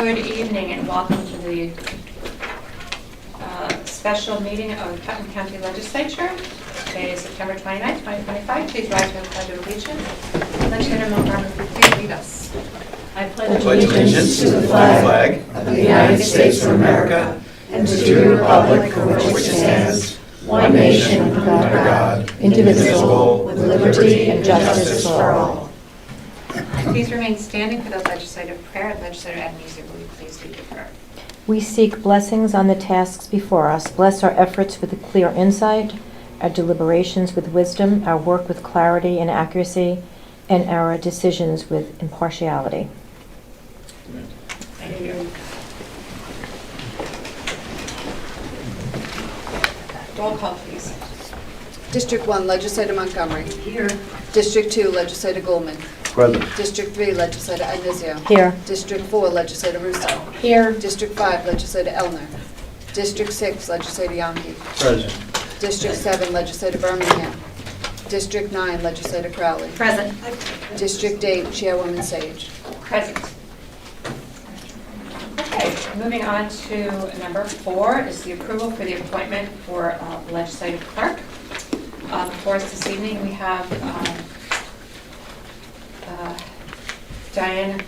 Good evening and welcome to the special meeting of the Putnam County Legislature. Today is September 29th, 2025. Please rise for the Pledge of Allegiance. Legislator Montgomery, please lead us. I pledge allegiance to the flag of the United States of America and to the republic for which it stands, one nation under God, indivisible, with liberty and justice for all. Please remain standing for the legislative prayer. Legislator Adjournment, will you please lead the prayer? We seek blessings on the tasks before us. Bless our efforts with clear insight, our deliberations with wisdom, our work with clarity and accuracy, and our decisions with impartiality. Thank you. Roll call, please. District 1, Legislator Montgomery. Here. District 2, Legislator Goldman. Present. District 3, Legislator Adnizio. Here. District 4, Legislator Reso. Here. District 5, Legislator Elner. District 6, Legislator Yonke. Present. District 7, Legislator Birmingham. District 9, Legislator Crowley. Present. District 8, Chairwoman Sage. Present. Okay, moving on to number 4 is the approval for the appointment for legislative clerk. Before us this evening, we have Diane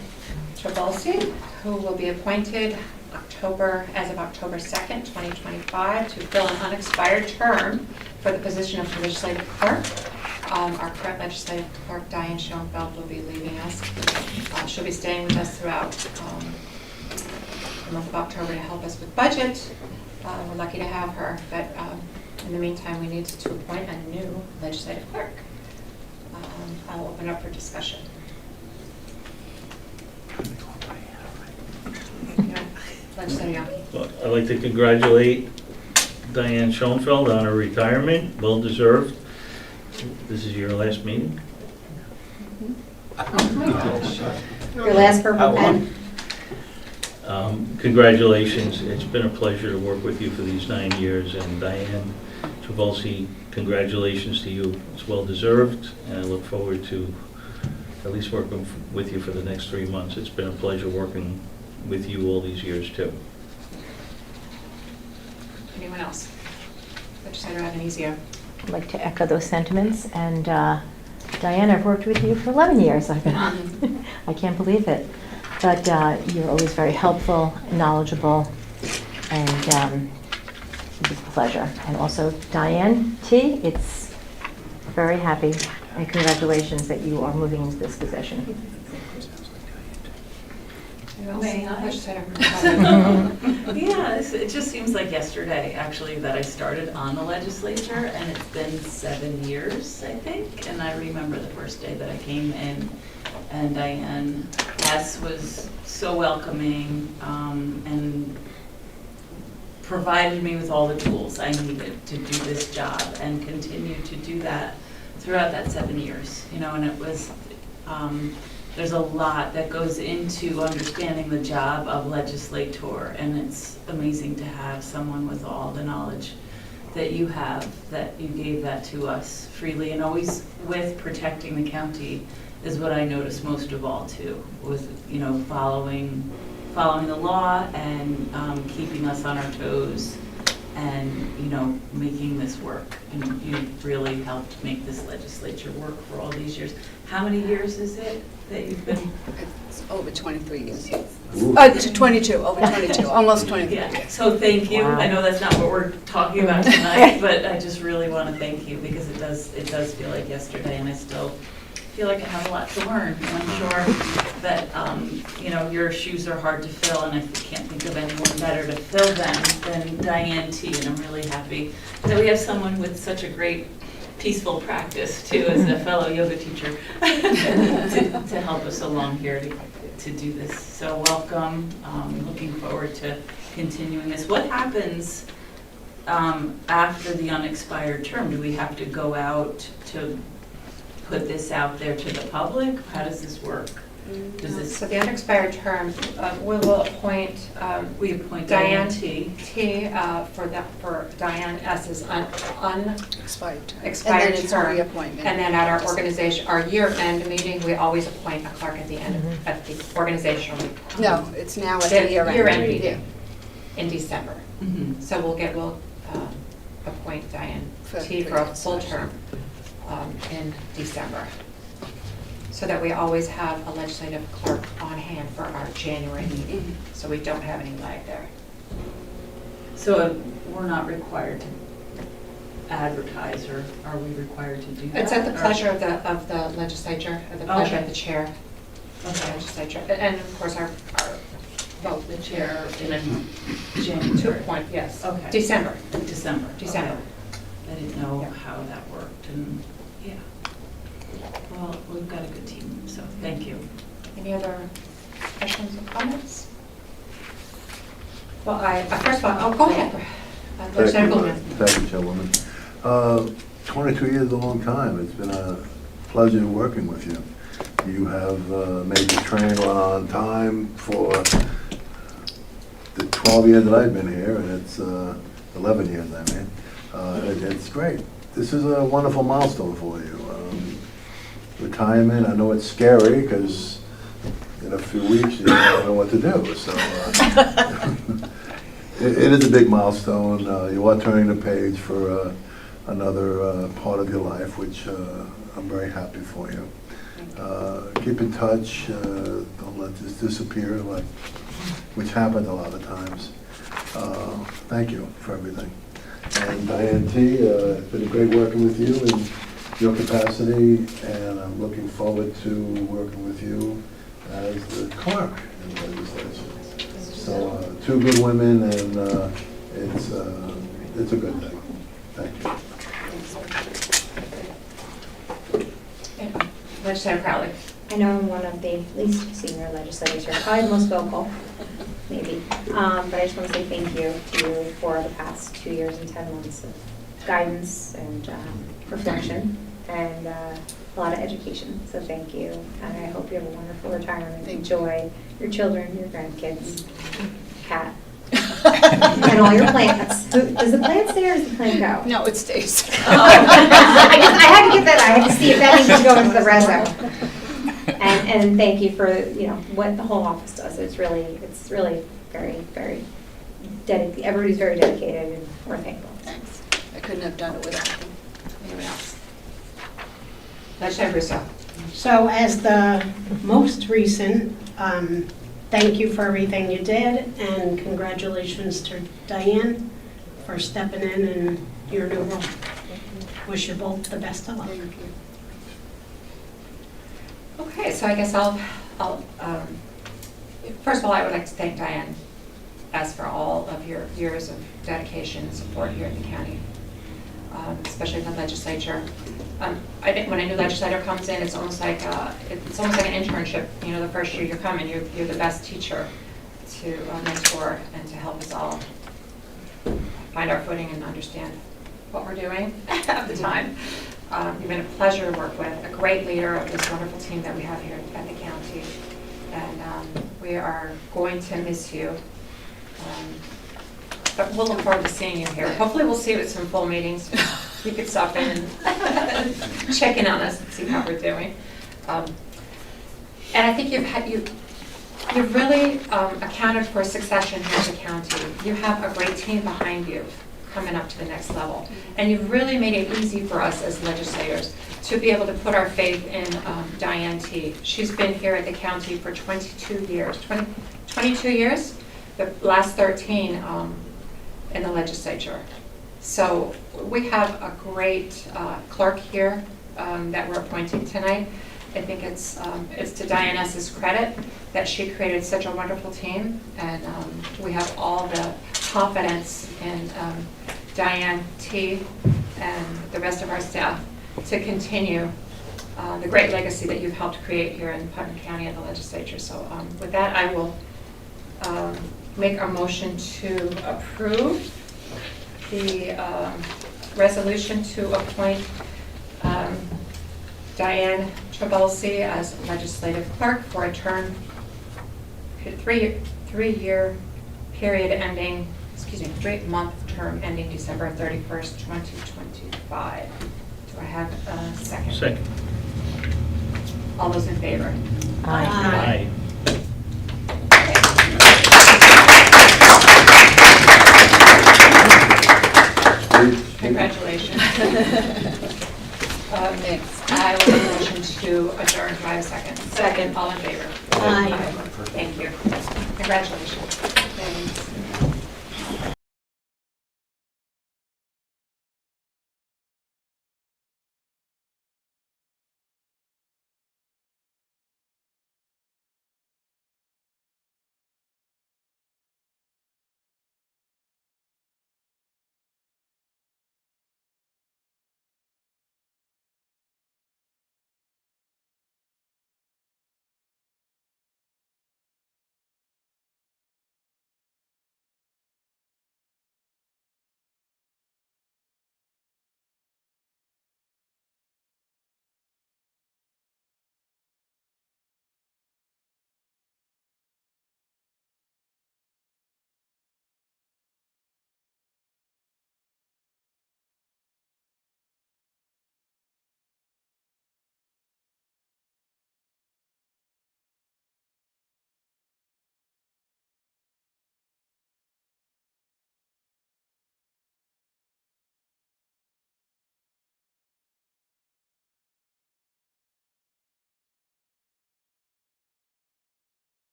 Travolsi, who will be appointed as of October 2nd, 2025, to fill an unexpired term for the position of legislative clerk. Our current legislative clerk, Diane Schoenfeld, will be leaving us. She'll be staying with us throughout the month of October to help us with budget. We're lucky to have her, but in the meantime, we need to appoint a new legislative clerk. I'll open up for discussion. Legislator Yonke. Well, I'd like to congratulate Diane Schoenfeld on her retirement, well deserved. This is your last meeting. Your last purple pen. Congratulations, it's been a pleasure to work with you for these 9 years, and Diane Travolsi, congratulations to you. It's well deserved, and I look forward to at least working with you for the next 3 months. It's been a pleasure working with you all these years too. Anyone else? Legislator Avenizio. I'd like to echo those sentiments. And Diane, I've worked with you for 11 years. I've been on. I can't believe it. But you're always very helpful, knowledgeable, and it was a pleasure. And also, Diane T., it's very happy and congratulations that you are moving into this position. May I? Yeah, it just seems like yesterday, actually, that I started on the legislature, and it's been 7 years, I think. And I remember the first day that I came in, and Diane S. was so welcoming and provided me with all the tools I needed to do this job, and continued to do that throughout that 7 years. You know, and it was. There's a lot that goes into understanding the job of legislator, and it's amazing to have someone with all the knowledge that you have, that you gave that to us freely, and always with protecting the county is what I noticed most of all too, was, you know, following the law and keeping us on our toes, and, you know, making this work. And you've really helped make this legislature work for all these years. How many years is it that you've been? It's over 23 years. 22, over 22, almost 23 Yeah. years. So thank you. Wow. I know that's not what we're talking about tonight, but I just really want to thank you, because it does feel like yesterday, and I still feel like I have a lot to learn. And I'm sure that you know, your shoes are hard to fill, and I can't think of anyone better to fill them than Diane T. And I'm really happy that we have someone with such a great peaceful practice too, as a fellow yoga teacher, to help us along here to do this. So welcome. Looking forward to continuing this. What happens after the unexpired term? Do we have to go out to put this out there to the public? How does this work? Does this, So the unexpired term, we will appoint we appoint Diane Diane T. T. For Diane S.'s Expired term. unexpired And then it's a term. reappointment. And then at our organization, our year-end meeting, we always appoint a clerk at the end, at the organizational meeting. No, it's now at The the year-end. year-end meeting in December. Mhm. So we'll appoint Diane For T. 3 for a years. full term in December, so that we always have a legislative clerk on hand for our January meeting, so we don't have any lag there. So we're not required to advertise, or are we required to do that? It's at the or- pleasure of the legislature, or the pleasure of the chair of the Okay. legislature, and of course our vote. The chair in To January. appoint, yes. Okay. December. December. December. Okay. I didn't know Yeah. how that worked, and, yeah. Well, we've got a good team, so thank you. Any other questions or comments? Well, first of all, go ahead. Legislator Goldman. Thank you, Chairwoman. 22 years is a long time. It's been a pleasure working with you. You have made the train run on time for the 12 years that I've been here, and it's 11 years, I mean. It's great. This is a wonderful milestone for you. Retirement, I know it's scary, because in a few weeks, you don't know what to do, so it is a big milestone. You are turning the page for another part of your life, which I'm very happy for you. Keep in touch. Don't let this disappear, which happens a lot of times. Thank you for everything. And Diane T., it's been great working with you in your capacity, and I'm looking forward to working with you as the clerk in the legislature. So, two good women, and it's a good thing. Thank you. Legislator Crowley. I know I'm one of the least senior legislators here, probably the most vocal, maybe. But I just want to say thank you to you for the past 2 years and 10 months of guidance and reflection and a lot of education. So thank you. And I hope you have a wonderful retirement. Thank you. Enjoy your children, your grandkids, cat, and all your plants. Does the plant stay or does the plant go? No, it stays. I had to get that, I had to see if that needs to go into the resume. And thank you for, what the whole office does. It's really very, very dedicated. Everybody's very dedicated, and we're thankful. Thanks. I couldn't have done it without them. Anyone else? Legislator Russo. So as the most recent, thank you for everything you did, and congratulations to Diane for stepping in your new role. Wish you both the best of luck. Thank you. Okay, so I guess I'll first of all, I would like to thank Diane as for all of your years of dedication and support here in the county, especially in the legislature. When a new legislator comes in, it's almost like an internship. The first year you're coming, you're the best teacher to mentor and to help us all find our footing and understand what we're doing at the time. You've been a pleasure to work with, a great leader of this wonderful team that we have here at the county. And we are going to miss you. But we'll look forward to seeing you here. Hopefully we'll see you at some full meetings. You could stop in and check in on us and see how we're doing. And I think you've really accounted for succession here at the county. You have a great team behind you coming up to the next level. And you've really made it easy for us as legislators to be able to put our faith in Diane T. She's been here at the county for 22 years. 22 years? The last 13 in the legislature. So we have a great clerk here that we're appointing tonight. I think it's to Diane S.'s credit that she created such a wonderful team, and we have all the confidence in Diane T. and the rest of our staff to continue the great legacy that you've helped create here in Putnam County and the legislature. So with that, I will make a motion to approve the resolution to appoint Diane Trabulsi as legislative clerk for a term, three-year period ending, 3-month term ending December 31st, 2025. Do I have a second? Second. All those in favor? Aye. Congratulations. I will make a motion to adjourn. Do I have a second? Second. All in favor? Aye. Thank you. Congratulations. Thanks.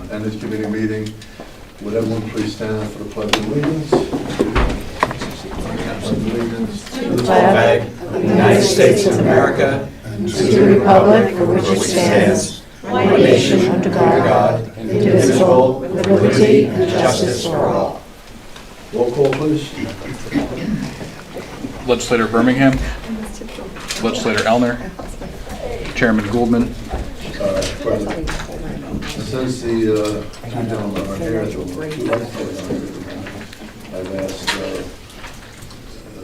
And this committee meeting, would everyone please stand for the pledge of allegiance? Pledge of allegiance To the flag of the United States of America and to the republic for which it stands, one nation under God, indivisible, with liberty and justice for all. Roll call, please. Legislator Birmingham, Legislator Elner, Chairman Gouldman. President. Since the two gentlemen are here, I've asked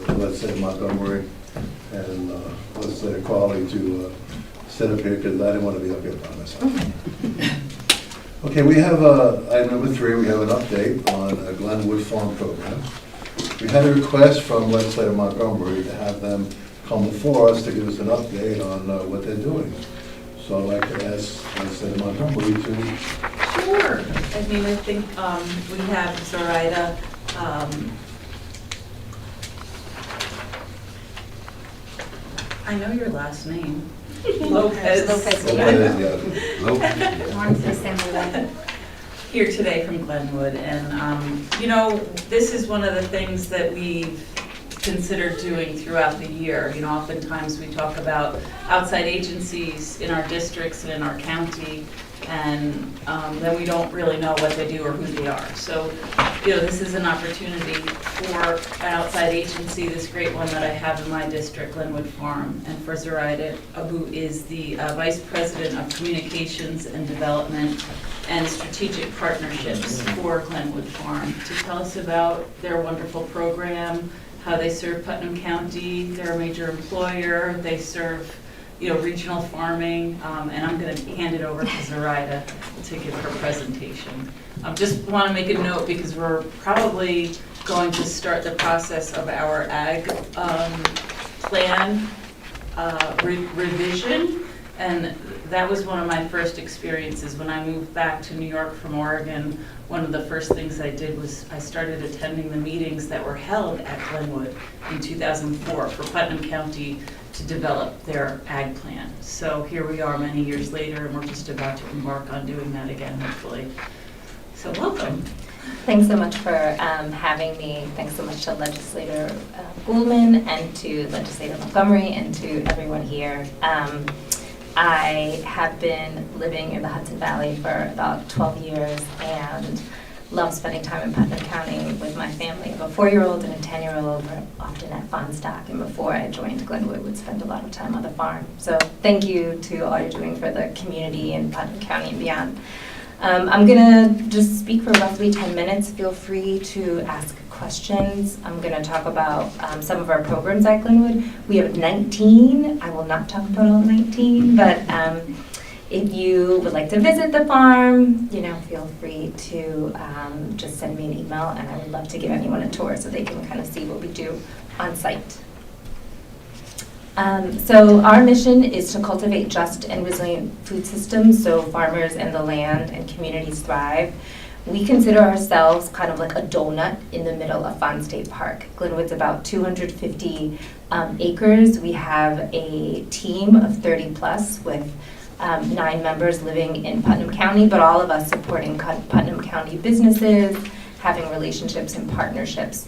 legislator Montgomery and legislator Crawley to sit up here because I didn't want to be up here by myself. Okay, we have item number 3. We have an update on a Glynwood farm program. We had a request from legislator Montgomery to have them come before us to give us an update on what they're doing. So I'd like to ask Senator Montgomery to... Sure. I mean, I think we have Zoraida. I know your last name. Lopez. Here today from Glynwood. And, you know, this is one of the things that we've considered doing throughout the year. You know, oftentimes we talk about outside agencies in our districts and in our county, and then we don't really know what they do or who they are. So, you know, this is an opportunity for an outside agency, this great one that I have in my district, Glynwood Farm, and for Zoraida, who is the Vice President of Communications and Development and Strategic Partnerships for Glynwood Farm, to tell us about their wonderful program, how they serve Putnam County. They're a major employer. They serve, you know, regional farming, and I'm going to hand it over to Zoraida to give her presentation. Just want to make a note because we're probably going to start the process of our ag plan revision, and that was one of my first experiences. When I moved back to New York from Oregon, one of the first things I did was I started attending the meetings that were held at Glynwood in 2004 for Putnam County to develop their ag plan. So here we are many years later, and we're just about to embark on doing that again, hopefully. So welcome. Thanks so much for having me. Thanks so much to Legislator Goulman and to Legislator Montgomery and to everyone here. I have been living in the Hudson Valley for about 12 years and love spending time in Putnam County with my family. I have a 4-year-old and a 10-year-old. We're often at Fonstock, and before I joined Glynwood, would spend a lot of time on the farm. So thank you to all you're doing for the community in Putnam County and beyond. I'm gonna just speak for roughly 10 minutes. Feel free to ask questions. I'm gonna talk about some of our programs at Glynwood. We have 19. I will not talk about all 19, but if you would like to visit the farm, feel free to just send me an email, and I would love to give anyone a tour so they can kind of see what we do on site. So our mission is to cultivate just and resilient food systems so farmers and the land and communities thrive. We consider ourselves kind of like a donut in the middle of Fon State Park. Glynwood's about 250 acres. We have a team of 30 plus with 9 members living in Putnam County, but all of us supporting Putnam County businesses, having relationships and partnerships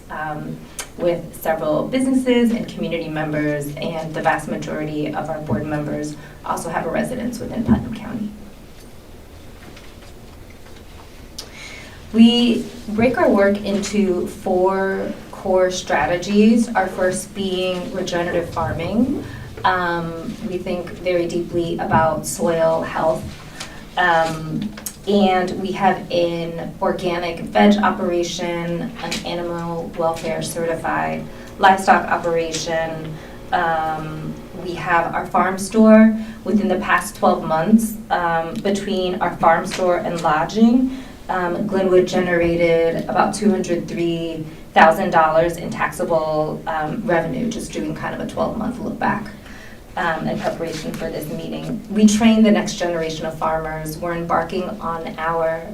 with several businesses and community members, and the vast majority of our board members also have a residence within Putnam County. We break our work into 4 core strategies, our first being regenerative farming. We think very deeply about soil health. And we have an organic veg operation, an animal welfare certified livestock operation. We have our farm store. Within the past 12 months, between our farm store and lodging, Glynwood generated about $203,000 in taxable revenue, just doing kind of a 12-month look back. In preparation for this meeting. We train the next generation of farmers. We're embarking on our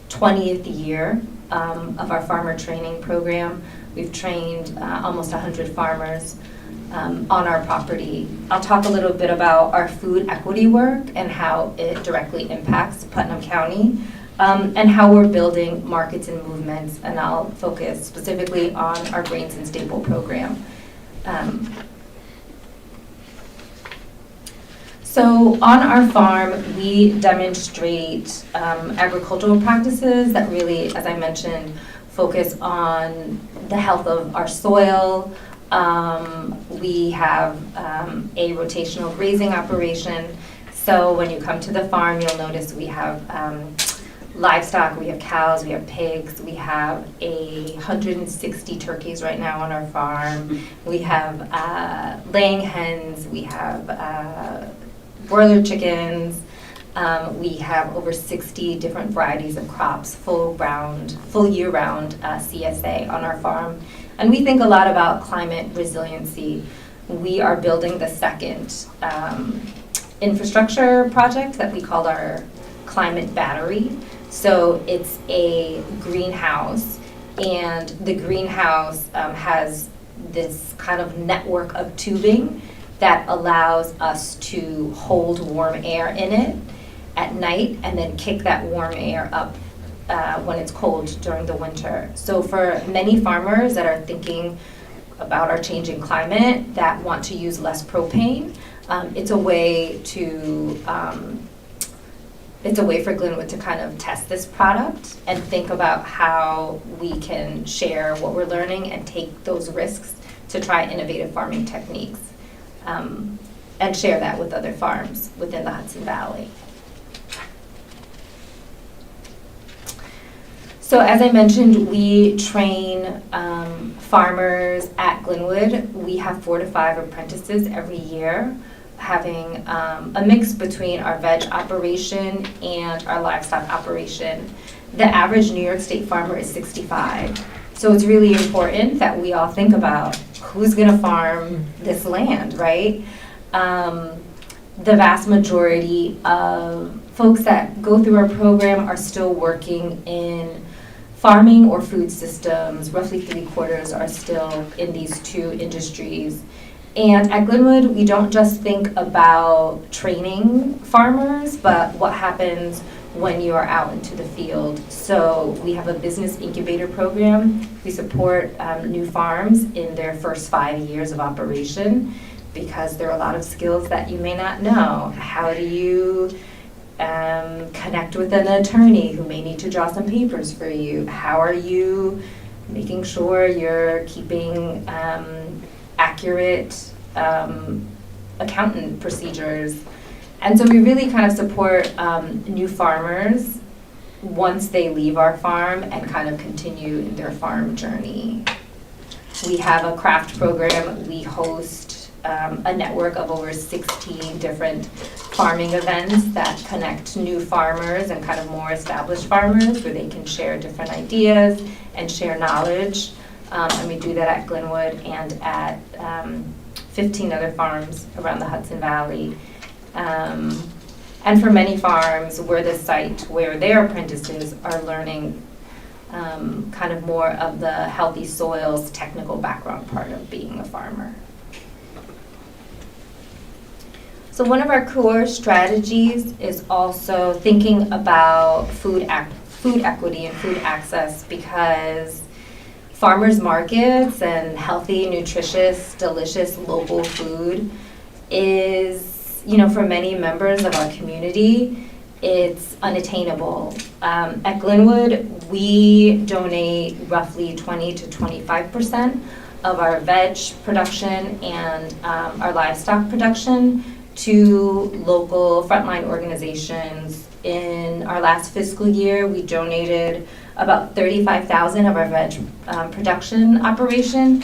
20th year of our farmer training program. We've trained almost 100 farmers on our property. I'll talk a little bit about our food equity work and how it directly impacts Putnam County, and how we're building markets and movements, and I'll focus specifically on our grains and staple program. So on our farm, we demonstrate agricultural practices that really, as I mentioned, focus on the health of our soil. We have a rotational grazing operation. So when you come to the farm, you'll notice we have livestock, we have cows, we have pigs, we have 160 turkeys right now on our farm. We have laying hens, we have broiler chickens. We have over 60 different varieties of crops, full year-round CSA on our farm. And we think a lot about climate resiliency. We are building the second infrastructure project that we call our climate battery. So it's a greenhouse, and the greenhouse has this kind of network of tubing that allows us to hold warm air in it at night and then kick that warm air up when it's cold during the winter. So for many farmers that are thinking about our changing climate, that want to use less propane, it's a way for Glynwood to kind of test this product and think about how we can share what we're learning and take those risks to try innovative farming techniques. And share that with other farms within the Hudson Valley. So as I mentioned, we train farmers at Glynwood. We have 4 to 5 apprentices every year, having a mix between our veg operation and our livestock operation. The average New York State farmer is 65. So it's really important that we all think about who's gonna farm this land, right? the vast majority of folks that go through our program are still working in farming or food systems. Roughly 3/4 are still in these two industries. And at Glynwood, we don't just think about training farmers, but what happens when you are out into the field. So we have a business incubator program. We support new farms in their first 5 years of operation, because there are a lot of skills that you may not know. How do you connect with an attorney who may need to draw some papers for you? How are you making sure you're keeping accurate accountant procedures? And so we really kind of support new farmers once they leave our farm and kind of continue their farm journey. We have a craft program. We host a network of over 16 different farming events that connect new farmers and kind of more established farmers, where they can share different ideas and share knowledge. And we do that at Glynwood and at 15 other farms around the Hudson Valley. And for many farms, we're the site where their apprentices are learning kind of more of the healthy soils technical background part of being a farmer. So one of our core strategies is also thinking about food equity and food access, because farmers markets and healthy, nutritious, delicious local food is, you know, for many members of our community, it's unattainable. At Glynwood, we donate roughly 20 to 25% of our veg production and our livestock production to local frontline organizations. In our last fiscal year, we donated about 35,000 of our veg production operation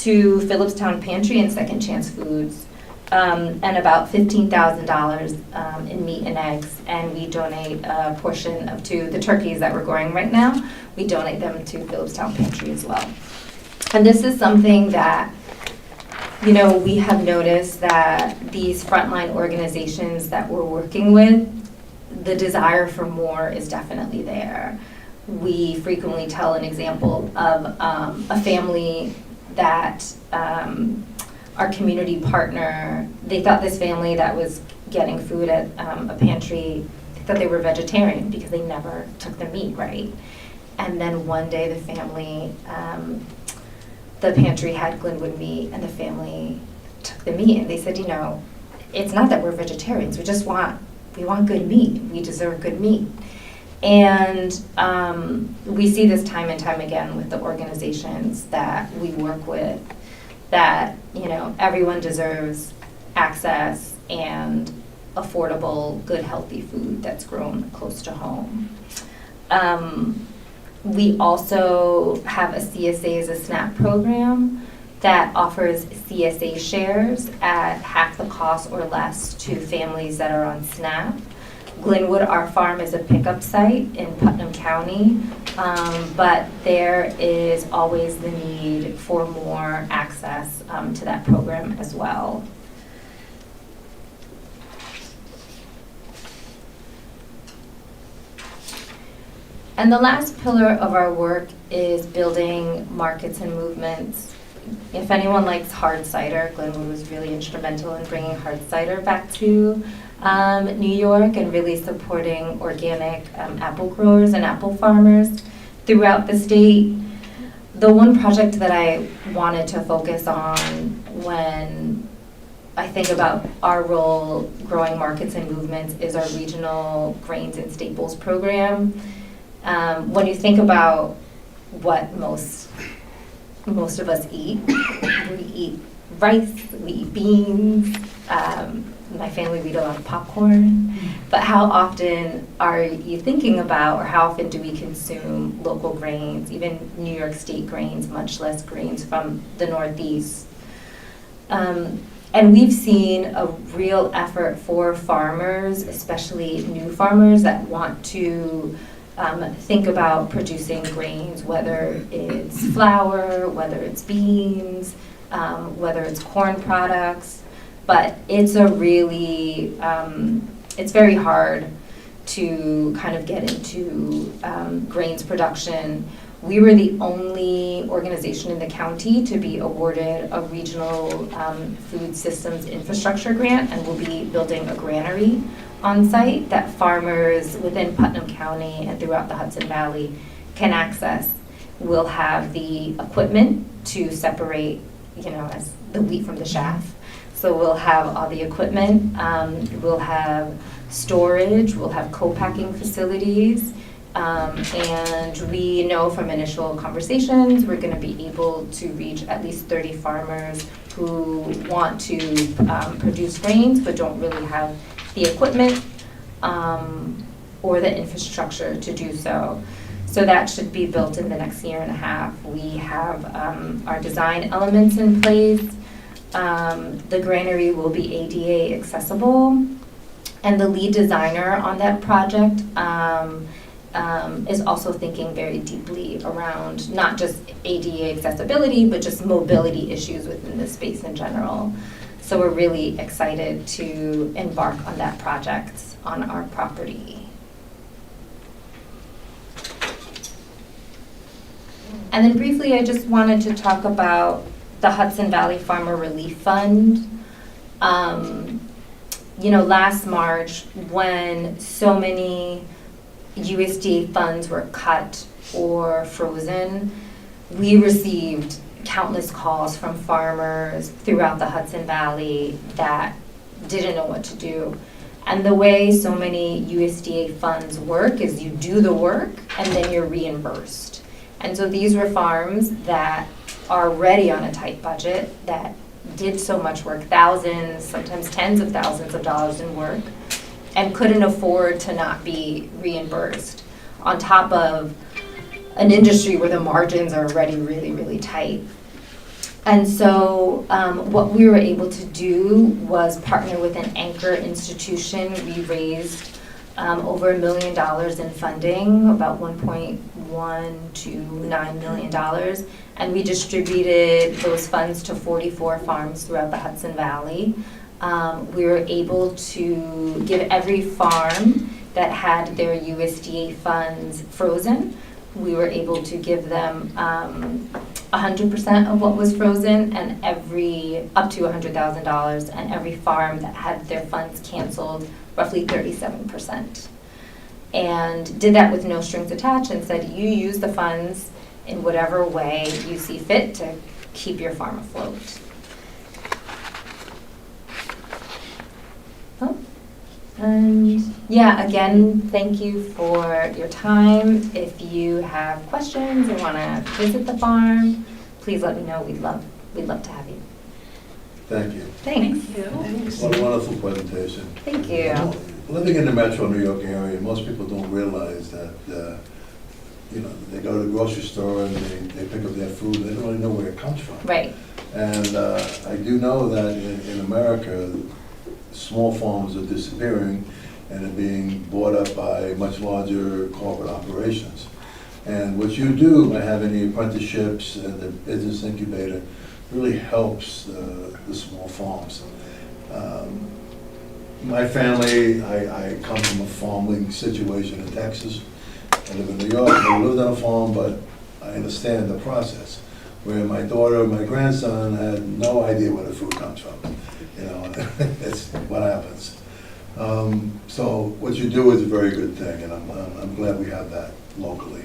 to Phillipstown Pantry and Second Chance Foods, and about $15,000 in meat and eggs. And we donate a portion to the turkeys that we're growing right now. We donate them to Phillipstown Pantry as well. And this is something that, you know, we have noticed that these frontline organizations that we're working with, the desire for more is definitely there. We frequently tell an example of a family that our community partner, they thought this family that was getting food at a pantry, they thought they were vegetarian because they never took the meat, right? And then one day the family, the pantry had Glynwood meat, and the family took the meat, and they said, you know, it's not that we're vegetarians, we want good meat, we deserve good meat. And we see this time and time again with the organizations that we work with, that, you know, everyone deserves access and affordable, good, healthy food that's grown close to home. We also have a CSA as a SNAP program that offers CSA shares at half the cost or less to families that are on SNAP. Glynwood, our farm, is a pickup site in Putnam County, but there is always the need for more access to that program as well. And the last pillar of our work is building markets and movements. If anyone likes hard cider, Glynwood was really instrumental in bringing hard cider back to New York and really supporting organic apple growers and apple farmers throughout the state. The one project that I wanted to focus on when I think about our role growing markets and movements is our regional grains and staples program. When you think about what most of us eat, we eat rice, we eat beans, my family, we eat a lot of popcorn, but how often are you thinking about, or how often do we consume local grains, even New York State grains, much less grains from the Northeast? And we've seen a real effort for farmers, especially new farmers that want to think about producing grains, whether it's flour, whether it's beans, whether it's corn products. But it's a really, it's very hard to kind of get into grains production. We were the only organization in the county to be awarded a regional food systems infrastructure grant, and we'll be building a granary on site that farmers within Putnam County and throughout the Hudson Valley can access. We'll have the equipment to separate, as the wheat from the chaff. So we'll have all the equipment, we'll have storage, we'll have co-packing facilities, and we know from initial conversations, we're gonna be able to reach at least 30 farmers who want to produce grains but don't really have the equipment or the infrastructure to do so. So that should be built in the next year and a half. We have our design elements in place. The granary will be ADA accessible, and the lead designer on that project is also thinking very deeply around not just ADA accessibility, but just mobility issues within the space in general. So we're really excited to embark on that project on our property. And then briefly, I just wanted to talk about the Hudson Valley Farmer Relief Fund. Last March, when so many USDA funds were cut or frozen, we received countless calls from farmers throughout the Hudson Valley that didn't know what to do. And the way so many USDA funds work is you do the work and then you're reimbursed. And so these were farms that are already on a tight budget, that did so much work, thousands, sometimes tens of thousands of dollars in work, and couldn't afford to not be reimbursed, on top of an industry where the margins are already really, really tight. And so what we were able to do was partner with an anchor institution. We raised over $1 million in funding, about $1.1 to $9 million, and we distributed those funds to 44 farms throughout the Hudson Valley. We were able to give every farm that had their USDA funds frozen, we were able to give them 100% of what was frozen, and up to $100,000, and every farm that had their funds canceled, roughly 37%. And did that with no strings attached and said, you use the funds in whatever way you see fit to keep your farm afloat. And yeah, again, thank you for your time. If you have questions or want to visit the farm, please let me know. We'd love to have you. Thank you. Thanks. What a wonderful presentation. Thank you. Living in the metro New York area, most people don't realize that, they go to the grocery store and they pick up their food, they don't really know where it comes from. Right. And I do know that in America, small farms are disappearing and are being bought up by much larger corporate operations. And what you do by having the apprenticeships and the business incubator really helps the small farms. My family, I come from a farming situation in Texas. I live in New York. I lived on a farm, but I understand the process. Where my daughter and my grandson had no idea where the food comes from. That's what happens. So what you do is a very good thing, and I'm glad we have that locally.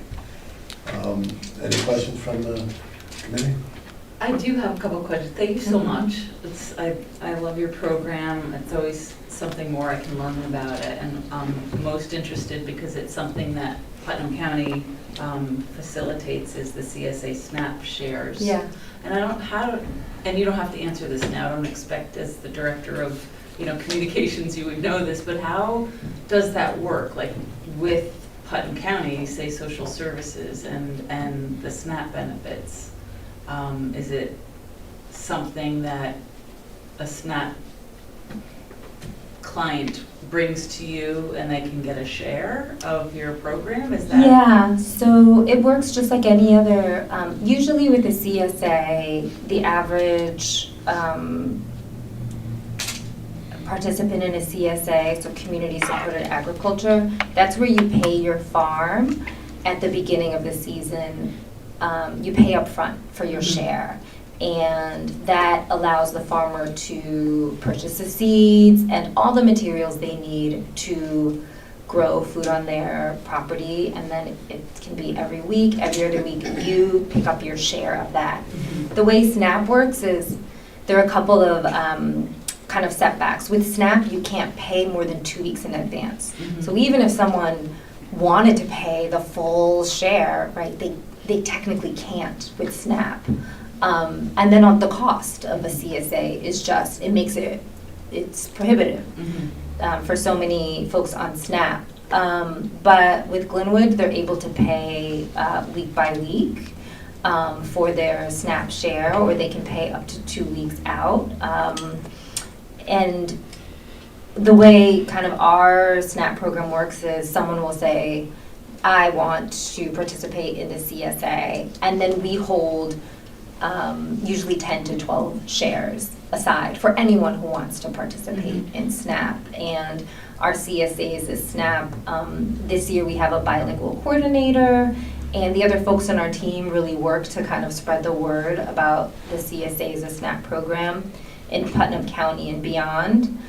Any questions from the committee? I do have a couple of questions. Thank you so much. I love your program. It's always something more I can learn about it, and I'm most interested because it's something that Putnam County facilitates is the CSA SNAP shares. Yeah. And and you don't have to answer this now. I don't expect as the director of communications you would know this, but how does that work? Like with Putnam County, say social services and the SNAP benefits. Is it something that a SNAP client brings to you and they can get a share of your program? Is that? Yeah, so it works just like any other, usually with the CSA, the average participant in a CSA, so Community Supported Agriculture. That's where you pay your farm at the beginning of the season. You pay up front for your share. And that allows the farmer to purchase the seeds and all the materials they need to grow food on their property. And then it can be every week, every other week, you pick up your share of that. The way SNAP works is there are a couple of kind of setbacks. With SNAP, you can't pay more than 2 weeks in advance. So even if someone wanted to pay the full share, right, they technically can't with SNAP. And then on the cost of a CSA is just, it's prohibitive for so many folks on SNAP. But with Glynwood, they're able to pay week by week for their SNAP share, or they can pay up to 2 weeks out. And the way kind of our SNAP program works is someone will say, I want to participate in the CSA, and then we hold usually 10 to 12 shares aside for anyone who wants to participate in SNAP. And our CSAs is SNAP. This year we have a bilingual coordinator, and the other folks on our team really work to kind of spread the word about the CSAs, a SNAP program in Putnam County and beyond.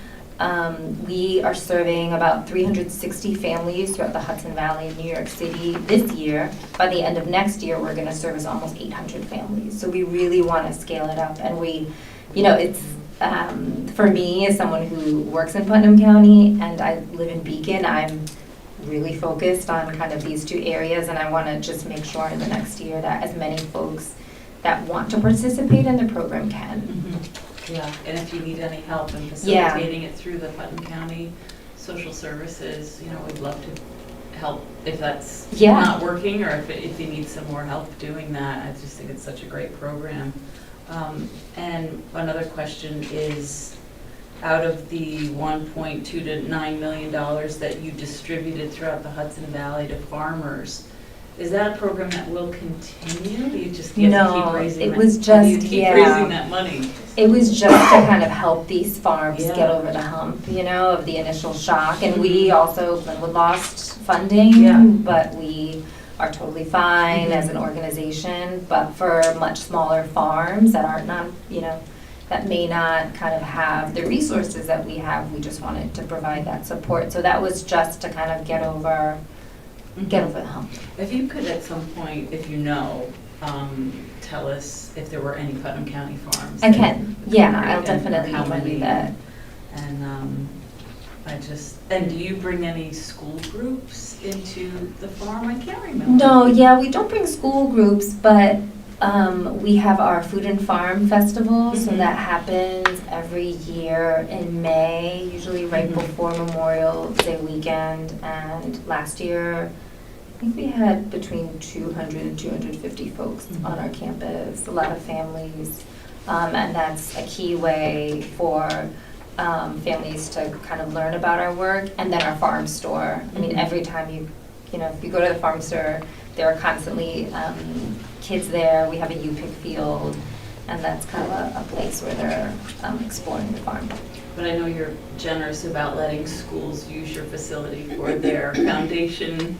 We are serving about 360 families throughout the Hudson Valley in New York City this year. By the end of next year, we're going to service almost 800 families. So we really want to scale it up. And we, it's, for me, as someone who works in Putnam County and I live in Beacon, I'm really focused on kind of these two areas. And I want to just make sure in the next year that as many folks that want to participate in the program can. Yeah, and if you need any help in facilitating it through the Putnam County Social Services, we'd love to help if that's not working, or if you need some more help doing that. I just think it's such a great program. And another question is, out of the $1.2 to $9 million that you distributed throughout the Hudson Valley to farmers, is that a program that will continue? Do you just keep raising raising that money? It was just to kind of help these farms get over the hump, of the initial shock. And we also lost funding, but we are totally fine as an organization. But for much smaller farms that are not, that may not kind of have the resources that we have, we just wanted to provide that support. So that was just to kind of get over the hump. If you could at some point, if tell us if there were any Putnam County farms. I can, I'll definitely do that. And and do you bring any school groups into the farm? I can't remember. No, we don't bring school groups, but we have our Food and Farm Festival, so that happens every year in May, usually right before Memorial Day weekend. And last year, I think we had between 200 and 250 folks on our campus, a lot of families. And that's a key way for families to kind of learn about our work. And then our farm store. I mean, every time if you go to the farm store, there are constantly kids there. We have a U-Pick field, and that's kind of a place where they're exploring the farm. But I know you're generous about letting schools use your facility for their foundation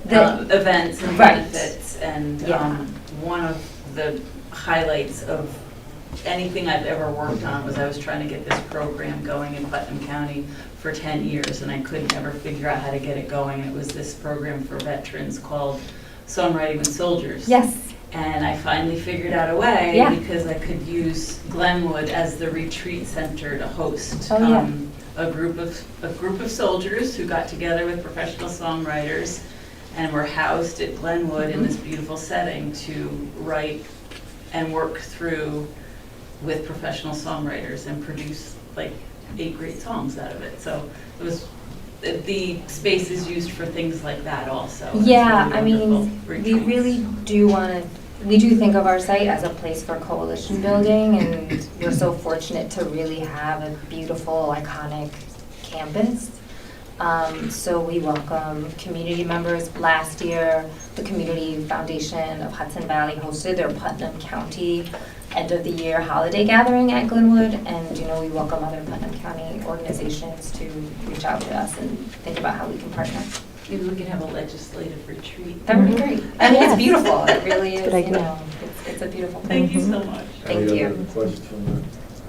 events and benefits. And one of the highlights of anything I've ever worked on was I was trying to get this program going in Putnam County for 10 years, and I couldn't ever figure out how to get it going. It was this program for veterans called Songwriting with Soldiers. Yes. And I finally figured out a way because I could use Glynwood as the retreat center to host a group of soldiers who got together with professional songwriters and were housed at Glynwood in this beautiful setting to write and work through with professional songwriters and produce 8 great songs out of it. So it was the space is used for things like that also. Yeah, I mean, we really do we do think of our site as a place for coalition building, and we're so fortunate to really have a beautiful, iconic campus. So we welcome community members. Last year, the Community Foundation of Hudson Valley hosted their Putnam County end of the year holiday gathering at Glynwood, and we welcome other Putnam County organizations to reach out to us and think about how we can partner. Maybe we can have a legislative retreat. That would be great. I mean, Yes. it's beautiful. It really is. Good idea. It's a beautiful Thank thing. you so much. Thank Any you. other questions from the I'm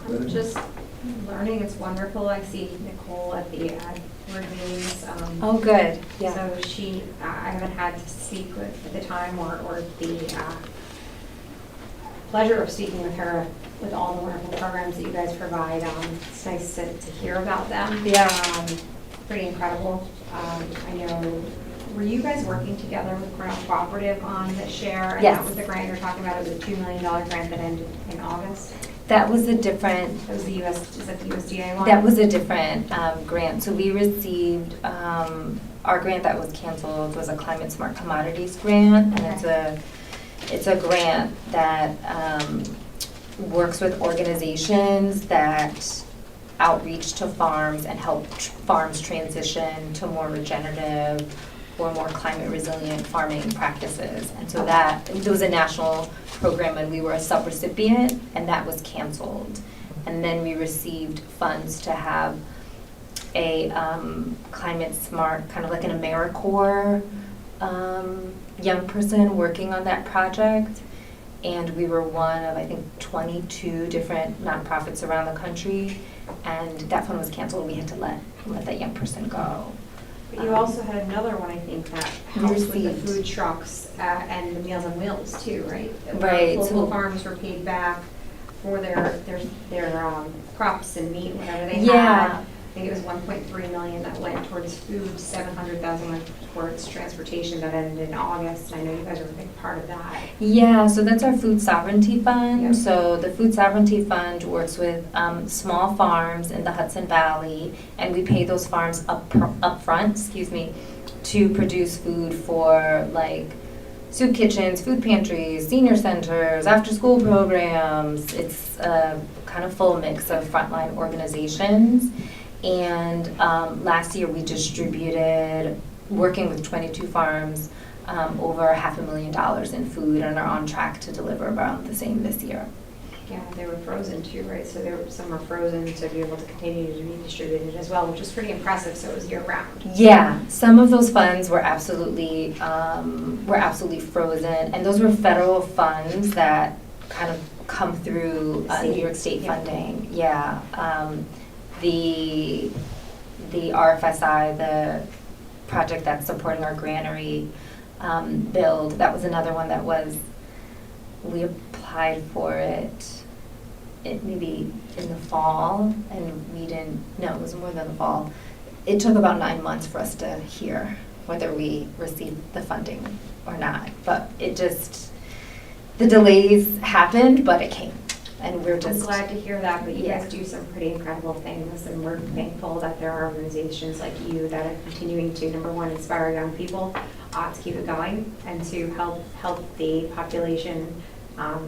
committee? just learning, it's wonderful. I see Nicole at the board meetings. Oh, good. Yeah. So I haven't had to speak with at the time or the pleasure of speaking with her with all the wonderful programs that you guys provide. It's nice to hear about them. Yeah. Pretty incredible. I know, were you guys working together with Cornell Cooperative on the share? And Yes. that was the grant you're talking about. It was a $2 million grant that ended in August. That was a different. That was the is that the USDA one? That was a different grant. So we received, our grant that was canceled was a Climate Smart Commodities grant, and it's a grant that works with organizations that outreach to farms and help farms transition to more regenerative or more climate resilient farming practices. And so it was a national program, and we were a subrecipient, and that was canceled. And then we received funds to have a climate smart, kind of like an AmeriCorps young person working on that project. And we were one of, I think, 22 different nonprofits around the country. And that fund was canceled. We had to let that young person go. But you also had another one, I think, that We helps with the received. food trucks and the Meals on Wheels too, right? Right, Local so- farms were paid back for their crops and meat, whatever they Yeah. had. I think it was 1.3 million that went towards food, 700,000 went towards transportation. That ended in August. And I know you guys are a big part of that. Yeah, so that's our Food Sovereignty Fund. Yep. So the Food Sovereignty Fund works with small farms in the Hudson Valley, and we pay those farms up front, to produce food for like soup kitchens, food pantries, senior centers, after-school programs. It's a kind of full mix of frontline organizations. And last year we distributed, working with 22 farms, over $500,000 in food, and are on track to deliver around the same this year. Yeah, they were frozen too, right? So some were frozen to be able to continue to be distributed as well, which is pretty impressive. So it was year round. Yeah, some of those funds were absolutely frozen, and those were federal funds that kind of come through New York State funding. Yeah, the RFSI, the project that's supporting our granary build, that was another one that we applied for it maybe in the fall, and it was more than the fall. It took about 9 months for us to hear whether we received the funding or not, but the delays happened, but it came. And we're I'm just glad to hear that, but you Yeah. guys do some pretty incredible things, and we're thankful that there are organizations like you that are continuing to, number one, inspire young people to keep it going, and to help the population,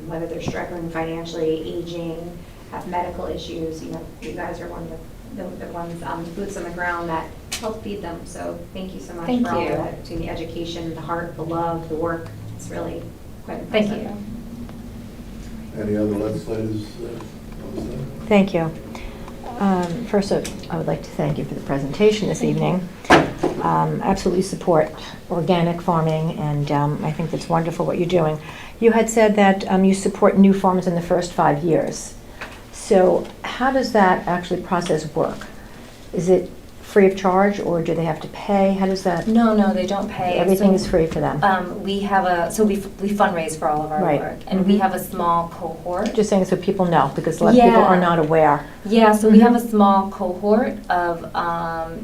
whether they're struggling financially, aging, have medical issues. You guys are one of the ones, boots on the ground that help feed them. So thank you so much Thank for all you. that, between the education, the heart, the love, the work. It's really quite Thank impressive. you. Any other legislators? Thank you. First, I would like to thank you for the presentation this evening. Absolutely support organic farming, and I think that's wonderful what you're doing. You had said that you support new farms in the first 5 years. So how does that actually process work? Is it free of charge, or do they have to pay? How does that? No, they don't pay. Everything So, is free for them. we fundraise for all of our Right. work, and we have a small cohort. Just saying so people know, because a lot of people Yeah. are not aware. Yeah, so we Mhm. have a small cohort of,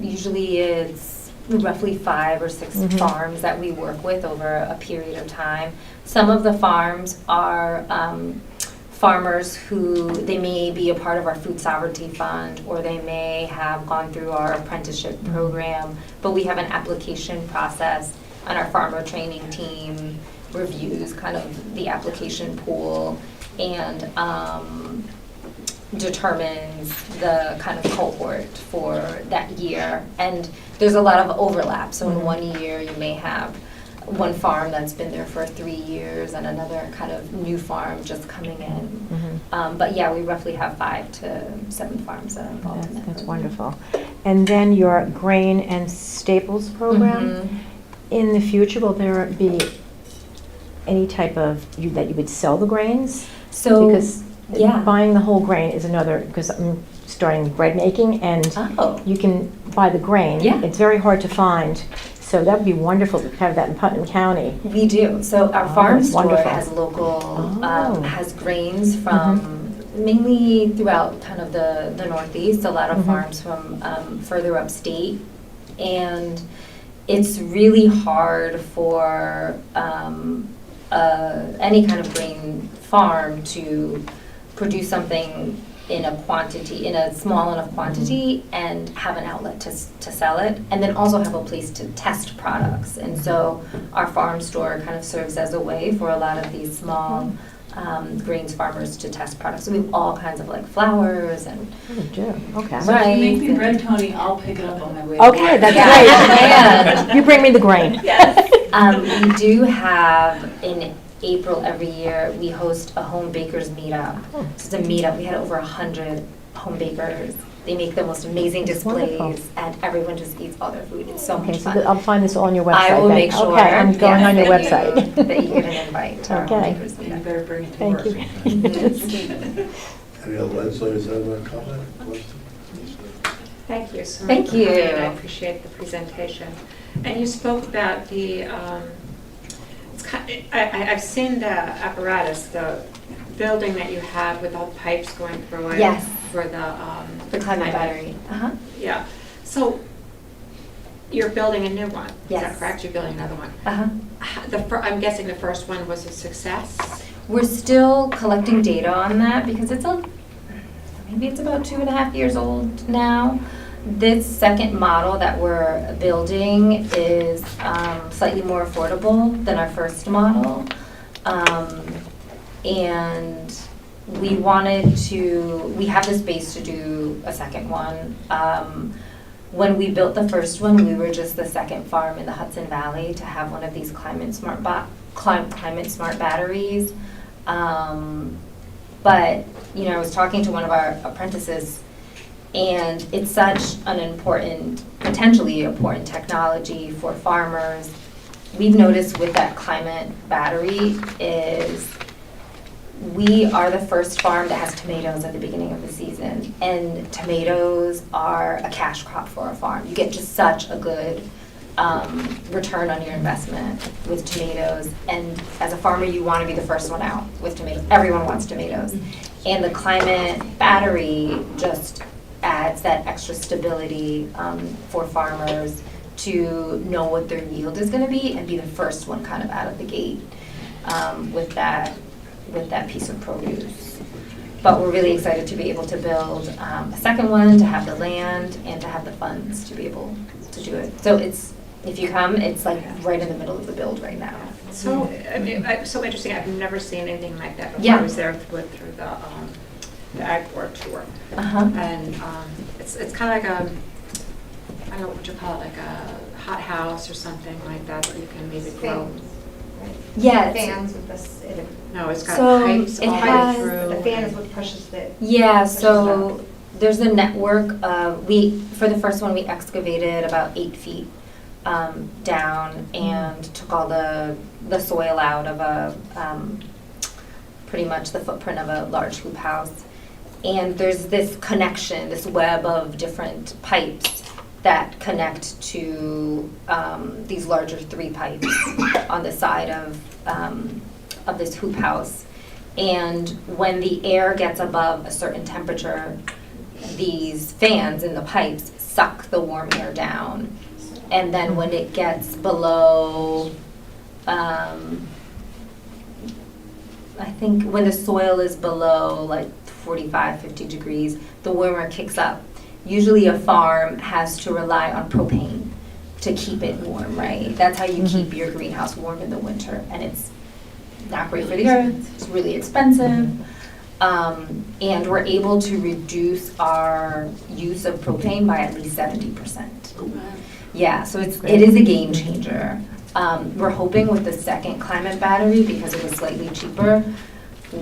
usually it's roughly 5 or 6 Mhm. farms that we work with over a period of time. Some of the farms are farmers who, they may be a part of our Food Sovereignty Fund, or they may have gone through our apprenticeship program, but we have an application process, and our farmer training team reviews kind of the application pool and determines the kind of cohort for that year. And there's a lot of overlap, so in Mhm. 1 year you may have one farm that's been there for 3 years and another kind of new farm just coming in. Mhm. But yeah, we roughly have 5 to 7 farms that are involved in that. That's program. wonderful. And then your grain and staples program. Mhm. In the future, will there be any type of, that you would sell the grains? So, Because yeah. buying the whole grain is another, because I'm starting bread making, and Oh. you can buy the grain. Yeah. It's very hard to find, so that would be wonderful to have that in Putnam County. We do. So our Oh, farm that's store wonderful. has local, Oh. has grains from mainly throughout kind of the Northeast, a lot of Mhm. farms from further upstate. And it's really hard for any kind of grain farm to produce something in a small enough quantity and have an outlet to sell it, and then also have a place to test products. And so our farm store kind of serves as a way for a lot of these small grains farmers to test products. So we have all kinds of like flours and Oh, you do, okay. So if you make me Right. bread, Tony, I'll pick it up on my way. Okay, that's Yeah. great. You bring me the grain. Yes. We do have, in April every year, we host a home bakers meetup. Oh. So it's a meetup. We had over 100 home bakers. They make the most amazing displays, Wonderful. and everyone just eats all their food. It's so Okay, much so fun. I'll find this on your website. I will then. make sure. Okay, I'm going yes, on your that website. that you get an invite to our home Okay. bakers You meetup. better bring it to Thank work. you. Any other legislators have a comment, question? Thank you so much. Thank for you. coming. I appreciate the presentation. And you spoke about the, I've seen the apparatus, the building that you have with all the pipes going through it. Yes. For the. The climate battery. Uh-huh. Yeah. So you're building a new one? Is Yes. that correct? You're building another one? Uh-huh. I'm guessing the first one was a success? We're still collecting data on that because maybe it's about 2.5 years old now. This second model that we're building is slightly more affordable than our first model. And we have the space to do a second one. When we built the first one, we were just the second farm in the Hudson Valley to have one of these climate smart batteries. But, I was talking to one of our apprentices, and it's such an potentially important technology for farmers. We've noticed with that climate battery is we are the first farm that has tomatoes at the beginning of the season, and tomatoes are a cash crop for a farm. You get just such a good return on your investment with tomatoes, and as a farmer you want to be the first one out with tomatoes. Everyone wants tomatoes, and the climate battery just adds that extra stability for farmers to know what their yield is going to be and be the first one kind of out of the gate with that piece of produce. But we're really excited to be able to build a second one, to have the land and to have the funds to be able to do it. So if you come, it's like right in the middle of the build right now. So, so interesting. I've never seen anything like that before. Yeah. I was there through the Ag Board tour. Uh-huh. And it's kind of like I don't know what you call it, like a hot house or something like that you can maybe grow. Yeah. Fans with this, No, it's got So pipes it all has- the way through. the fan is what pushes the. Yeah, so there's a network. For the first one, we excavated about 8 feet down and took all the soil out of pretty much the footprint of a large hoop house. And there's this connection, this web of different pipes that connect to these larger 3 pipes on the side of this hoop house. And when the air gets above a certain temperature, these fans in the pipes suck the warm air down. And then when it gets below, I think when the soil is below like 45, 50 degrees, the warmer kicks up. Usually a farm has to rely on propane to keep it warm, right? That's how you keep your greenhouse warm in the winter. And it's not great for the earth, it's really expensive. And we're able to reduce our use of propane by at least 70%. Yeah, so it is a game changer. We're hoping with the second climate battery, because it was slightly cheaper,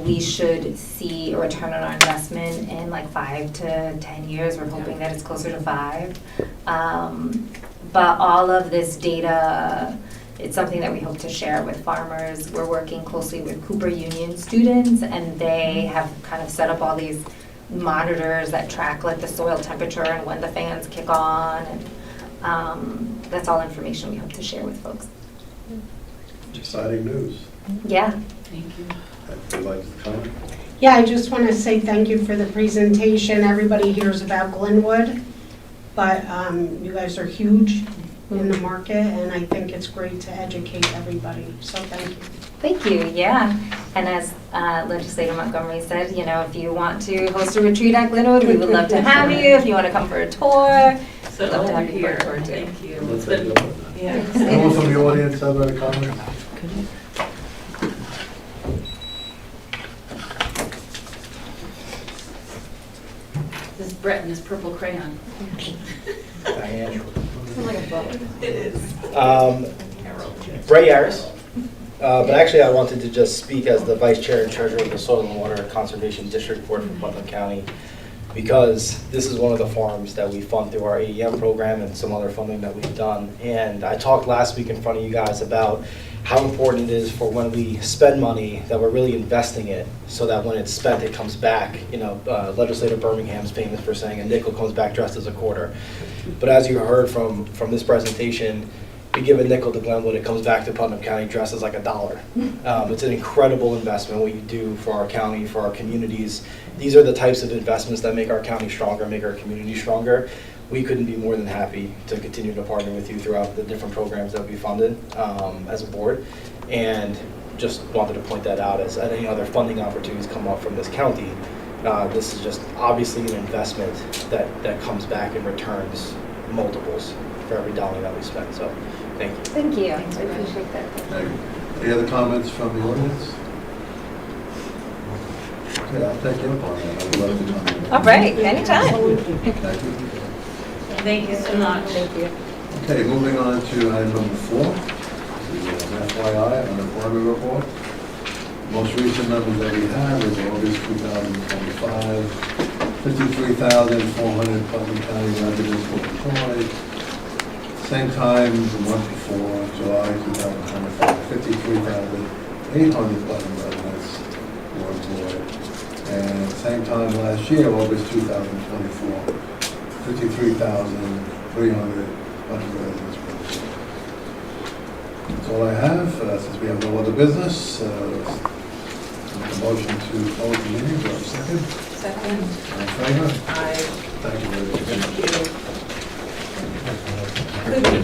we should see a return on our investment in like 5 to 10 years. We're hoping that it's closer to 5. But all of this data, it's something that we hope to share with farmers. We're working closely with Cooper Union students, and they have kind of set up all these monitors that track like the soil temperature and when the fans kick on. And that's all information we hope to share with folks. Exciting news. Yeah. Thank you. Would you like to comment? Yeah, I just want to say thank you for the presentation. Everybody hears about Glynwood, but you guys are huge in the market, and I think it's great to educate everybody, so thank you. Thank you, yeah. And as Legislator Montgomery said, you know, if you want to host a retreat at Glynwood, we would love to have you. If you want to come for a tour, So love to have over you for here, a tour too. thank you. Let's It's been- take a look. Yeah. Anyone from the audience have any comments? This is Brett and his purple crayon. Diane. It is. Ray Harris. But actually, I wanted to just speak as the Vice Chair and Treasurer of the Soil and Water Conservation District Board for Putnam County, because this is one of the farms that we fund through our AEM program and some other funding that we've done. And I talked last week in front of you guys about how important it is for when we spend money that we're really investing it so that when it's spent, it comes back. You know, Legislator Birmingham's famous for saying a nickel comes back dressed as a quarter. But as you heard from this presentation, we give a nickel to Glynwood, it comes back to Putnam County dressed as like $1. It's an incredible investment, what you do for our county, for our communities. These are the types of investments that make our county stronger, make our community stronger. We couldn't be more than happy to continue to partner with you throughout the different programs that we funded as a board. And just wanted to point that out as any other funding opportunities come up from this county. This is just obviously an investment that comes back and returns multiples for every dollar that we spend. So thank you. Thank you, I appreciate that. Thank you. Any other comments from the audience? Okay, I'll take you up on that. I would love to comment. All right, anytime. Thank you. Thank you so much. Thank you. Okay, moving on to item number 4. This is an FYI, unemployment report. Most recent numbers that we have is August 2025, 53,400 Putnam County residents were employed. Same time the month before, July 2025, 53,800 Putnam residents were employed. And same time last year, August 2024, 53,300 Putnam residents were employed. That's all I have, since we have no other business. Make a motion to close the meeting. Do I have a second? Second. All in favor? Aye. Thank you very much. Thank you.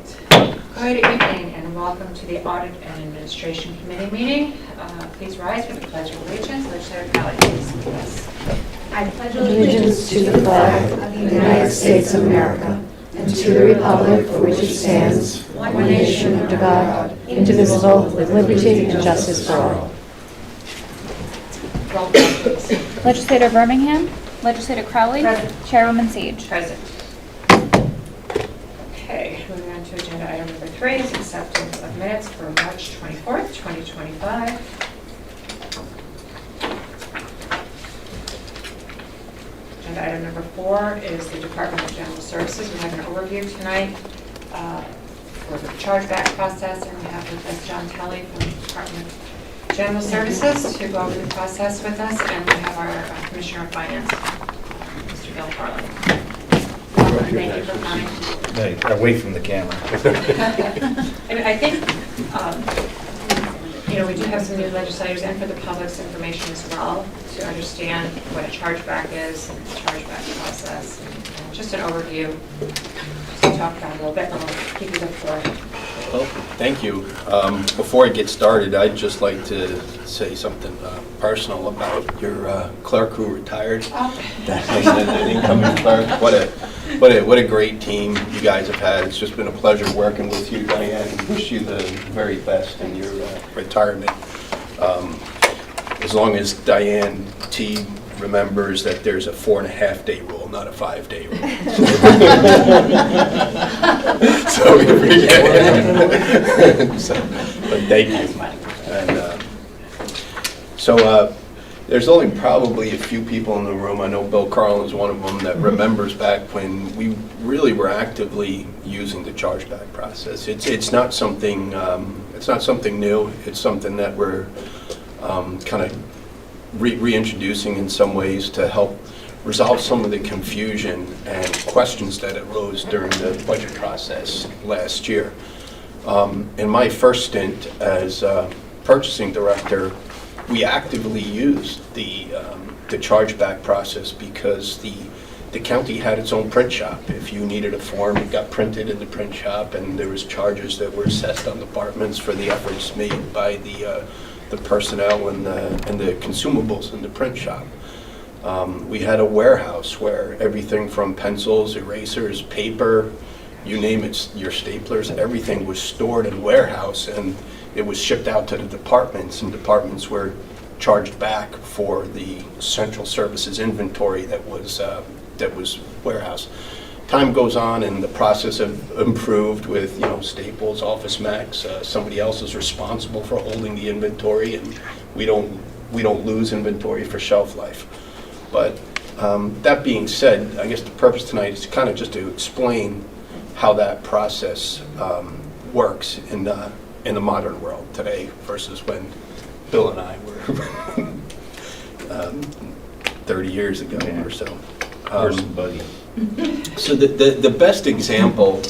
right. Good evening and welcome to the Audit and Administration Committee meeting. Please rise for the Pledge of Allegiance. Legislator Callouts, please lead us. I pledge Allegiance to the flag of the United States of America and to the republic for which it stands, one nation under God, indivisible, with liberty and justice for all. Roll call, please. Legislator Birmingham, Legislator Crowley, Present. Chairwoman Sage. Present. Okay, moving on to agenda item number 3 is acceptance of minutes for March 24th, 2025. Agenda item number 4 is the Department of General Services. We have an overview tonight for the chargeback process, and we have with us John Kelly from the Department of General Services to go over the process with us, and we have our Commissioner of Finance, Mr. Bill Carlin. Thank you for coming. Away from the camera. And I think, we do have some new legislators and for the public's information as well to understand what a chargeback is and the chargeback process and just an overview to talk about a little bit, and I'll give you the floor. Well, thank you. Before I get started, I'd just like to say something personal about your clerk who retired. An incoming clerk. What a great team you guys have had. It's just been a pleasure working with you, Diane. Wish you the very best in your retirement. As long as Diane T remembers that there's a 4.5-day rule, not a 5-day rule. So we appreciate it. But thank you. And there's only probably a few people in the room, I know Bill Carlin is one of them, that remembers back when we really were actively using the chargeback process. It's not something new. It's something that we're kind of reintroducing in some ways to help resolve some of the confusion and questions that arose during the budget process last year. In my first stint as purchasing director, we actively used the chargeback process because the county had its own print shop. If you needed a form, it got printed in the print shop, and there was charges that were assessed on departments for the efforts made by the personnel and the consumables in the print shop. We had a warehouse where everything from pencils, erasers, paper, you name it, your staplers, everything was stored in warehouse, and it was shipped out to the departments, and departments were charged back for the central services inventory that was warehouse. Time goes on and the process have improved with Staples, Office Max. Somebody else is responsible for holding the inventory, and we don't lose inventory for shelf life. But that being said, I guess the purpose tonight is kind of just to explain how that process works in the modern world today versus when Bill and I were 30 years ago or so. Buddy. So the best example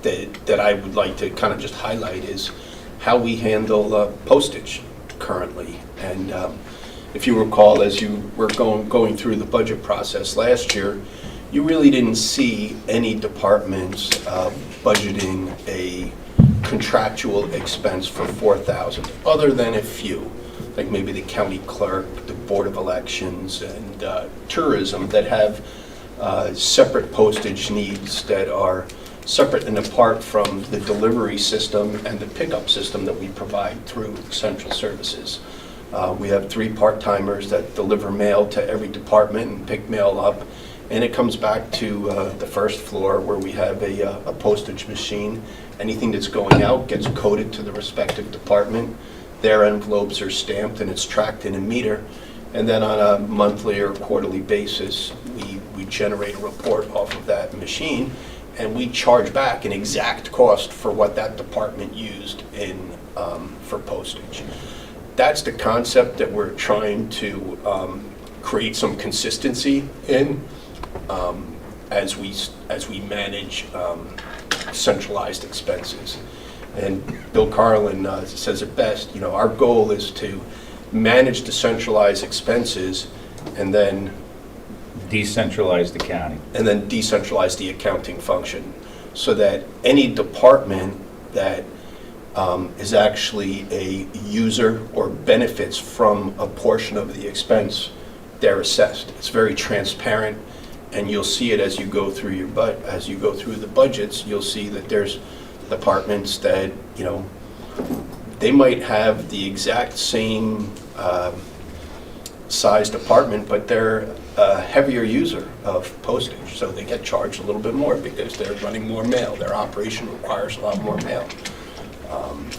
that I would like to kind of just highlight is how we handle postage currently. And if you recall, as you were going through the budget process last year, you really didn't see any departments budgeting a contractual expense for $4,000, other than a few, like maybe the county clerk, the Board of Elections, and tourism that have separate postage needs that are separate and apart from the delivery system and the pickup system that we provide through central services. We have 3 part-timers that deliver mail to every department and pick mail up, and it comes back to the first floor where we have a postage machine. Anything that's going out gets coded to the respective department. Their envelopes are stamped and it's tracked in a meter. And then on a monthly or quarterly basis, we generate a report off of that machine, and we charge back an exact cost for what that department used for postage. That's the concept that we're trying to create some consistency in as we manage centralized expenses. And Bill Carlin says it best, our goal is to manage the centralized expenses and then Decentralize the county. decentralize the accounting function. so that any department that is actually a user or benefits from a portion of the expense, they're assessed. It's very transparent, and you'll see it as you go through as you go through the budgets. You'll see that there's departments that, you know, they might have the exact same size department, but they're a heavier user of postage, so they get charged a little bit more because they're running more mail. Their operation requires a lot more mail.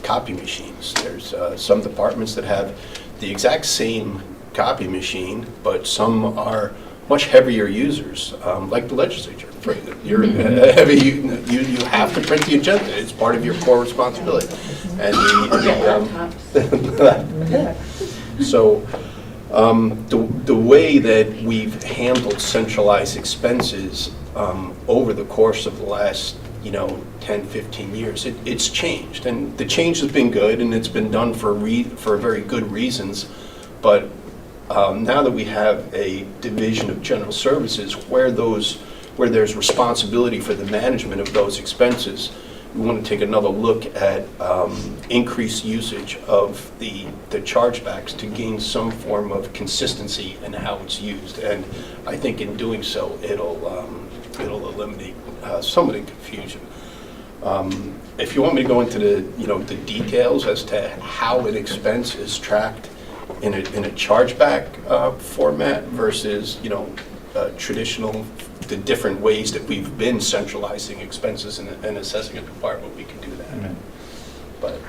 Copy machines. There's some departments that have the exact same copy machine, but some are much heavier users, like the legislature. You're heavy. You have to print the agenda. It's part of your core responsibility. And so the way that we've handled centralized expenses over the course of the last 10, 15 years, it's changed. And the change has been good, and it's been done for very good reasons. But now that we have a division of general services where there's responsibility for the management of those expenses, we want to take another look at increased usage of the chargebacks to gain some form of consistency in how it's used. And I think in doing so, it'll eliminate some of the confusion. If you want me to go into the details as to how an expense is tracked in a chargeback format versus traditional, the different ways that we've been centralizing expenses and assessing a department, we can do that. Mm-hmm. But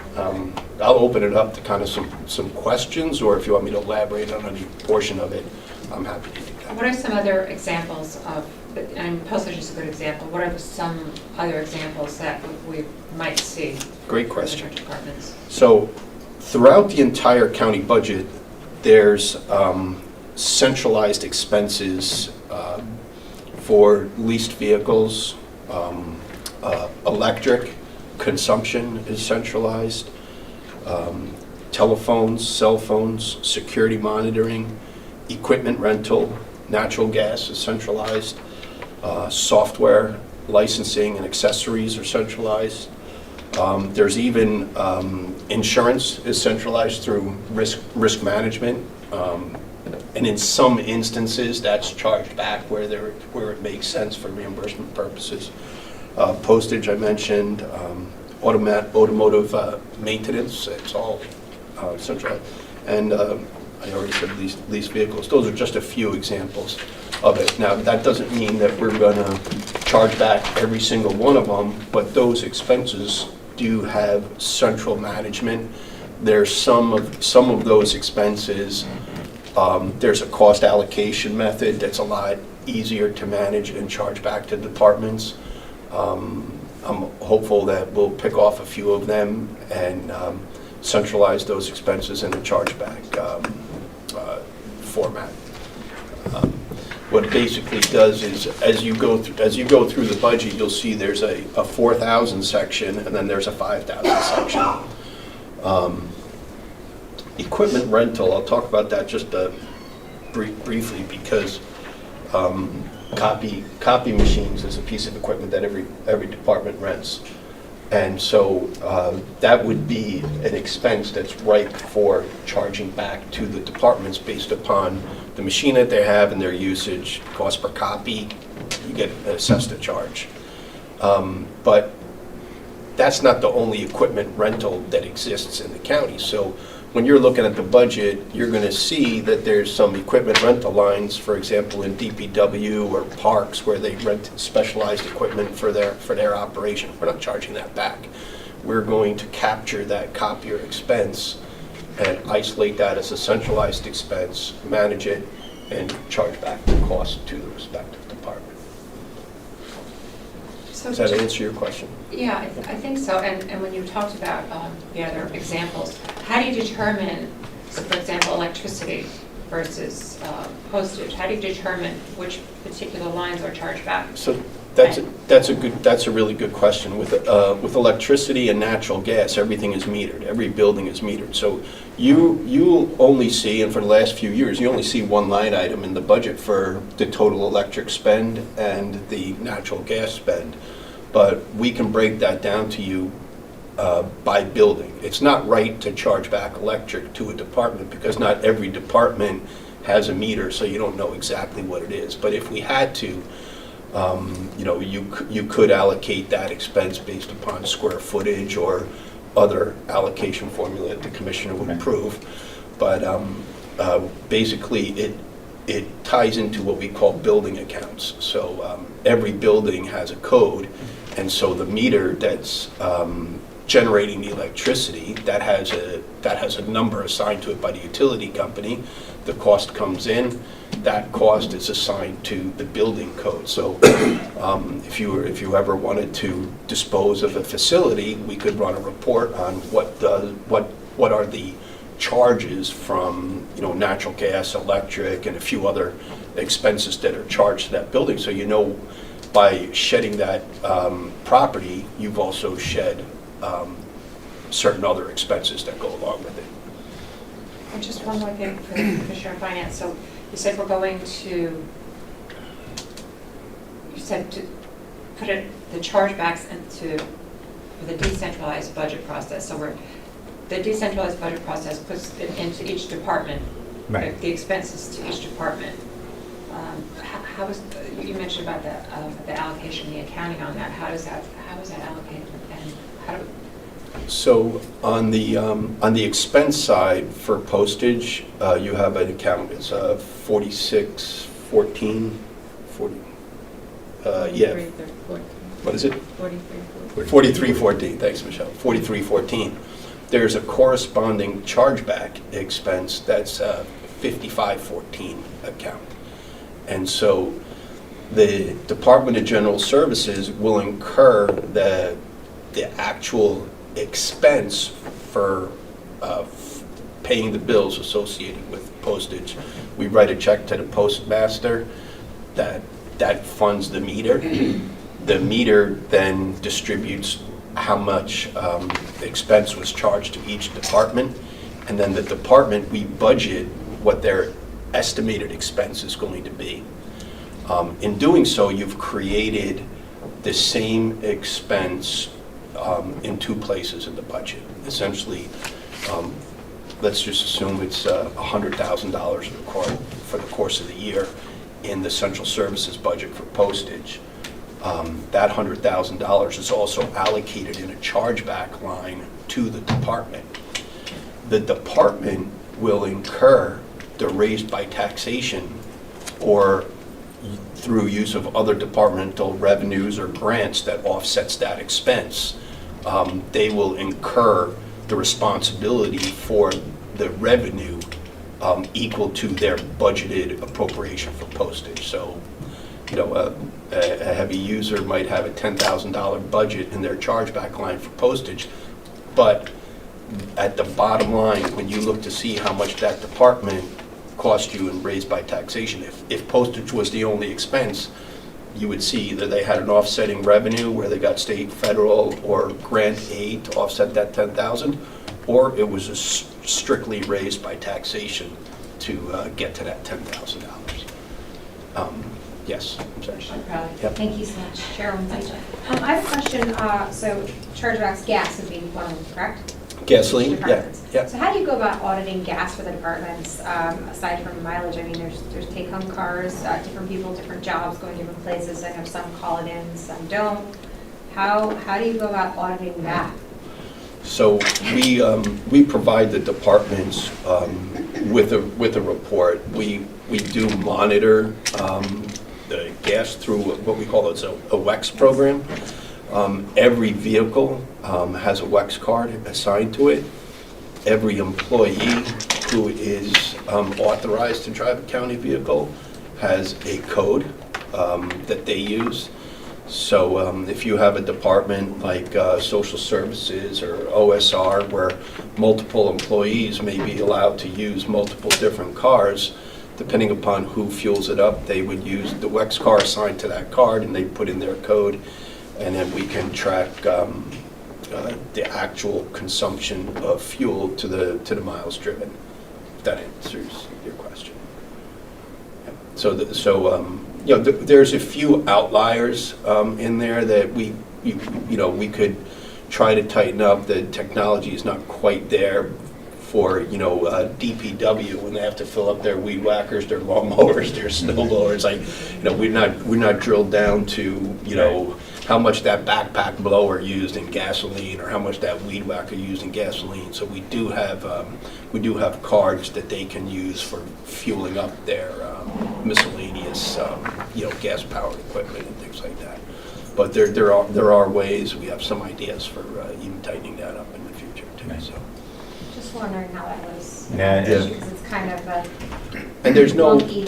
I'll open it up to kind of some questions, or if you want me to elaborate on any portion of it, I'm happy to do that. What are some other examples of, and postage is a good example, what are some other examples that we might see? Great question. In different departments? So throughout the entire county budget, there's centralized expenses for leased vehicles, electric consumption is centralized, telephones, cell phones, security monitoring, equipment rental, natural gas is centralized, software, licensing and accessories are centralized. There's even insurance is centralized through risk management. And in some instances, that's charged back where it makes sense for reimbursement purposes. Postage, I mentioned, automotive maintenance, it's all centralized. And I already said leased vehicles. Those are just a few examples of it. Now, that doesn't mean that we're going to charge back every single one of them, but those expenses do have central management. There's some of those expenses. There's a cost allocation method that's a lot easier to manage and charge back to departments. I'm hopeful that we'll pick off a few of them and centralize those expenses in a chargeback format. What it basically does is, as you go through the budget, you'll see there's a 4,000 section, and then there's a 5,000 section. Equipment rental, I'll talk about that just briefly, because copy machines is a piece of equipment that every department rents. And so that would be an expense that's ripe for charging back to the departments based upon the machine that they have and their usage, cost per copy, you get assessed a charge. But that's not the only equipment rental that exists in the county. So when you're looking at the budget, you're going to see that there's some equipment rental lines, for example, in DPW or parks, where they rent specialized equipment for their operation. We're not charging that back. We're going to capture that copier expense and isolate that as a centralized expense, manage it, and charge back the cost to the respective department. So does that answer your question? Yeah, I think so. And when you talked about the other examples, how do you determine, so for example, electricity versus postage? How do you determine which particular lines are charged back? So that's a really good question. With electricity and natural gas, everything is metered. Every building is metered. So you only see, and for the last few years, you only see one line item in the budget for the total electric spend and the natural gas spend. but we can break that down to you by building. It's not right to charge back electric to a department because not every department has a meter, so you don't know exactly what it is. But if we had to, you could allocate that expense based upon square footage or other allocation formula that the commissioner would approve. But basically, it ties into what we call building accounts. So every building has a code, and so the meter that's generating the electricity, that has a number assigned to it by the utility company. The cost comes in, that cost is assigned to the building code. So if you ever wanted to dispose of a facility, we could run a report on what are the charges from natural gas, electric, and a few other expenses that are charged to that building. So by shedding that property, you've also shed certain other expenses that go along with it. And just one more thing for the Commissioner of Finance. So you said to put the chargebacks for the decentralized budget process. So the decentralized budget process puts it into each department, Right. the expenses to each department. You mentioned about the allocation, the accounting on that. How is that allocated, and how do? So on the expense side for postage, you have an account. It's 4614. 40. Yeah. What is it? 4314. Thanks, Michelle. 4314. There's a corresponding chargeback expense that's 5514 account. And so the Department of General Services will incur the actual expense for paying the bills associated with postage. We write a check to the postmaster that funds the meter. The meter then distributes how much expense was charged to each department, and then the department, we budget what their estimated expense is going to be. In doing so, you've created the same expense in two places in the budget. Essentially, let's just assume it's $100,000 for the course of the year in the central services budget for postage. That $100,000 is also allocated in a chargeback line to the department. The department will incur the raised by taxation or through use of other departmental revenues or grants that offsets that expense. They will incur the responsibility for the revenue equal to their budgeted appropriation for postage. So, a heavy user might have a $10,000 budget in their chargeback line for postage, but at the bottom line, when you look to see how much that department cost you and raised by taxation, if postage was the only expense, you would see that they had an offsetting revenue where they got state, federal, or grant aid to offset that $10,000, or it was strictly raised by taxation to get to that $10,000. Yes, I'm sorry. Yep. Thank you so much. Chairman, I have a question. So chargebacks, gas is being one of them, correct? Gasoline, yeah. So how do you go about auditing gas for the departments, aside from mileage? I mean, there's take-home cars, different people, different jobs, going different places. I know some call it in, some don't. How do you go about auditing that? So we provide the departments with a report. We do monitor the gas through what we call a WEX program. Every vehicle has a WEX card assigned to it. Every employee who is authorized to drive a county vehicle has a code that they use. So if you have a department like social services or OSR where multiple employees may be allowed to use multiple different cars, depending upon who fuels it up, they would use the WEX car assigned to that card and they put in their code, and then we can track the actual consumption of fuel to the miles driven. If that answers your question. Yeah. So there's a few outliers in there that we we could try to tighten up. The technology is not quite there for, DPW when they have to fill up their weed whackers, their lawn mowers, their snow blowers. We're not drilled down to, how much that backpack blower used in gasoline or how much that weed whacker used in gasoline. So we do have cards that they can use for fueling up their miscellaneous, gas-powered equipment and things like that. But there are ways. We have some ideas for even tightening that up in the future too. So. Just wondering how that was. Yeah. Because it's kind of a And there's no wonky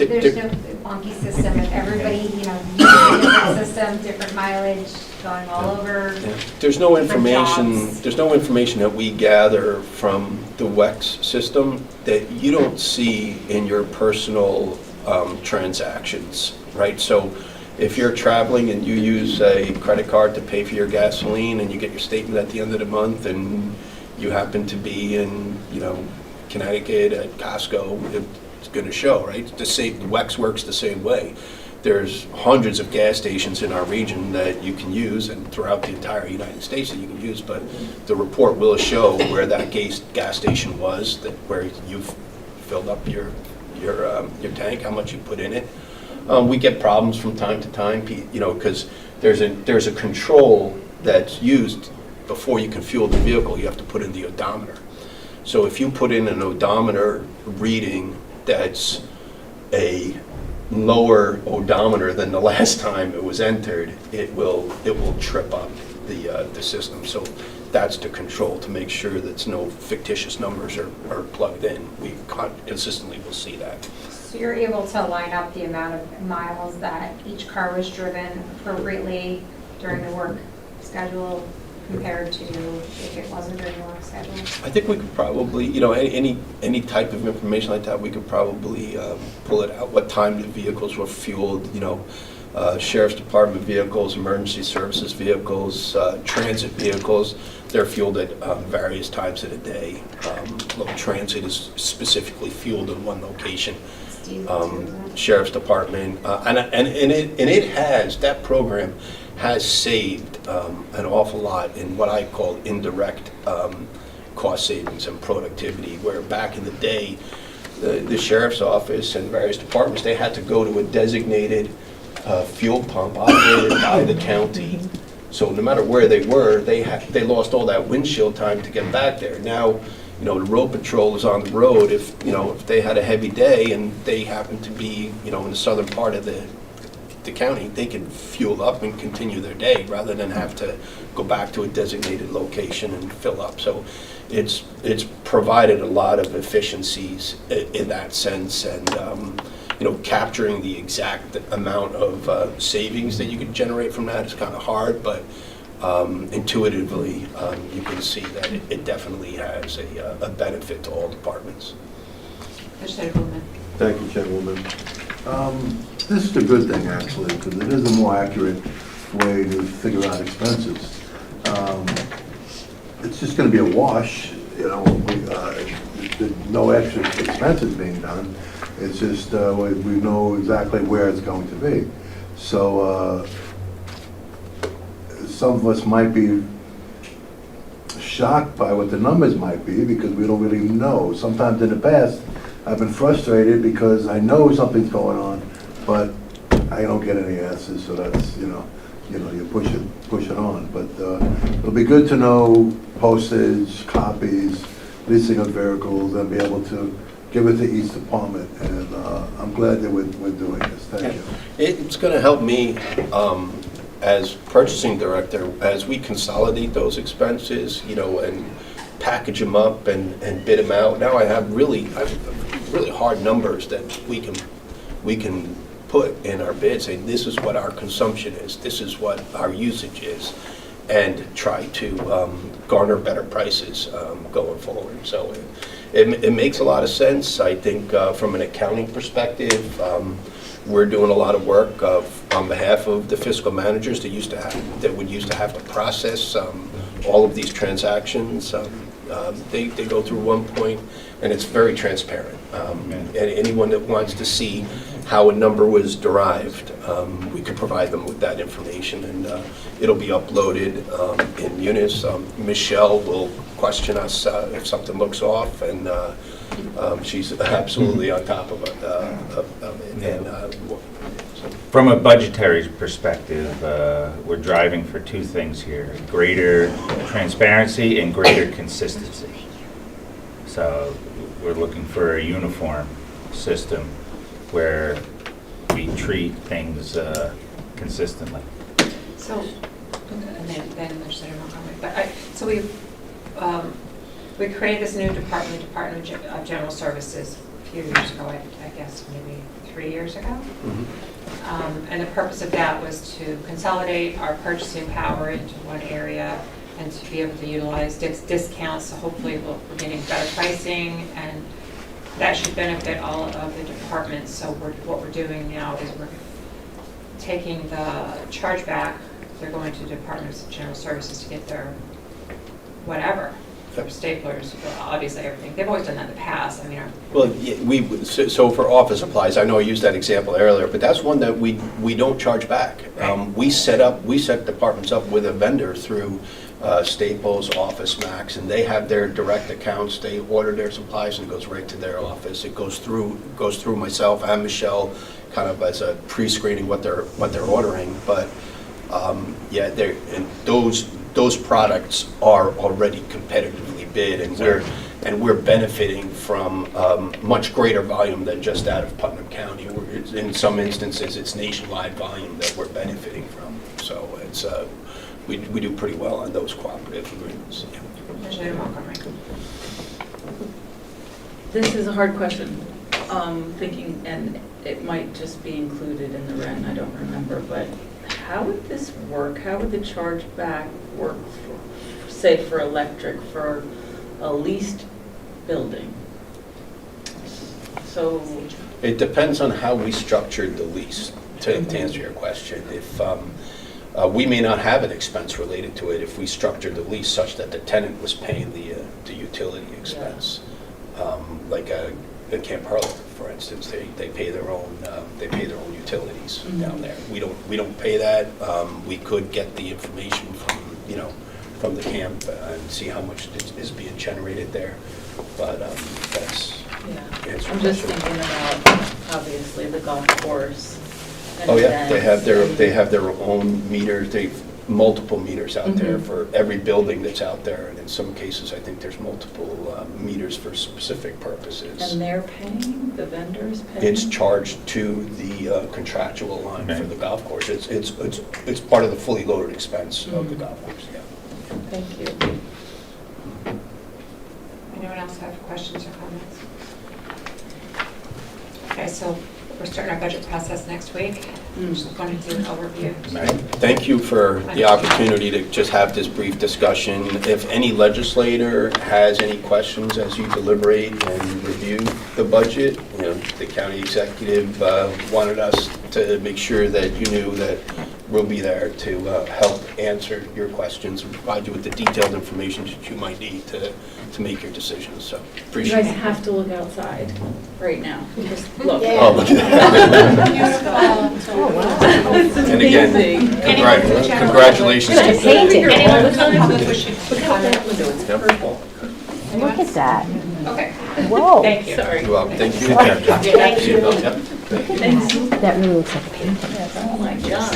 system. If everybody, uses a different system, different mileage, going all over. Yeah. There's no different information. jobs. There's no information that we gather from the WEX system that you don't see in your personal transactions, right? So if you're traveling and you use a credit card to pay for your gasoline and you get your statement at the end of the month and you happen to be in, Connecticut at Costco, it's going to show, right? The WEX works the same way. There's hundreds of gas stations in our region that you can use and throughout the entire United States that you can use, but the report will show where that gas station was, where you've filled up your tank, how much you put in it. We get problems from time to time, because there's a control that's used before you can fuel the vehicle. You have to put in the odometer. So if you put in an odometer reading that's a lower odometer than the last time it was entered, it will trip up the system. So that's the control to make sure that no fictitious numbers are plugged in. We consistently will see that. So you're able to line up the amount of miles that each car was driven appropriately during the work schedule compared to if it wasn't during the work schedule? I think we could probably, any type of information like that, we could probably pull it out. What time the vehicles were fueled, Sheriff's Department vehicles, emergency services vehicles, transit vehicles, they're fueled at various times of the day. Transit is specifically fueled in one location. Sheriff's Department, and it has, that program has saved an awful lot in what I call indirect cost savings and productivity, where back in the day, the sheriff's office and various departments, they had to go to a designated fuel pump operated by the county. So no matter where they were, they lost all that windshield time to get back there. Now, the road patrol is on the road. If they had a heavy day and they happen to be, in the southern part of the county, they can fuel up and continue their day rather than have to go back to a designated location and fill up. So it's provided a lot of efficiencies in that sense, and capturing the exact amount of savings that you could generate from that is kind of hard, but intuitively you can see that it definitely has a benefit to all departments. Thank you, Chairwoman. This is a good thing, actually, because it is a more accurate way to figure out expenses. It's just going to be a wash, no extra expenses being done. It's just we know exactly where it's going to be. So some of us might be shocked by what the numbers might be because we don't really know. Sometimes in the past, I've been frustrated because I know something's going on, but I don't get any answers. So that's you push it on. But it'll be good to know postage, copies, leasing of vehicles, and be able to give it to each department. And I'm glad that we're doing this. Thank you. It's going to help me as purchasing director as we consolidate those expenses, and package them up and bid them out. Now I have really hard numbers that we can put in our bid, saying this is what our consumption is, this is what our usage is, and try to garner better prices going forward. So it makes a lot of sense. I think from an accounting perspective, we're doing a lot of work on behalf of the fiscal managers that would used to have to process all of these transactions. They go through one point, and it's very transparent. And anyone that wants to see how a number was derived, we could provide them with that information, and it'll be uploaded in Munis. Michelle will question us if something looks off, and she's absolutely on top of it. From a budgetary perspective, we're driving for two things here: greater transparency and greater consistency. So we're looking for a uniform system where we treat things consistently. So, and then Legislator Montgomery, so we created this new department, Department of General Services, a few years ago, I guess maybe 3 years ago. And the purpose of that was to consolidate our purchasing power into one area and to be able to utilize discounts, so hopefully we're getting better pricing, and that should benefit all of the departments. So what we're doing now is we're taking the chargeback, they're going to Departments of General Services to get their whatever, their staplers, obviously everything. They've always done that in the past. I mean, Well, yeah, so for office supplies, I know I used that example earlier, but that's one that we don't charge back. We set departments up with a vendor through Staples, Office Max, and they have their direct accounts. They order their supplies and it goes right to their office. It goes through myself and Michelle, kind of as a pre-screening what they're ordering. But yeah, those products are already competitively bid, and we're benefiting from much greater volume than just out of Putnam County. In some instances, it's nationwide volume that we're benefiting from. So it's we do pretty well on those cooperative agreements. Legislator Montgomery. This is a hard question. Thinking, and it might just be included in the rent, I don't remember, but how would this work? How would the chargeback work, say for electric, for a leased building? So it depends on how we structured the lease, to answer your question. If we may not have an expense related to it if we structured the lease such that the tenant was paying the utility expense. Like a Camp Harlow, for instance, they pay their own utilities down there. We don't pay that. We could get the information from the camp and see how much is being generated there. But that's I'm just thinking about obviously the golf course. Oh yeah, they have their own meters. They've multiple meters out there for every building that's out there, and in some cases, I think there's multiple meters for specific purposes. And they're paying, the vendors paying. It's charged to the contractual line for the golf course. It's part of the fully loaded expense of the golf course. Yeah. Thank you. Anyone else have questions or comments? Okay, so we're starting our budget process next week. I'm just going to do an overview. Thank you for the opportunity to just have this brief discussion. If any legislator has any questions as you deliberate and review the budget, the county executive wanted us to make sure that you knew that we'll be there to help answer your questions and provide you with the detailed information that you might need to make your decisions. So appreciate it. You guys have to look outside right now. Just look. Oh, look at that. And again, congratulations to you. Anyone in the public wishing to comment? It's purple. Look at that. Okay. Whoa. Thank you. Sorry. You're welcome. Thank you. Thank you. Yep. Thanks. That really looks like a painting. Oh my God.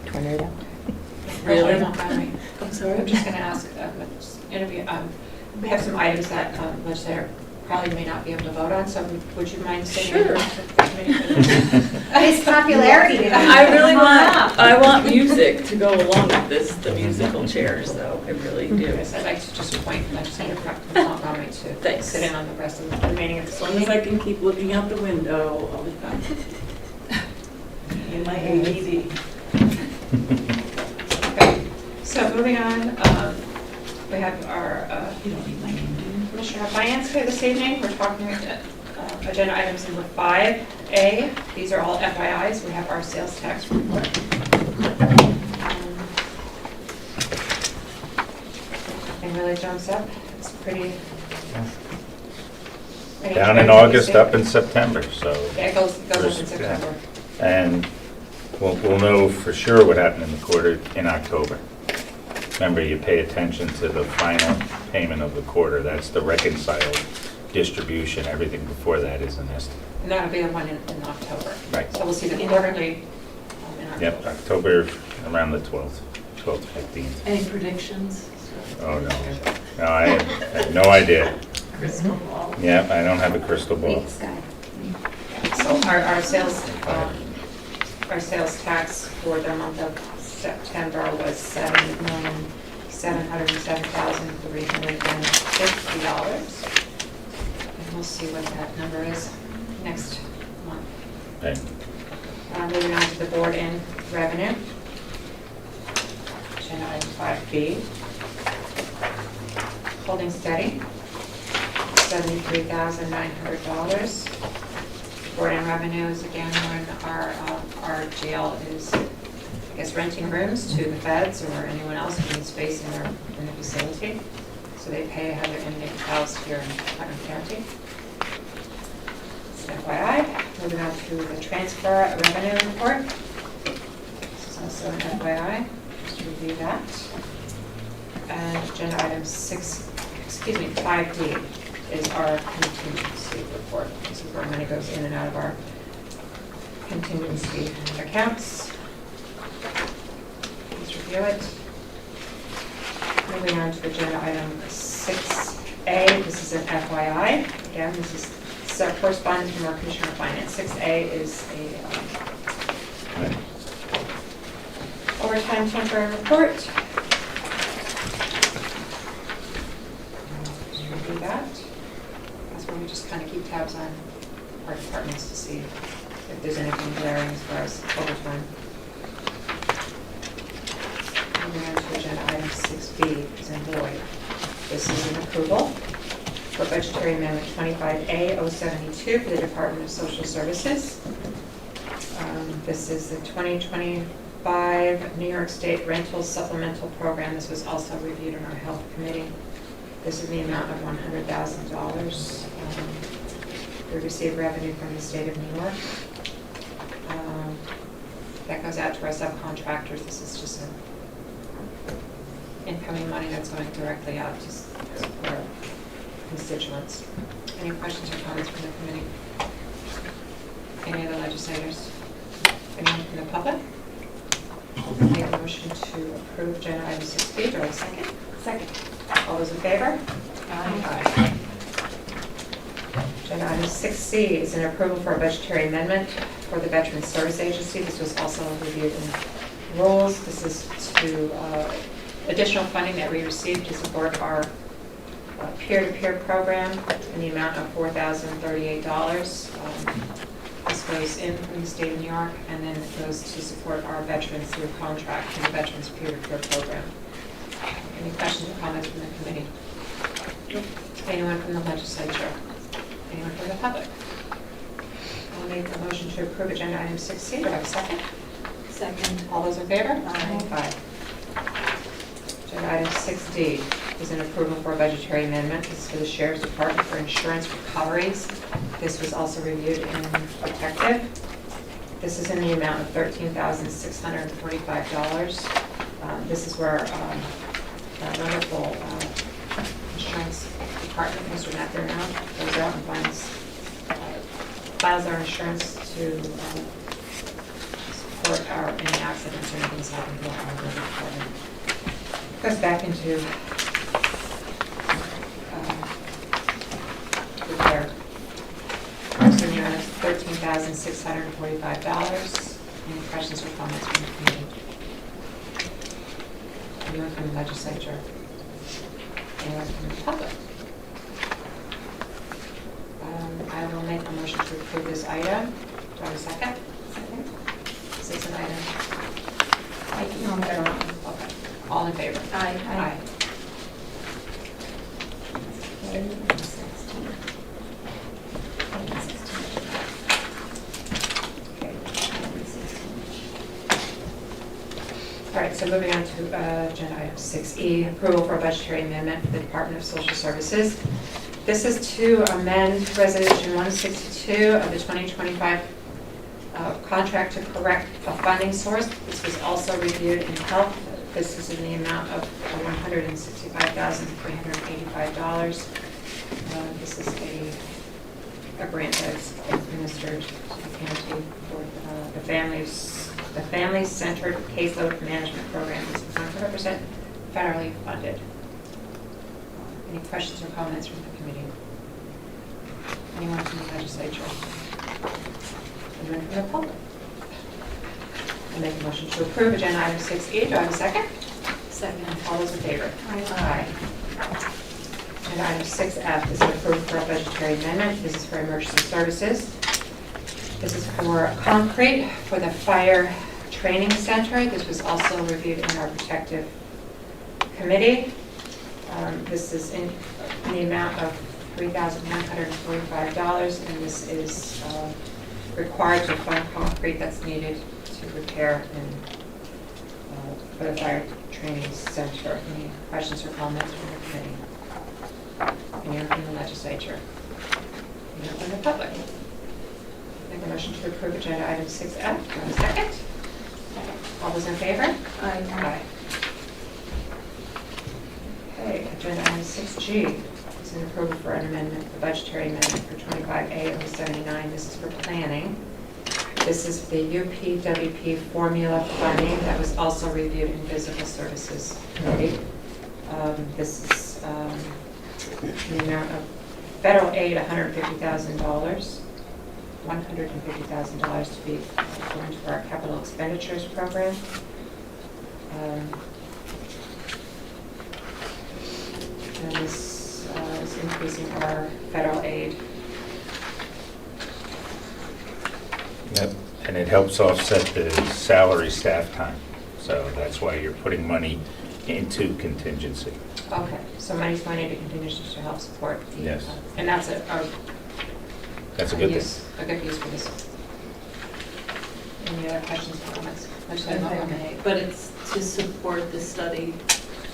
Tornado. Really? I'm sorry. I'm just going to ask, we have some items that legislator probably may not be able to vote on, so would you mind saying? Sure. His popularity. I want music to go along with this, the musical chairs, though, I really do. Yes, I'd like to just appoint legislator Montgomery to sit in on the rest of the remaining of As the long as I can keep looking out the window, I'll be fine. In my ADD. Okay, so moving on, we have our You don't need my name, do you? Commissioner of Finance here this evening. We're talking agenda items number 5, 6A, these are all FYIs. We have our sales tax report. And really jumps up. It's pretty. Down in August, up in September, so. Yeah, it goes up in September. And we'll know for sure what happened in the quarter in October. Remember, you pay attention to the final payment of the quarter. That's the reconciled distribution. Everything before that is an estimate. And that'll be the one in October. Right. So we'll see the quarterly in October. Yep, October around the 12th, 12th, 15th. Any predictions? Oh, no. No, I have no idea. Crystal ball? Yep, I don't have a crystal ball. So our sales tax for the month of September was $7,707,350. And we'll see what that number is next month. Okay. Moving on to the board and revenue. Agenda item 5B. Holding steady, $73,900. Board and revenues, again, when our jail is, I guess, renting rooms to the feds or anyone else who needs space in the facility. So they pay how their inmates housed here in Putnam County. It's an FYI. Moving on to the transfer revenue report. This is also an FYI. Just review that. And agenda item 5D is our contingency report. This is where money goes in and out of our contingency accounts. Please review it. Moving on to agenda item 6A, this is an FYI. Again, this is correspondence from our Commissioner of Finance. 6A is a overtime temporary report. Just review that. That's where we just kind of keep tabs on our departments to see if there's anything glaring as far as overtime. Moving on to agenda item 6B is employed. This is an approval for budgetary amendment 25A-072 for the Department of Social Services. This is the 2025 New York State Rental Supplemental Program. This was also reviewed in our Health Committee. This is the amount of $100,000. We receive revenue from the state of New York. That goes out to our subcontractors. This is just an incoming money that's going directly out to our constituents. Any questions or comments from the committee? Any other legislators? Anyone from the public? Make a motion to approve agenda item 6B. Do I have a second? Second. All those in favor? Aye. Agenda item 6C is an approval for a budgetary amendment for the Veterans Service Agency. This was also reviewed in rules. This is to additional funding that we received to support our peer-to-peer program in the amount of $4,038. This goes in from the state of New York, and then it goes to support our veterans through a contract in the Veterans Peer-to-Peer Program. Any questions or comments from the committee? Anyone from the legislature? Anyone from the public? I'll make a motion to approve agenda item 6C. Do I have a second? Second. All those in favor? Aye. Agenda item 6D is an approval for a budgetary amendment. This is for the Sheriff's Department for insurance recoveries. This was also reviewed in Protective. This is in the amount of $13,645. This is where our wonderful insurance department, Mr. Nectar, goes out and files our insurance to support any accidents or anything that's happened to our department. Goes back into repair. So the amount of $13,645. Any questions or comments from the committee? Anyone from the legislature? Anyone from the public? I will make a motion to approve this item. Do I have a second? Second. Is this an item? Okay. All in favor? Aye. Aye. All right, so moving on to agenda item 6E, approval for a budgetary amendment for the Department of Social Services. This is to amend Resolution 162 of the 2025 contract to correct a funding source. This was also reviewed in health. This is in the amount of $165,385. This is a grant that is administered to the county for the Family-Centered Caseload Management Program. This is 100% federally funded. Any questions or comments from the committee? Anyone from the legislature? Anyone from the public? I make a motion to approve agenda item 6E. Do I have a second? Second. All those in favor? Aye. Agenda item 6F is approved for a budgetary amendment. This is for emergency services. This is for concrete for the fire training center. This was also reviewed in our protective committee. This is in the amount of $3,145, and this is required to fund concrete that's needed to repair and for the fire training center. Any questions or comments from the committee? Anyone from the legislature? Anyone from the public? Make a motion to approve agenda item 6F. Do I have a second? All those in favor? Aye. Okay, agenda item 6G is an approval for an amendment, a budgetary amendment for 25A079. This is for planning. This is the UPWP formula funding that was also reviewed in Physical Services Committee. This is the amount of federal aid, $150,000. $150,000 to be going to our capital expenditures program. And this is increasing our federal aid. Yep, and it helps offset the salary staff time. So that's why you're putting money into contingency. Okay, so money's going into contingency to help support the. Yes. And that's That's a good thing. A good use for this. Any other questions or comments? But it's to support the study.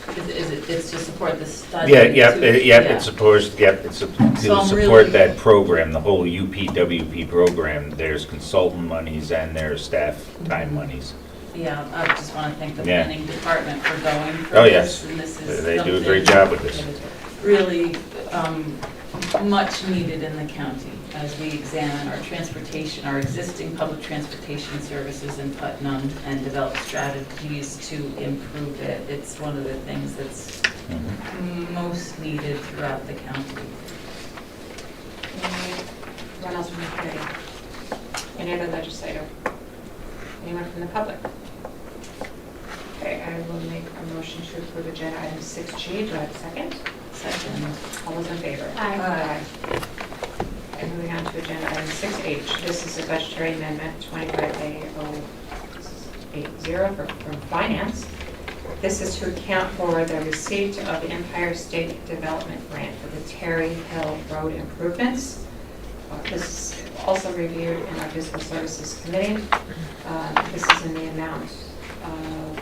It's to support the study? It's supposed, it's to So I'm support really- that program, the whole UPWP program. There's consultant monies and there's staff time monies. Yeah, I just want to thank the Yeah. planning department for going for Oh, this. yes. And this is They do a something great job with this. Really much needed in the county as we examine our transportation, our existing public transportation services in Putnam and develop strategies to improve it. It's one of the things that's most needed throughout the county. Anyone else from the committee? Any other legislator? Anyone from the public? Okay, I will make a motion to approve agenda item 6G. Do I have a second? Second. All those in favor? Aye. And moving on to agenda item 6H. This is a budgetary amendment, 25A080 from Finance. This is to account for the receipt of the Empire State Development Grant for the Terry Hill Road improvements. This is also reviewed in our Physical Services Committee. This is in the amount of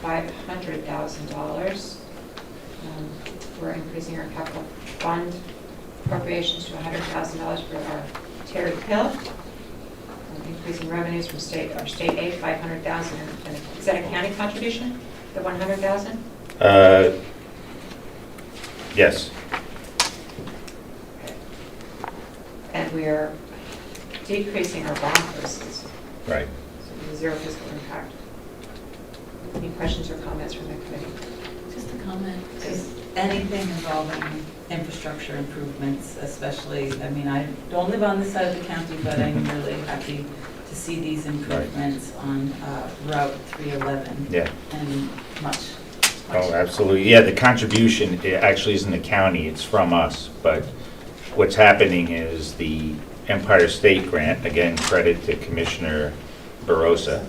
$500,000. We're increasing our capital fund appropriations to $100,000 for our Terry Hill. Increasing revenues from our state aid, $500,000. And is that a county contribution, the $100,000? Yes. And we are decreasing our bond proceeds. Right. So there's zero fiscal impact. Any questions or comments from the committee? Just a comment. Is anything involving infrastructure improvements, especially, I mean, I don't live on this side of the county, but I'm really happy to see these improvements on Route 311. Yeah. And much. Oh, absolutely. Yeah, the contribution, it actually isn't the county, it's from us. But what's happening is the Empire State Grant, again, credit to Commissioner Barossa,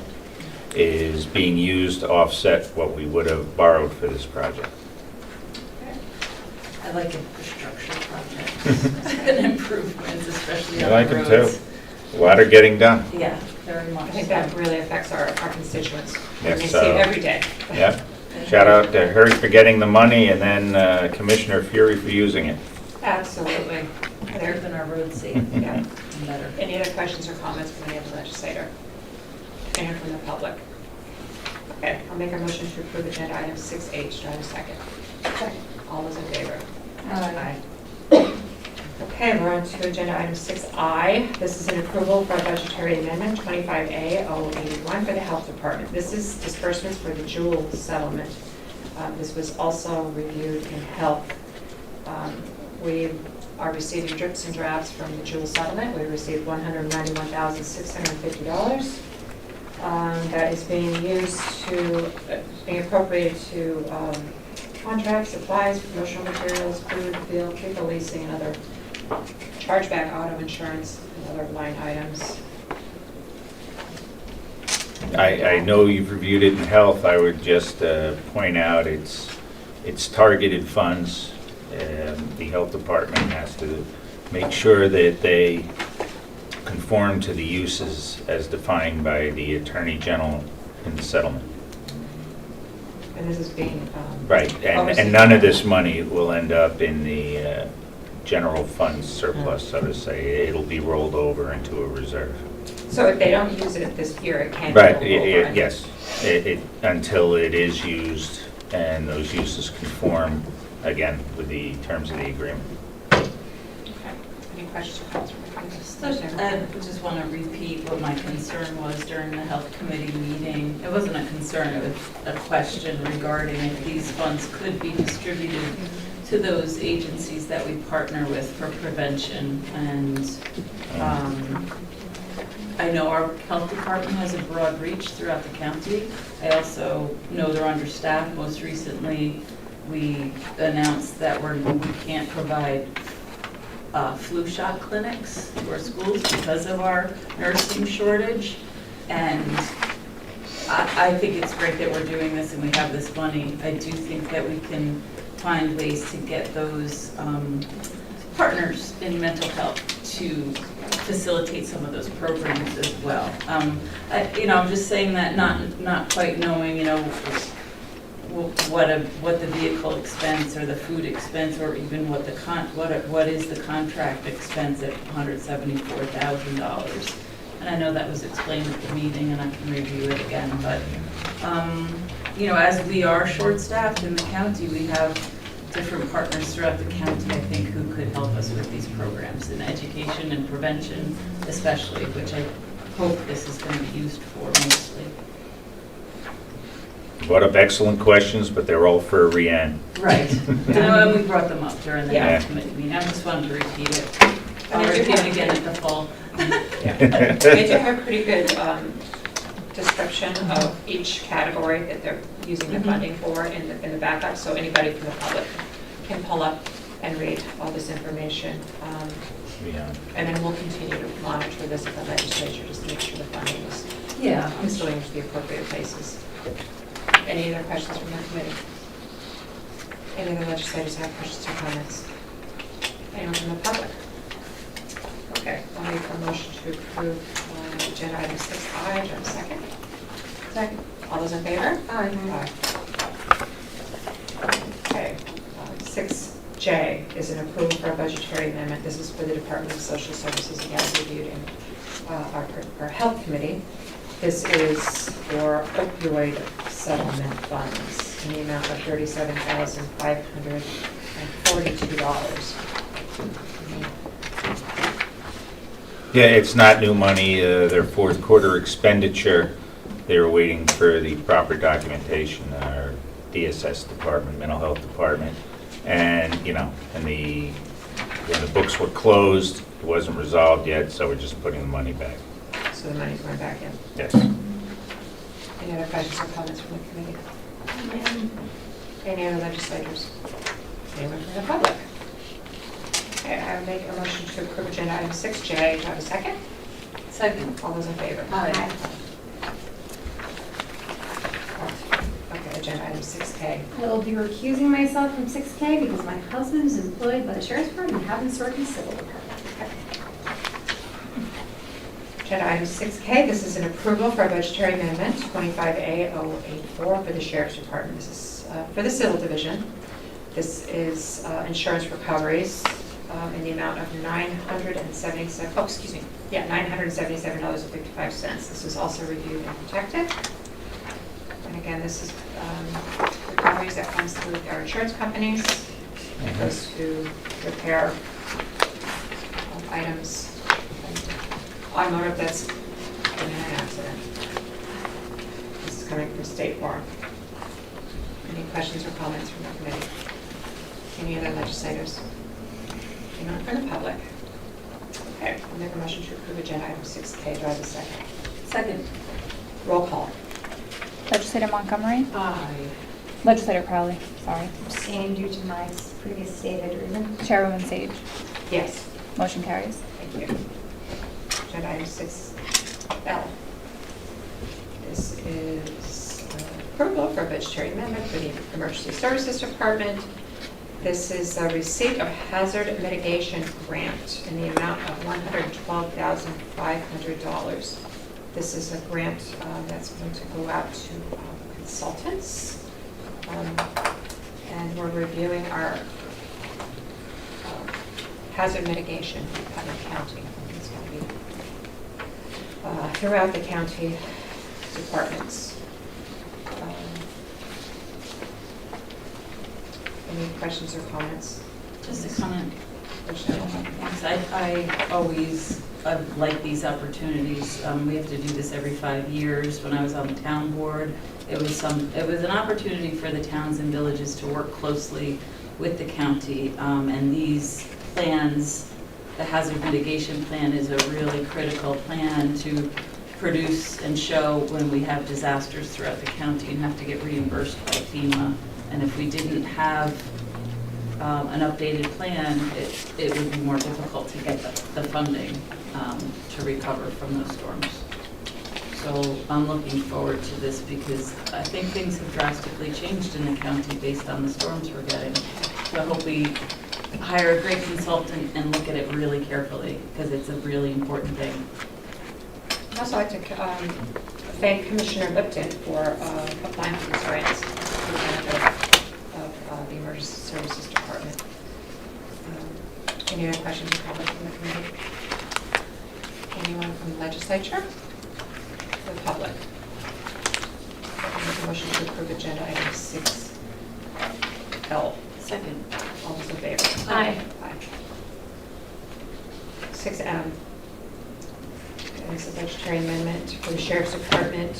is being used to offset what we would have borrowed for this project. I like infrastructure projects and improvements, especially I on like the them roads. too. A lot are getting done. Yeah, very much. I think that really affects our constituents. Yes, They see it every day. Yep. Shout out to her for getting the money and then Commissioner Fury for using it. Absolutely. There- Keeping our roads safe Yeah. and better. Any other questions or comments from any other legislator? Anyone from the public? Okay, I'll make a motion to approve agenda item 6H. Do I have a second? Second. All those in favor? Aye. Okay, we're on to agenda item 6I. This is an approval for a budgetary amendment, 25A-081 for the Health Department. This is disbursements for the JUUL settlement. This was also reviewed in Health. We are receiving drips and drafts from the JUUL settlement. We received $191,650. That is being used to, being appropriated to contracts, supplies, promotional materials, food, vehicle leasing, and other chargeback auto insurance and other line items. I know you've reviewed it in Health. I would just point out it's targeted funds. The Health Department has to make sure that they conform to the uses as defined by the Attorney General in the settlement. And this is being Right, and none of this money will end up in the general fund surplus, so to say. It'll be rolled over into a reserve. So if they don't use it this year, it can't. Right, roll over. yes, until it is used and those uses conform, again, with the terms of the agreement. Okay. Any questions or comments from the committee? I just want to repeat what my concern was during the Health Committee meeting. It wasn't a concern, it was a question regarding if these funds could be distributed to those agencies that we partner with for prevention. And I know our Health Department has a broad reach throughout the county. I also know they're understaffed. Most recently, we announced that we can't provide flu shot clinics to our schools because of our nursing shortage. And I think it's great that we're doing this and we have this money. I do think that we can find ways to get those partners in mental health to facilitate some of those programs as well. I'm just saying that not quite knowing, what the vehicle expense or the food expense or even what is the contract expense at $174,000. And I know that was explained at the meeting and I can review it again, but as we are short-staffed in the county, we have different partners throughout the county, I think, who could help us with these programs in education and prevention especially, which I hope this is going to be used for mostly. Brought up excellent questions, but they're all for Rianne. Right. And we brought them up during the Yeah. Health Committee meeting. I just wanted to repeat it. I'll repeat it again at the fall. They do have a pretty good description of each category that they're using the funding for in the backup, so anybody from the public can pull up and read all this information. And then we'll continue to monitor this at the legislature just to make sure the funding is going to the appropriate places. Any other questions from the committee? Any other legislators have questions or comments? Anyone from the public? Okay, I'll make a motion to approve agenda item 6I. Do I have a second? Second. All those in favor? Aye. Okay, 6J is an approval for a budgetary amendment. This is for the Department of Social Services, again reviewed in our Health Committee. This is for opioid settlement funds in the amount of $37,542. Yeah, it's not new money. Their fourth quarter expenditure, they were waiting for the proper documentation, our DSS department, mental health department. And, when the books were closed, it wasn't resolved yet, so we're just putting the money back. So the money's going back in. Yes. Any other questions or comments from the committee? Any other legislators? Anyone from the public? Okay, I will make a motion to approve agenda item 6J. Do I have a second? Second. All those in favor? Aye. Okay, agenda item 6K. I will be recusing myself from 6K because my husband is employed by the sheriff's department and happens to work in the civil department. Agenda item 6K, this is an approval for a budgetary amendment, 25A084 for the Sheriff's Department. This is for the Civil Division. This is insurance recoveries in the amount of $977.55. This was also reviewed and protected. And again, this is recoveries that comes through our insurance companies. It goes to repair items, automotive that's been in an accident. This is coming from State Farm. Any questions or comments from the committee? Any other legislators? Anyone from the public? Okay, I'll make a motion to approve agenda item 6K. Do I have a second? Second. Roll call. Legislator Montgomery? Aye. Legislator Crowley, sorry. Abstain due to my previous stated reason. Chairwoman Sage? Yes. Motion carries. Thank you. Agenda item 6L. This is approval for a budgetary amendment for the Emergency Services Department. This is a receipt of hazard mitigation grant in the amount of $112,500. This is a grant that's going to go out to consultants. And we're reviewing our hazard mitigation in Putnam County. It's going to be throughout the county departments. Any questions or comments? Just a comment. I always like these opportunities. We have to do this every 5 years. When I was on the town board, it was an opportunity for the towns and villages to work closely with the county. And these plans, the hazard mitigation plan is a really critical plan to produce and show when we have disasters throughout the county and have to get reimbursed by FEMA. And if we didn't have an updated plan, it would be more difficult to get the funding to recover from those storms. So I'm looking forward to this because I think things have drastically changed in the county based on the storms we're getting. So I hope we hire a great consultant and look at it really carefully because it's a really important thing. I'd also like to thank Commissioner Lipton for applying for these grants for the benefit of the Emergency Services Department. Any other questions or comments from the committee? Anyone from the legislature? The public? I'll make a motion to approve agenda item 6L. Second. All those in favor? Aye. Aye. 6M. This is a budgetary amendment for the Sheriff's Department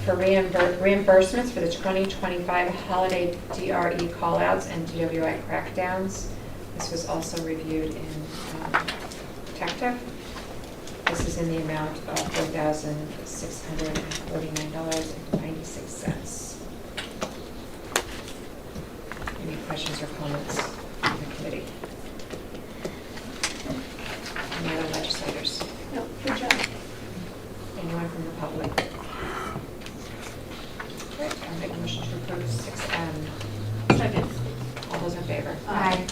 for reimbursements for the 2025 holiday DRE callouts and DWI crackdowns. This was also reviewed in Detective. This is in the amount of $4,649.96. Any questions or comments from the committee? Any other legislators? No, good job. Anyone from the public? Great, I'll make a motion to approve 6M. Second. All those in favor? Aye.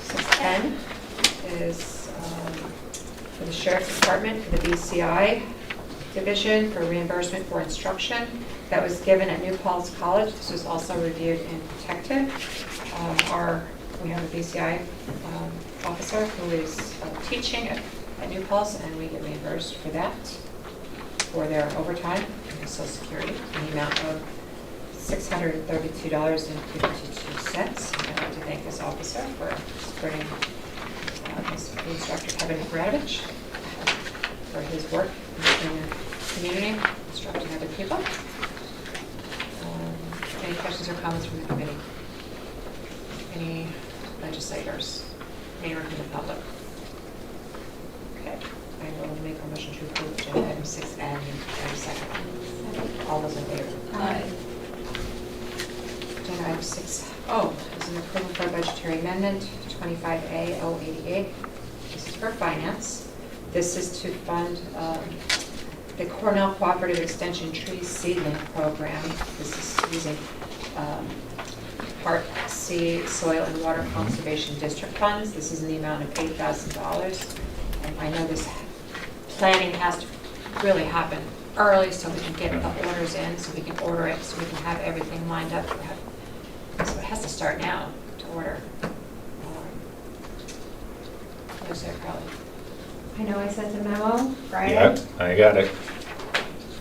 610 is for the Sheriff's Department, for the BCI Division, for reimbursement for instruction that was given at New Paltz College. This was also reviewed in Protective. We have a BCI officer who is teaching at New Paltz, and we get reimbursed for that, for their overtime and Social Security, in the amount of $632.52. I'd like to thank this officer for supporting the instructor, Kevin Gradovich, for his work in the community, instructing other people. Any questions or comments from the committee? Any legislators? Anyone from the public? Okay, I will make a motion to approve agenda item 6N and second. All those in favor? Aye. Agenda item 6O is an approval for a budgetary amendment, 25A088. This is for finance. This is to fund the Cornell Cooperative Extension Tree Seedling Program. This is using Part C Soil and Water Conservation District funds. This is in the amount of $8,000. And I know this planning has to really happen early so we can get the orders in, so we can order it, so we can have everything lined up. So it has to start now to order. Yes, sir, Carly. I know I sent a memo Friday. Yep, I got it.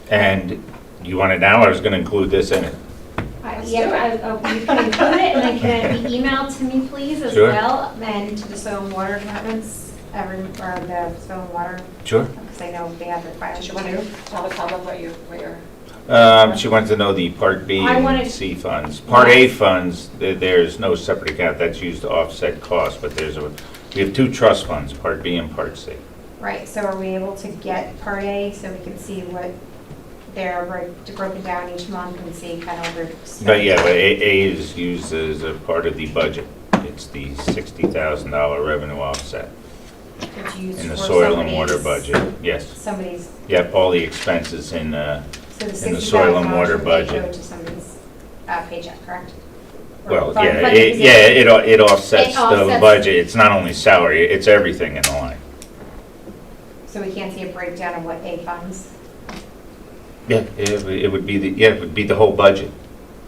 And you want it now, I was gonna include this in it. Yeah, you can include it, and then can it be emailed to me, please, as Sure. well, and to the soil and water departments, or the soil and water, Sure. because I know they have their files Did you want to too. tell the public what you're She wanted to know the Part B I and wanted- C funds. Part A funds, there's no separate account, that's used to offset costs, but we have two trust funds, Part B and Part C. Right, so are we able to get Part A so we can see what they're broken down each month and see kind of where? But yeah, but A is used as a part of the budget. It's the $60,000 revenue offset It's used in the for soil and water somebody's- budget, yes. Somebody's, Yep, all the expenses in so the in the soil and $60,000 water would budget. go to somebody's paycheck, correct? Or Well, fund- yeah, fund it offsets It the offsets- budget. It's not only salary, it's everything in the line. So we can't see a breakdown of what A funds? Yeah, it would be the whole budget.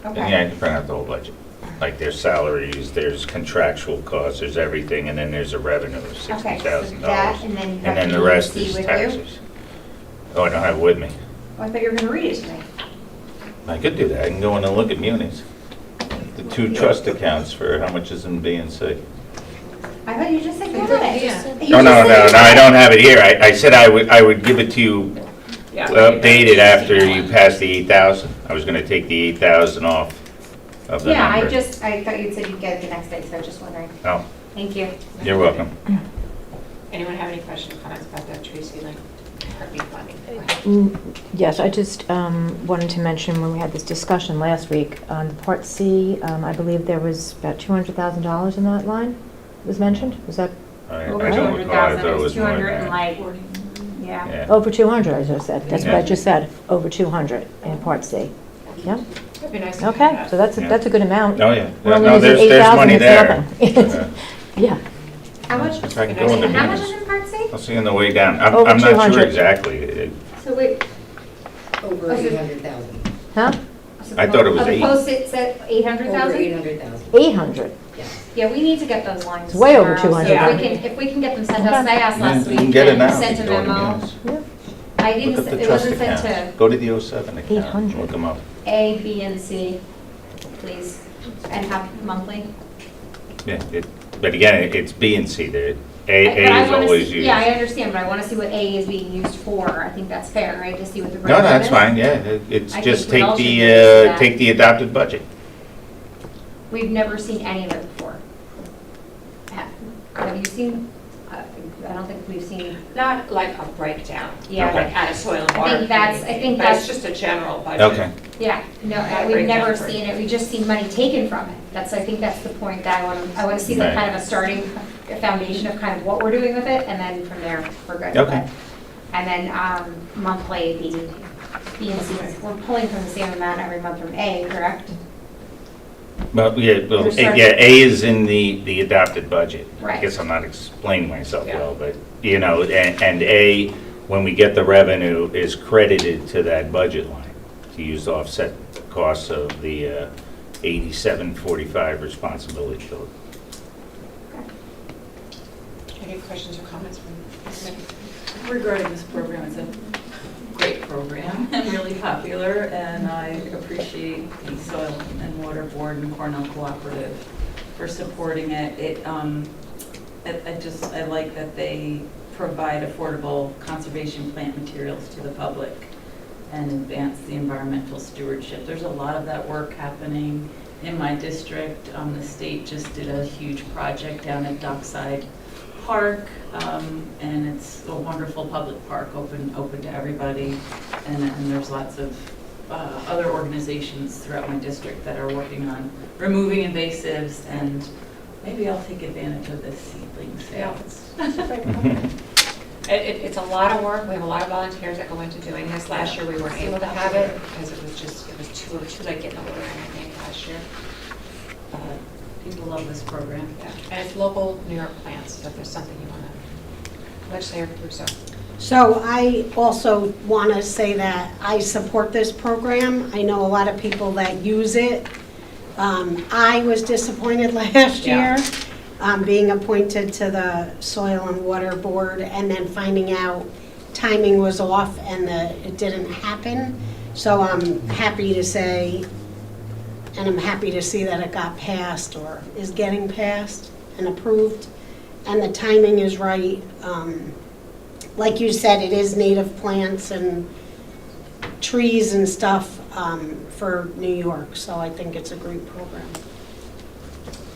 Okay. Yeah, you print out the whole budget. Like there's salaries, there's contractual costs, there's everything, and then there's a revenue of Okay, so $60,000. that, and then you have And then the B rest C is with you? taxes. Oh, I don't have it with me. Oh, I thought you were gonna read it to me. I could do that. I can go in and look at munis. The two trust accounts for how much is in B and C. I thought you just said you I had thought it. you You did. No, just no, said you I had don't have it here. I said I would give it to you Yeah. updated after you pass the 8,000. I was gonna take the 8,000 off of the Yeah, number. I thought you'd said you'd get it the next day, so I was just wondering. Oh, Thank you. you're welcome. Anyone have any questions or comments about that tree seedling? Part B funding? Go ahead. Yes, I just wanted to mention when we had this discussion last week, on the Part C, I believe there was about $200,000 in that line was mentioned. Was that I Over don't recall. I 200,000, thought it it's was more 200 than and that. like, yeah. Yeah. over 200, I just said? That's what I Yeah. just said, over 200 in Part C. Yeah, That'd be nice to have okay, that. so that's a good amount. Oh, yeah. We're only No, using there's 8,000, money it's there. nothing. Yeah, How much, If I can go in the how much munis. is in Part C? I'll see you on the way down. Over I'm not sure 200. exactly. So wait. Over Oh, so- 800,000. huh? I thought it was Oh, the 8. Post-it said 800,000? Over 800,000. 800. Yeah, we need to get those lines. It's way over tomorrow, so 200. If we can get them sent us, I asked Yeah, last you week. can get it and now. Sent a Go to the memo. munis. I didn't, Look at the it trust wasn't sent accounts. to Go to the 07 account. 800. Look them up. A, B, and C, please, and have monthly. Yeah, but again, it's B and C there. But A I is wanna always see- used. Yeah, I understand, but I want to see what A is being used for. I think that's fair, right, to see what the No, breakdown that's is. fine, yeah. It's I just think we all take should be used to that. take the adopted budget. We've never seen any of it before. Have you seen? I don't think we've seen. Not like a breakdown. Yeah. Okay. Like out of soil and I water. think that's- committee, I think but that's- it's just a general budget. Okay. Yeah, no, Not a we've breakdown never for it. seen it. We've just seen money taken from it. I think that's the point that I want to see like Right. kind of a starting, a foundation of kind of what we're doing with it, and then from there, we're good. Okay. And then monthly, B and C, we're pulling from the same amount every month from A, correct? Well, yeah, You're starting- A is in the adopted budget. I Right. guess I'm not explaining myself Yeah. well, but, and A, when we get the revenue, is credited to that budget line to use to offset the costs of the 8745 responsibility code. Any questions or comments from the committee? Regarding this program, it's a great program and really popular, and I appreciate the Soil and Water Board and Cornell Cooperative for supporting it. I like that they provide affordable conservation plant materials to the public and advance the environmental stewardship. There's a lot of that work happening in my district. The state just did a huge project down at Dockside Park, and it's a wonderful public park, open to everybody, and there's lots of other organizations throughout my district that are working on removing invasives, and maybe I'll take advantage of this seedling sales. It's a lot of work. We have a lot of volunteers that go into doing this. Last year, we weren't able to have it because it was too late getting the order in, I think, last year. will love this program. Yeah, and it's local New York plants, so if there's something you want to, Legislator Russo. So I also want to say that I support this program. I know a lot of people that use it. I was disappointed last year, being appointed to the Soil and Water Board and then finding out timing was off and it didn't happen. So I'm happy to say, and I'm happy to see that it got passed or is getting passed and approved, and the timing is right. Like you said, it is native plants and trees and stuff for New York, so I think it's a great program.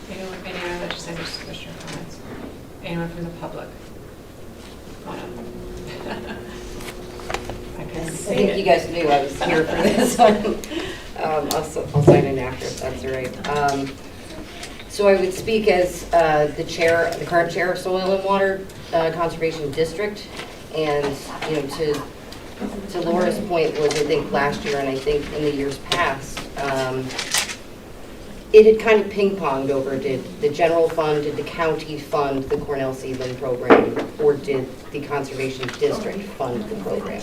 Any other legislators, commissioner comments? Anyone from the public? I can I see think it. you guys knew I was here for this one. I'll sign in after, if that's all right. So I would speak as the current chair of Soil and Water Conservation District. And, you know, to Laura's point was, I think, last year and I think in the years past, it had kind of ping-ponged over, did the general fund, did the county fund the Cornell Seedling program, or did the Conservation District fund the program?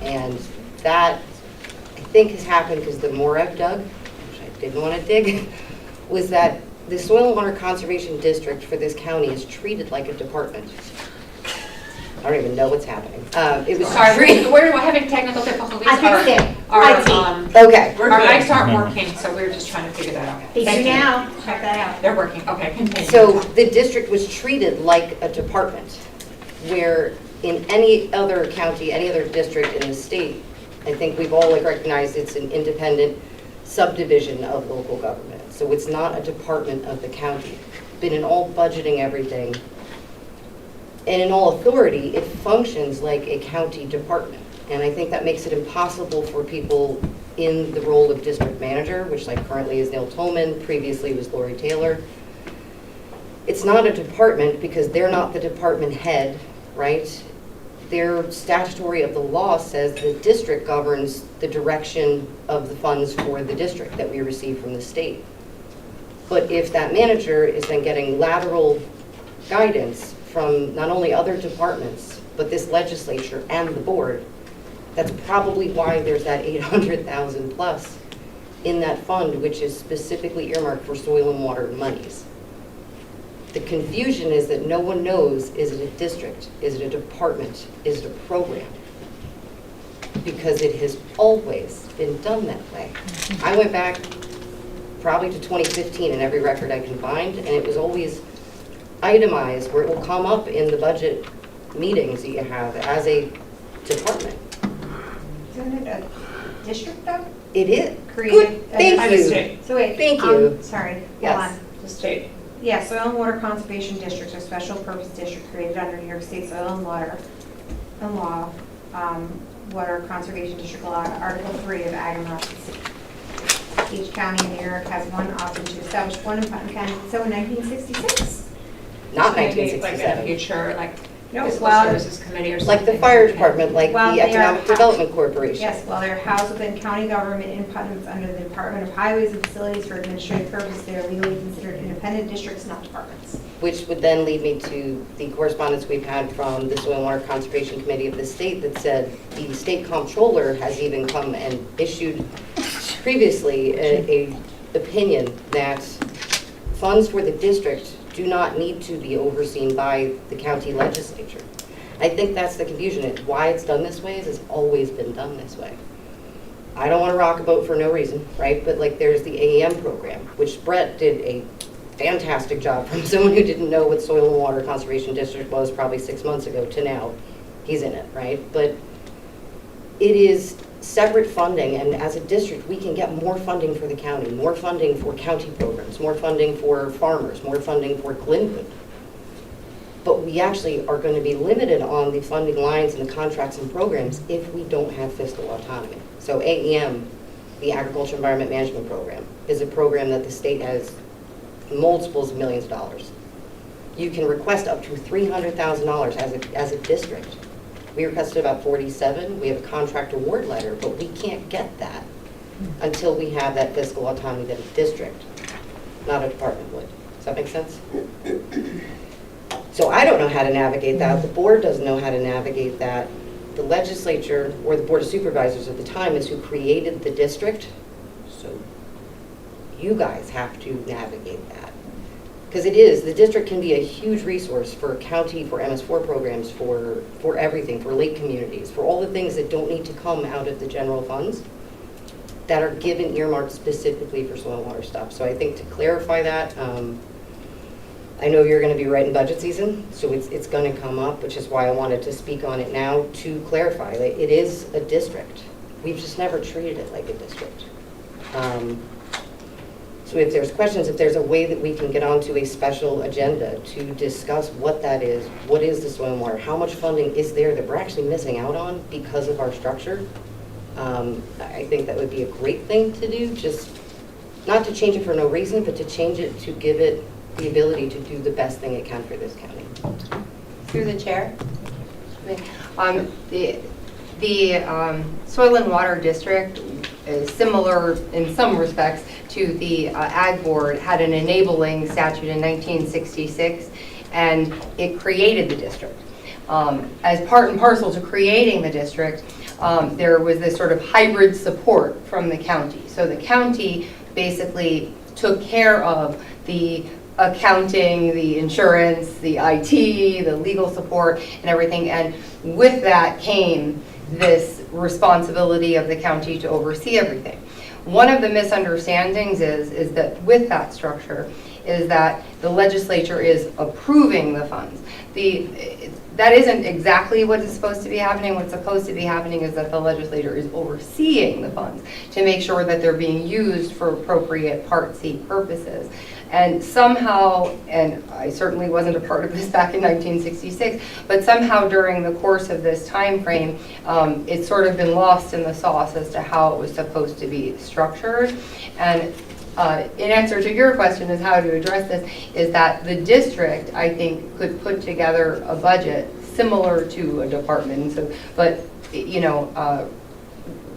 And that, I think, has happened because the more I've dug, which I didn't want to dig, was that the Soil and Water Conservation District for this county is treated like a department. I don't even know what's happening. It was Sorry, we're having technical difficulties. I fixed it. Okay. Our mics aren't working, so we're just trying to figure that out. They Thank do you. now. Check that out. They're working. Okay, continue. So the district was treated like a department, where in any other county, any other district in the state, I think we've all recognized it's an independent subdivision of local government. So it's not a department of the county. But in all budgeting, everything, and in all authority, it functions like a county department. And I think that makes it impossible for people in the role of district manager, which like currently is Neil Tolman, previously was Lori Taylor. It's not a department because they're not the department head, right? Their statutory of the law says the district governs the direction of the funds for the district that we receive from the state. But if that manager is then getting lateral guidance from not only other departments, but this legislature and the board, that's probably why there's that 800,000 plus in that fund, which is specifically earmarked for soil and water monies. The confusion is that no one knows, is it a district? Is it a department? Is it a program? Because it has always been done that way. I went back probably to 2015 in every record I can find, and it was always itemized where it will come up in the budget meetings that you have as a department. Isn't it a district though? It is. Created. Good. Thank you. So wait. Thank you. Sorry. Yes. Hold on. Just state. Yeah, Soil and Water Conservation Districts are special purpose district created under New York State Soil and Water and Law, Water Conservation District Law, Article 3 of Ag and Residency. Each county in New York has one option to establish one in Putnam County. So in 1966. Not Maybe 1967. like in the future, like No, Fiscal well, Services Committee or something. Like the fire department, like Well, the they are Economic Development Corporation. Yes, well, they're housed within county government in Putnam under the Department of Highways and Facilities for administrative purposes. They are legally considered independent districts, not departments. Which would then lead me to the correspondence we've had from the Soil and Water Conservation Committee of the state that said the state comptroller has even come and issued previously a opinion that funds for the district do not need to be overseen by the county legislature. I think that's the confusion. It's why it's done this way is it's always been done this way. I don't want to rock a boat for no reason, right? But like there's the AEM program, which Brett did a fantastic job from someone who didn't know what Soil and Water Conservation District was probably 6 months ago to now. He's in it, right? But it is separate funding, and as a district, we can get more funding for the county, more funding for county programs, more funding for farmers, more funding for Glynwood. But we actually are going to be limited on the funding lines and the contracts and programs if we don't have fiscal autonomy. So AEM, the Agriculture Environment Management Program, is a program that the state has multiples of millions of dollars. You can request up to $300,000 as a district. We requested about 47. We have a contract award letter, but we can't get that until we have that fiscal autonomy that a district, not a department, would. that make sense? So I don't know how to navigate that. The board doesn't know how to navigate that. The legislature, or the Board of Supervisors at the time, is who created the district. So you guys have to navigate that. Because the district can be a huge resource for county, for MS4 programs, for everything, for lake communities, for all the things that don't need to come out of the general funds that are given earmarked specifically for soil and water stuff. So I think to clarify that, I know you're going to be right in budget season, so it's going to come up, which is why I wanted to speak on it now to clarify that it is a district. We've just never treated it like a district. So if there's questions, if there's a way that we can get onto a special agenda to discuss what that is, what is the soil and water, how much funding is there that we're actually missing out on because of our structure, I think that would be a great thing to do, just not to change it for no reason, but to change it to give it the ability to do the best thing it can for this county. Through the chair. The Soil and Water District is similar in some respects to the Ag Board, had an enabling statute in 1966, and it created the district. As part and parcel to creating the district, there was this sort of hybrid support from the county. So the county basically took care of the accounting, the insurance, the IT, the legal support, and everything. And with that came this responsibility of the county to oversee everything. One of the misunderstandings is that with that structure is that the legislature is approving the funds. That isn't exactly what is supposed to be happening. What's supposed to be happening is that the legislature is overseeing the funds to make sure that they're being used for appropriate Part C purposes. And somehow, and I certainly wasn't a part of this back in 1966, but somehow during the course of this time frame, it's sort of been lost in the sauce as to how it was supposed to be structured. And in answer to your question is how to address this, is that the district, I think, could put together a budget similar to a department. So, but, you know,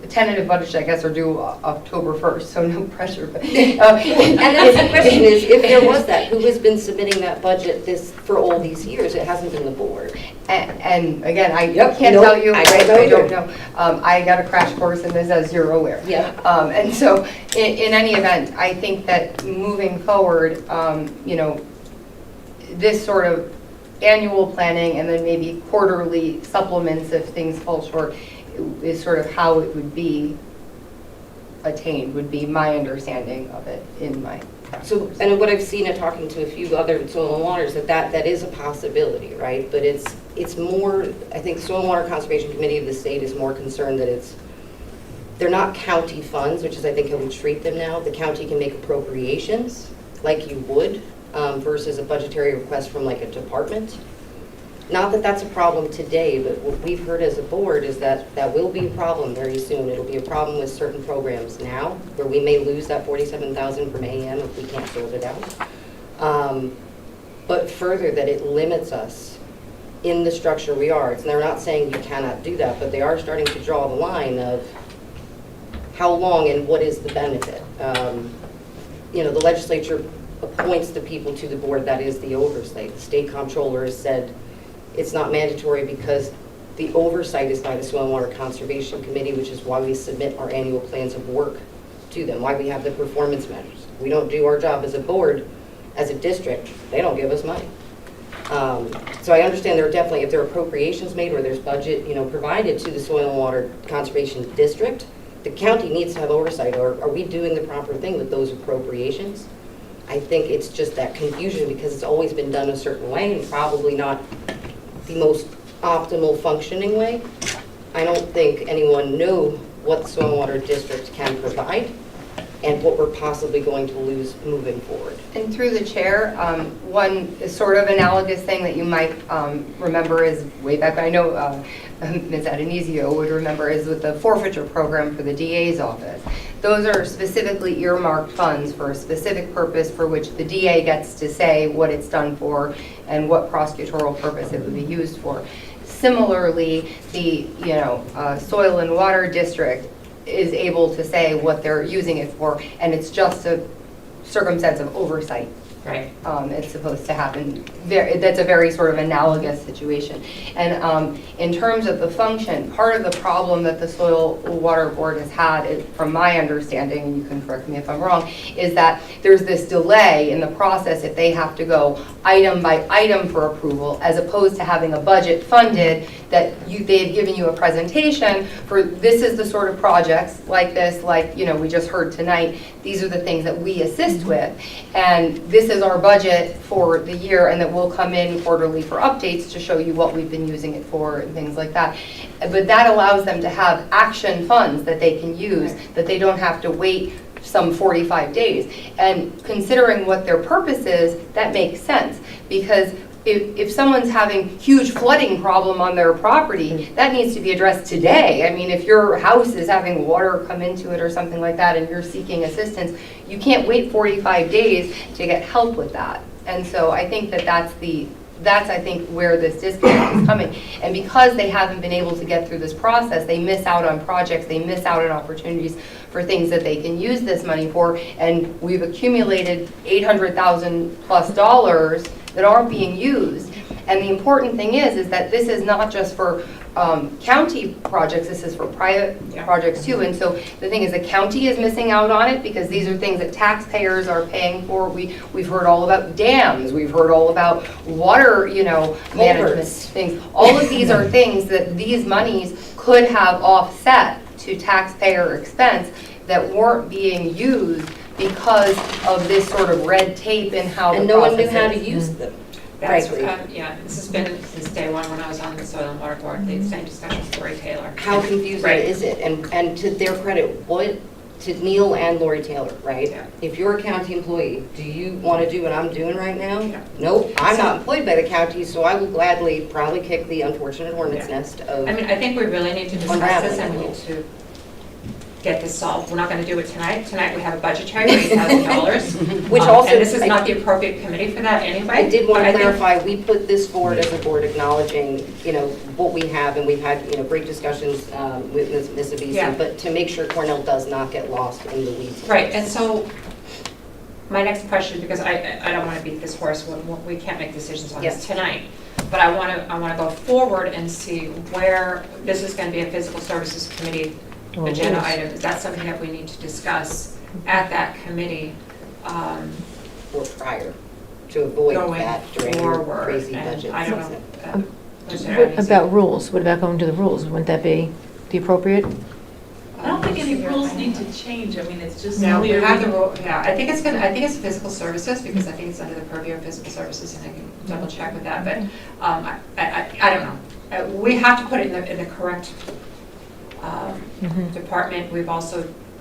tentative budgets, I guess, are due October 1st, so no pressure. But, and that's the question is, if there was that, who has been submitting that budget for all these years? It hasn't been the board. And again, I can't tell you, I don't know. I got a crash course in this, as you're aware. Yeah. And so, in any event, I think that moving forward, you know, this sort of annual planning and then maybe quarterly supplements if things fall short is sort of how it would be attained, would be my understanding of it in my practice. So, and what I've seen in talking to a few other soil and waters, that is a possibility, right? But it's more, I think Soil and Water Conservation Committee of the state is more concerned that they're not county funds, which is I think how we treat them now. The county can make appropriations like you would versus a budgetary request from like a department. Not that that's a problem today, but what we've heard as a board is that that will be a problem very soon. It'll be a problem with certain programs now, where we may lose that $47,000 from AEM if we can't sort it out. But further, that it limits us in the structure we are. And they're not saying you cannot do that, but they are starting to draw the line of how long and what is the benefit. You know, the legislature appoints the people to the board that is the oversight. The state comptroller has said it's not mandatory because the oversight is by the Soil and Water Conservation Committee, which is why we submit our annual plans of work to them, why we have the performance measures. We don't do our job as a board, as a district, they don't give us money. So I understand there are definitely, if there are appropriations made or there's budget, you know, provided to the Soil and Water Conservation District, the county needs to have oversight. Or are we doing the proper thing with those appropriations? I think it's just that confusion because it's always been done a certain way and probably not the most optimal functioning way. I don't think anyone knew what the Soil and Water District can provide and what we're possibly going to lose moving forward. And through the chair, one sort of analogous thing that you might remember is way back, I know Ms. Adonisio would remember, is with the forfeiture program for the DA's office. Those are specifically earmarked funds for a specific purpose for which the DA gets to say what it's done for and what prosecutorial purpose it would be used for. Similarly, the Soil and Water District is able to say what they're using it for, and it's just a circumstance of oversight Right. It's supposed to happen. That's a very sort of analogous situation. And in terms of the function, part of the problem that the Soil Water Board has had, from my understanding, and you can correct me if I'm wrong, is that there's this delay in the process if they have to go item by item for approval, as opposed to having a budget funded that they've given you a presentation for, this is the sort of projects like this, like, you know, we just heard tonight, these are the things that we assist with, and this is our budget for the year, and that we'll come in quarterly for updates to show you what we've been using it for and things like that. But that allows them to have action funds that they can use, that they don't have to wait some 45 days. And considering what their purpose is, that makes sense, because if someone's having huge flooding problem on their property, that needs to be addressed today. I mean, if your house is having water come into it or something like that and you're seeking assistance, you can't wait 45 days to get help with that. And so I think that that's I think where this disconnect is coming. And because they haven't been able to get through this process, they miss out on projects, they miss out on opportunities for things that they can use this money for. And we've accumulated $800,000 plus that aren't being used. And the important thing is that this is not just for county projects, this is for private projects too. And so the thing is, the county is missing out on it because these are things that taxpayers are paying for. We've heard all about dams, we've heard all about water, you know, management things. All of these are things that these monies could have offset to taxpayer expense that weren't being used because of this sort of red tape in how and the no one knew process how is. to use them. That's, Frankly. yeah, this has been since day one when I was on the Soil and Water Board, the same discussion with Lori Taylor. How confusing is it? And to their credit, to Neil and Lori Taylor, right? Yeah. If you're a county employee, do you want to do what I'm doing right now? Yeah. Nope, I'm not employed by the county, so I will gladly probably kick the unfortunate hornet's nest of I mean, I think we really need to discuss unraveling this and we it. need to get this solved. We're not going to do it tonight. Tonight we have a budgetary $8,000. Which also, and this is not the appropriate committee for that anyway. I did want but to I think- clarify, we put this forward as a board acknowledging, you know, what we have, and we've had, you know, great discussions with Ms. Avisi, Yeah. but to make sure Cornell does not get lost in the weeds. Right, and so my next question, because I don't want to beat this horse, we can't make decisions on this Yes. tonight, but I want to go forward and see where this is going to be a physical services committee agenda item. Is that something that we need to discuss at that committee? Or prior, to avoid Going that during forward, crazy and budget I don't season. know. What about rules? What about going to the rules? Wouldn't that be the appropriate? I don't think any rules need to change. I mean, it's just No, we clear. have the rule, yeah, I think it's physical services, because I think it's under the purview of physical services, and I can double check with that, but I don't know. We have to put it in the correct department.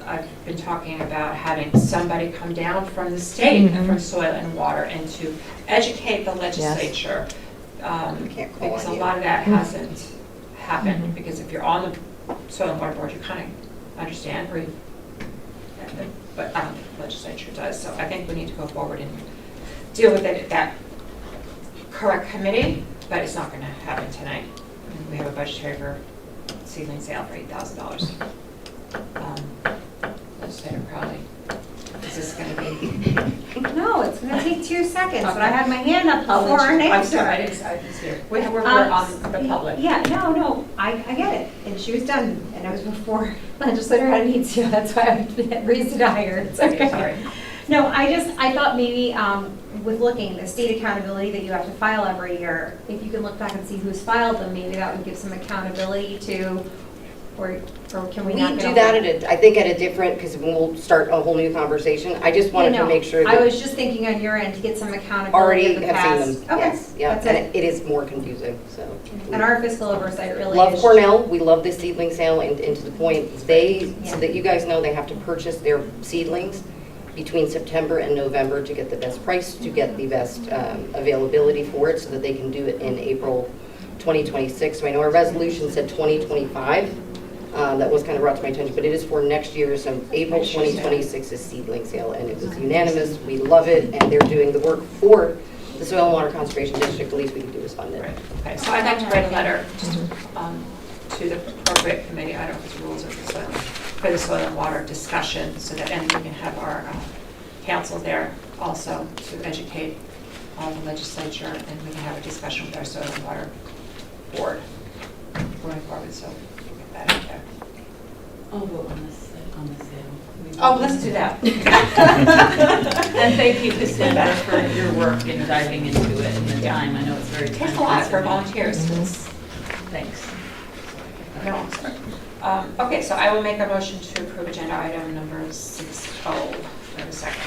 I've been talking about having somebody come down from the state, from Soil and Water, and to educate the legislature. Because a lot of that hasn't happened, because if you're on the Soil and Water Board, you kind of understand, but I don't think the legislature does. So I think we need to go forward and deal with it at that correct committee, but it's not going to happen tonight. We have a budgetary for seedling sale for $8,000. Legislator Crowley, is this going to be? No, it's going to take 2 seconds, but I had my hand up before an I'm answer. sorry, I didn't see her. We're on the public. Yeah, no, I get it. And she was done, and it was before legislator had a need to. That's why I raised it higher. It's okay. Sorry. No, I thought maybe with looking at the state accountability that you have to file every year, if you can look back and see who's filed them, maybe that would give some accountability to, or can we not? We do that I think at a different, because we'll start a whole new conversation. I just wanted to make sure that. I was just thinking on your end to get some accountability Already of the have past. seen them, yes, yeah, that's and it is more confusing, so. And our fiscal oversight really Love is. Cornell, we love this seedling sale, and to the point, so that you guys know, they have to purchase their seedlings between September and November to get the best price, to get the best availability for it, so that they can do it in April 2026. So I know our resolution said 2025. That was kind of brought to my attention, but it is for next year, so April 2026 is seedling sale, and it was unanimous. We love it, and they're doing the work for the Soil and Water Conservation District. The least we can do is fund it. Right. Okay, so I'd like to write a letter to the appropriate committee, I don't know if it's rules or for the soil and water discussion, so that, and we can have our council there also to educate all the legislature, and we can have a discussion with our soil and water board going forward, so we'll get that out there. I'll vote on this sale. Oh, let's do that. And thank you, Cassandra, for your work in diving into it and the time. I know it's very It time. takes a lot for volunteers. Thanks. No, I'm sorry. Okay, so I will make a motion to approve agenda item number 6O. For a second.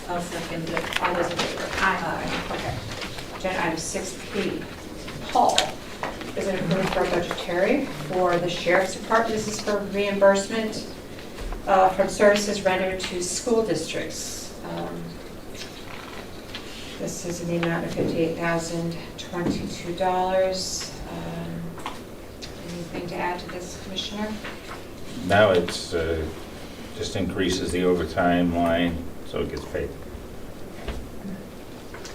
I'll second it. All those in favor? Aye. Okay. Agenda item 6P. Paul, is it approved for budgetary for the Sheriff's Department? This is for reimbursement from services rendered to school districts. This is in the amount of $58,022. Anything to add to this, Commissioner? Now it's just increases the overtime line, so it gets paid.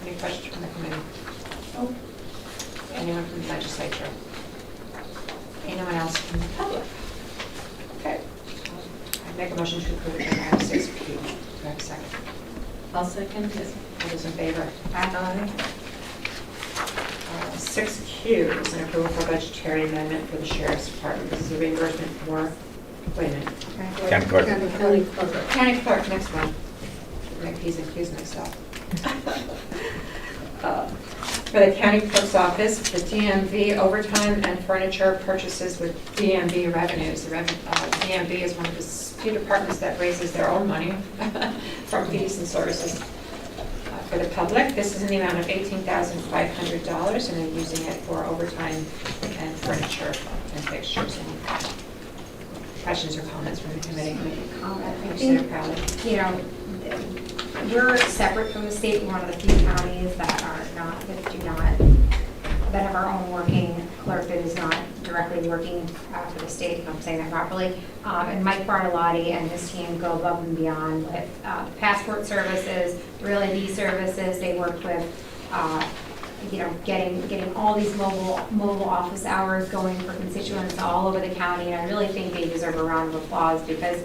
Any questions from the committee? No. Anyone from the legislature? Anyone else from the public? Okay. I make a motion to approve agenda item 6P. Do I have a second? I'll second it. All those in favor? Aye. 6Q is an approval for budgetary amendment for the Sheriff's Department. This is a reimbursement for, wait a minute. County clerk. County clerk, next one. Make P's and Q's myself. For the county clerk's office, the DMV overtime and furniture purchases with DMV revenues. The DMV is one of the few departments that raises their own money from fees and services. For the public, this is in the amount of $18,500, and they're using it for overtime and furniture and fixtures. Any questions or comments from the committee? Commissioner Crowley. You know, we're separate from the state. We're one of the few counties that have our own working clerk that is not directly working for the state, if I'm saying that properly. And Mike Bartolotti and his team go above and beyond with passport services, Real ID services. They work with, getting all these mobile office hours going for constituents all over the county. And I really think they deserve a round of applause because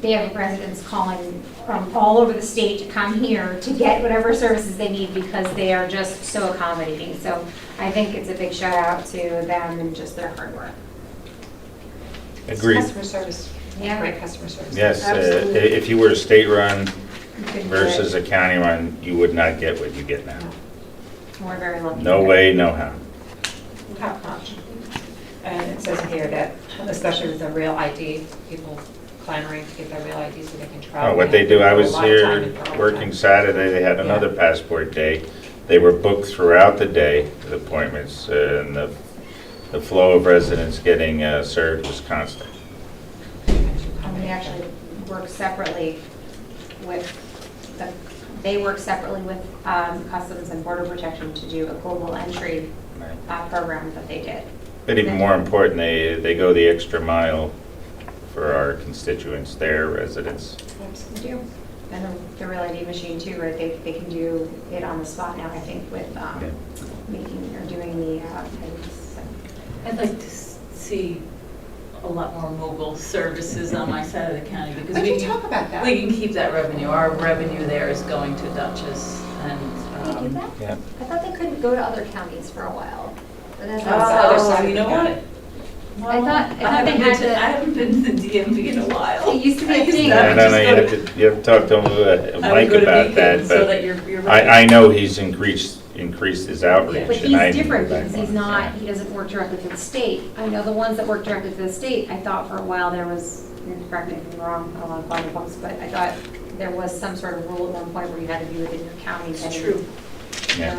they have residents calling from all over the state to come here to get whatever services they need because they are just so accommodating. So I think it's a big shout out to them and just their hard work. Agreed. Customer service. Yeah. Great customer service. Yes, if you were a state run versus a county run, you would not get what you get now. We're very lucky. No way, no how. Top notch. And it says here that, especially with the Real ID, people clamoring to get their Real ID so they can travel. Oh, what they do, I was A lot of time here for overtime. working Saturday, they had another passport day. They were booked throughout the day, the appointments, and the flow of residents getting served was constant. And they actually work separately with Customs and Border Protection to do a global entry program that they did. But even more important, they go the extra mile for our constituents, their residents. Absolutely do. And the Real ID machine too, right? They can do it on the spot now, I think, with doing the IDs. I'd like to see a lot more mobile services on my side of the county because We can talk about that. We can keep that revenue. Our revenue there is going to Dutchess and. They do that? Yeah. I thought they couldn't go to other counties for a while. But that's the other side of you the know county. what? I thought they had to. I haven't been to the DMV in a while. It used to be a thing. No, you have to talk to Mike about that, So but that you're right. I know he's increased his outreach. But and I he's need to different go back because on it. he doesn't work directly for the state. I know the ones that work directly for the state, I thought for a while there was, and correct me if I'm wrong, I don't want to call the folks, but I thought there was some sort of rule at one point where you had to be within your county. It's true. Yeah.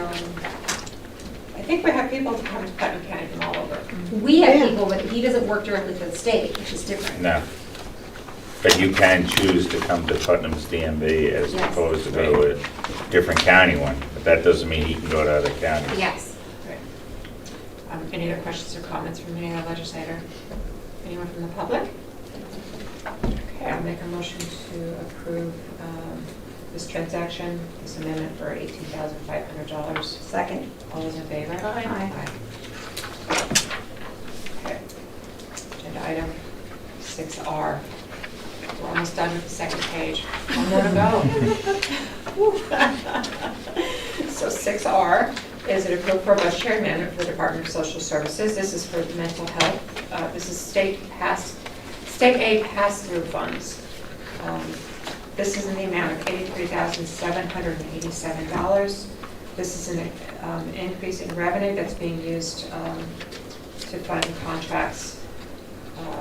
I think we have people come to Putnam County from all over. We have people, but he doesn't work directly for the state, which is different. No. But you can choose to come to Putnam's DMV as Yes. opposed to go to a different county one. But that doesn't mean he can go to other counties. Yes. Right. Any other questions or comments from any other legislator? Anyone from the public? Okay, I'll make a motion to approve this transaction, this amendment for $18,500. Second. All those in favor? Aye. Okay. Agenda item 6R. We're almost done with the second page. One more to go. So 6R is an approval for a budgetary amendment for the Department of Social Services. This is for mental health. This is state aid pass-through funds. This is in the amount of $83,787. This is an increase in revenue that's being used to fund contracts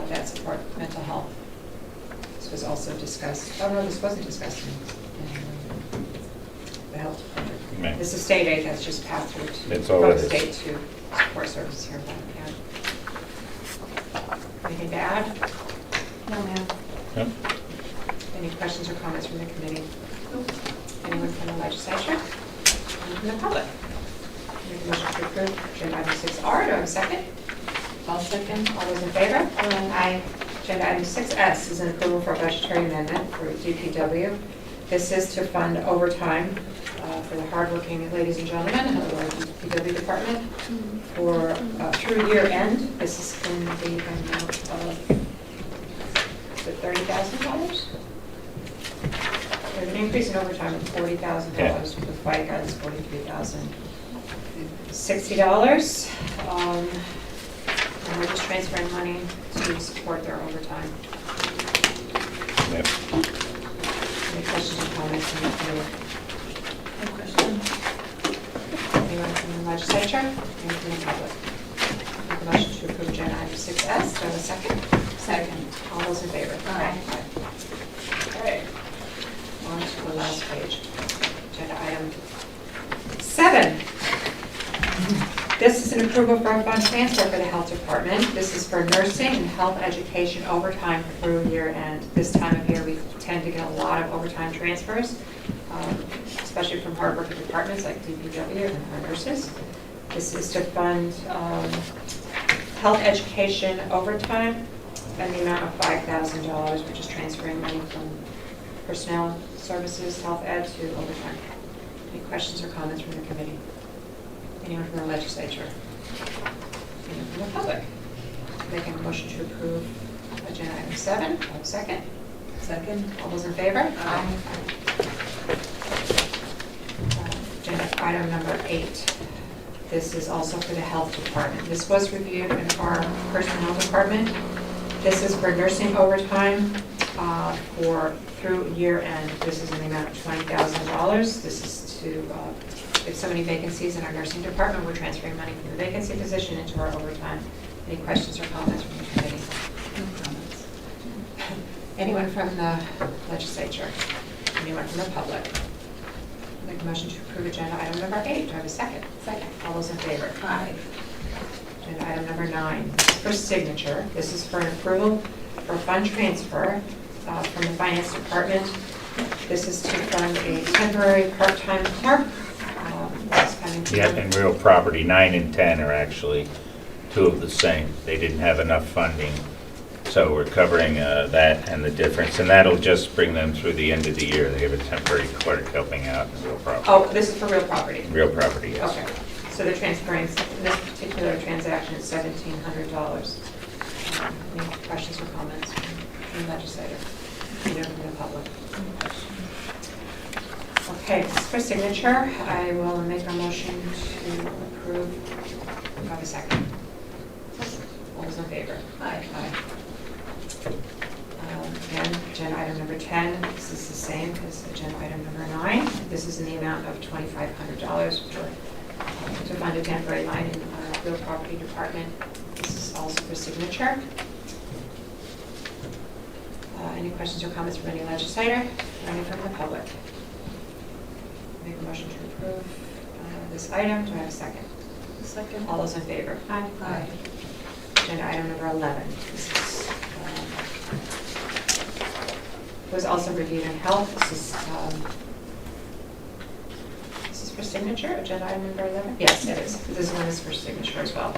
that support mental health. This was also discussed, oh no, this wasn't discussed in the health department. Right. This is state aid that's just passed through That's all from it the is. state to support services here in Putnam County. Anything to add? No, ma'am. Yep. Any questions or comments from the committee? Anyone from the legislature? Anyone from the public? Make a motion to approve agenda item 6R. Do I have a second? I'll second. All those in favor? Aye. Agenda item 6S is an approval for a budgetary amendment for DPW. This is to fund overtime for the hardworking ladies and gentlemen of the DPW department for through year end. This is in the amount of $30,000. There's an increase in overtime of $40,000 with FICA is $43,060. And we're just transferring money to support their overtime. Yep. Any questions or comments from the committee? No question. Anyone from the legislature? Anyone from the public? Make a motion to approve agenda item 6S. Do I have a second? Second. All those in favor? Aye. Okay. On to the last page. Agenda item 7. This is an approval for a fund transfer for the health department. This is for nursing and health education overtime through year end. This time of year, we tend to get a lot of overtime transfers, especially from hardworking departments like DPW and our nurses. This is to fund health education overtime and the amount of $5,000, which is transferring money from personnel services, health ed to overtime. Any questions or comments from the committee? Anyone from the legislature? Anyone from the public? Making a motion to approve agenda item 7. Do I have a second? Second. All those in favor? Aye. Agenda item number 8. This is also for the health department. This was reviewed in our personnel department. This is for nursing overtime for through year end. This is in the amount of $20,000. This is to, if so many vacancies in our nursing department, we're transferring money from the vacancy position into our overtime. Any questions or comments from the committee? No comments. Anyone from the legislature? Anyone from the public? Make a motion to approve agenda item number 8. Do I have a second? Second. All those in favor? Aye. Agenda item number 9. This is for signature. This is for an approval for fund transfer from the finance department. This is to fund a temporary part-time clerk. Yep, and real property, 9 and 10 are actually two of the same. They didn't have enough funding, so we're covering that and the difference, and that'll just bring them through the end of the year. They have a temporary clerk helping out in real property. Oh, this is for real property? Real property, yes. Okay, so they're transferring, in this particular transaction, is $1,700. Any questions or comments from the legislator? Either from the public? Okay, this is for signature. I will make a motion to approve. Do I have a second? All those in favor? Aye. Again, agenda item number 10, this is the same as agenda item number 9. This is in the amount of $2,500 to fund a temporary line in our real property department. This is also for signature. Any questions or comments from any legislator or any from the public? Make a motion to approve this item. Do I have a second? Second. All those in favor? Aye. Aye. Agenda item number 11. This is, was also reviewed in health. This is for signature. Agenda item number 11. Yes, it is. This one is for signature as well.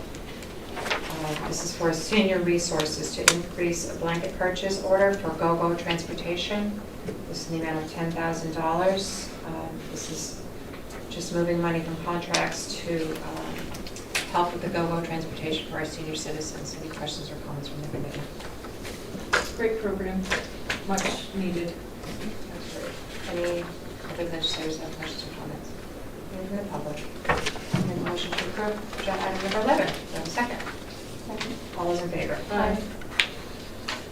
This is for senior resources to increase a blanket purchase order for GoGo transportation. This is in the amount of $10,000. This is just moving money from contracts to help with the GoGo transportation for our senior citizens. Any questions or comments from the committee? Great program, much needed. Any Other legislators have questions or comments? Any from the public? Make a motion to approve agenda item number 11. Do I have a second? All those in favor? Aye.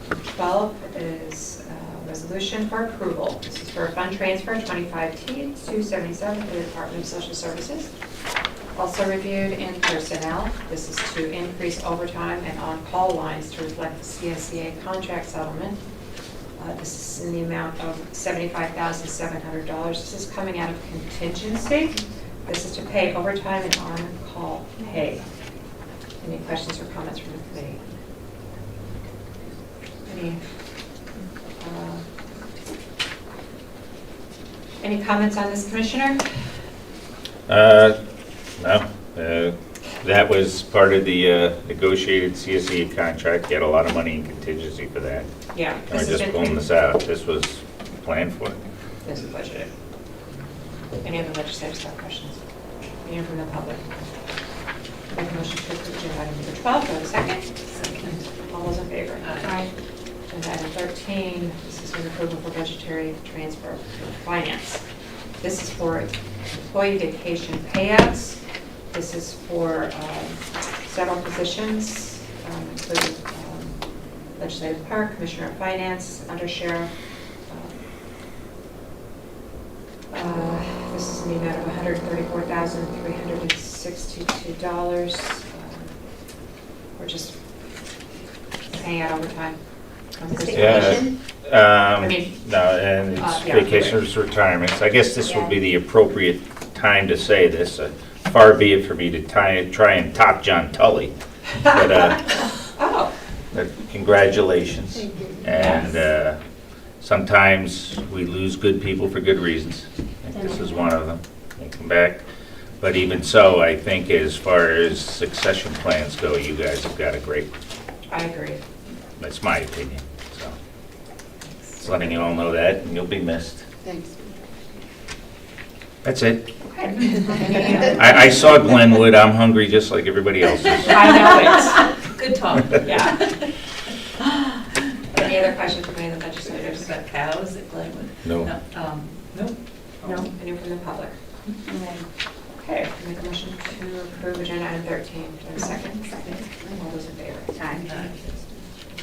12 is a resolution for approval. This is for a fund transfer 25T277 to the Department of Social Services. Also reviewed in personnel. This is to increase overtime and on-call lines to reflect the CSEA contract settlement. This is in the amount of $75,700. This is coming out of contingency. This is to pay overtime and on-call pay. Any questions or comments from the committee? Any comments on this, Commissioner? No. That was part of the negotiated CSEA contract. You had a lot of money in contingency for that. Yeah. And we're just pulling this out. This was planned for. This is budgeted. Any other legislators have questions? Any from the public? Make a motion to approve agenda item number 12. Do I have a second? Second. All those in favor? Aye. Agenda item 13, this is an approval for budgetary transfer for finance. This is for employee vacation payouts. This is for several positions, including legislative clerk, commissioner of finance, undersheriff. This is in the amount of $134,362. We're just paying out overtime. No, and it's vacations, retirements. I guess this would be the appropriate time to say this. Far be it for me to try and top John Tully. But, but congratulations. And sometimes we lose good people for good reasons. I think this is one of them. They come back. But even so, I think as far as succession plans go, you guys have got a great. I agree. That's my opinion. So, just letting you all know that, and you'll be missed. Thanks. That's it. Okay. I saw Glynwood. I'm hungry just like everybody else is. I know it. Good talk. Yeah. Any other questions from any of the legislators? About cows at Glynwood? No. Nope. No. Any from the public? Okay. Make a motion to approve agenda item 13. Do I have a second? Second. All those in favor? Aye.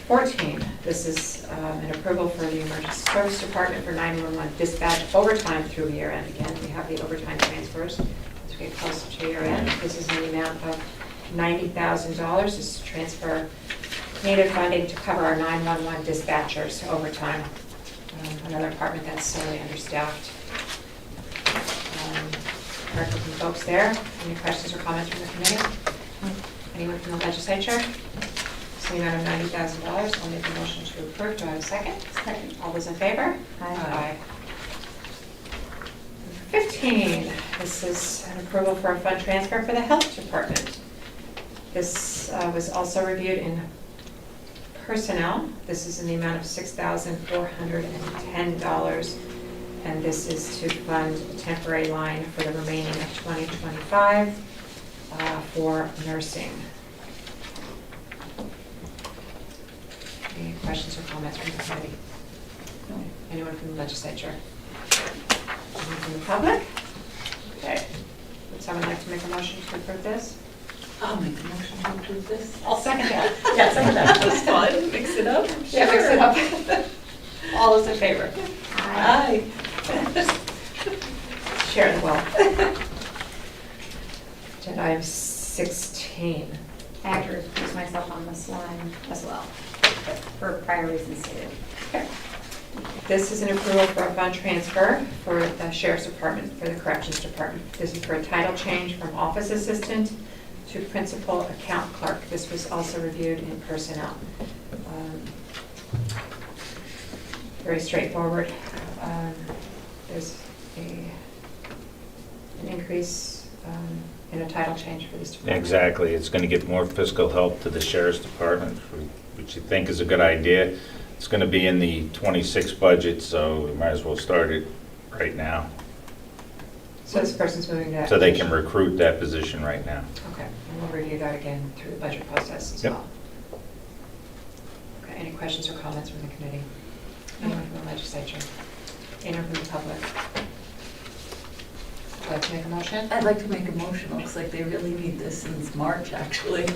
14, this is an approval for the Emergency Service Department for 911 dispatch overtime through year end. Again, we have the overtime transfers as we get closer to year end. This is in the amount of $90,000. This is transfer needed funding to cover our 911 dispatchers overtime. Another department that's sorely understaffed. Heard from folks there. Any questions or comments from the committee? Anyone from the legislature? The amount of $90,000. I'll make a motion to approve. Do I have a second? Second. All those in favor? Aye. 15, this is an approval for a fund transfer for the health department. This was also reviewed in personnel. This is in the amount of $6,410, and this is to fund a temporary line for the remaining of 2025 for nursing. Any questions or comments from the committee? No. Anyone from the legislature? Anyone from the public? Okay. Would someone like to make a motion to approve this? I'll make a motion to approve this. I'll second that. Yeah, second that. That's fun. Mix it up. Yeah, mix it up. All those in favor? Aye. Share the wealth. Agenda item 16. I have to recuse myself on this one as well, for prior reasons stated. Okay. This is an approval for a fund transfer for the Sheriff's Department, for the Corrections Department. This is for a title change from Office Assistant to Principal Account Clerk. This was also reviewed in personnel. Very straightforward. There's an increase in a title change for this department. Exactly. It's going to give more fiscal help to the Sheriff's Department, which you think is a good idea. It's going to be in the 26 budget, so we might as well start it right now. So this person's moving to that So they position. can recruit that position right now. Okay, and we'll review that again through the budget process as well. Okay, any questions or comments from the committee? Anyone from the legislature? Anyone from the public? like to make a motion? I'd like to make a motion. Looks like they really need this since March, actually.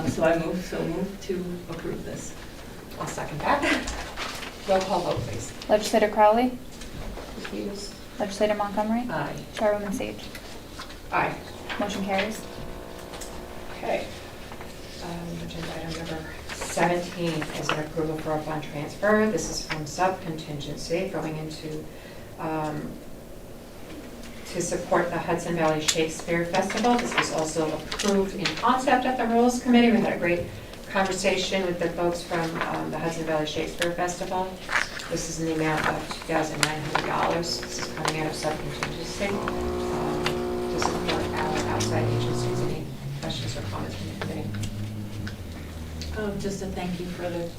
So I move to approve this. I'll second that. Roll call vote, please. Legislator Crowley, Recuse. Legislator Montgomery, Aye. Chairwoman Sage. Aye. Motion carries. Okay. Agenda item number 17 is an approval for a fund transfer. This is from Subcontingency going into to support the Hudson Valley Shakespeare Festival. This was also approved in concept at the Rules Committee. We had a great conversation with the folks from the Hudson Valley Shakespeare Festival. This is in the amount of $2,900. This is coming out of Subcontingency to support our outside agencies. Any questions or comments from the committee? Just a thank you for the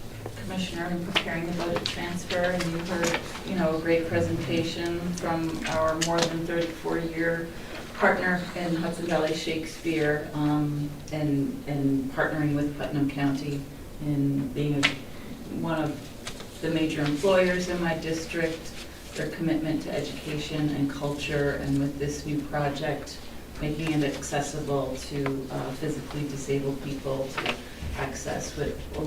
commissioner in preparing the budget transfer, and you heard, a great presentation from our more than 34-year partner in Hudson Valley Shakespeare, and partnering with Putnam County in being one of the major employers in my district, their commitment to education and culture, and with this new project, making it accessible to physically disabled people to access with a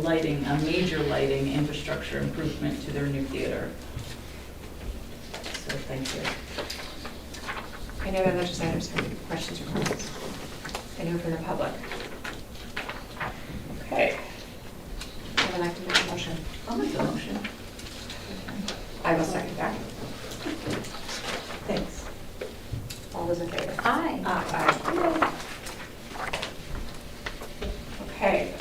major lighting infrastructure improvement to their new theater. So thank you. Any other legislators have any questions or comments? Anyone from the public? Okay. I would like to make a motion. I'll make the motion. I will second that. Thanks. All those in favor? Aye. Aye. Okay.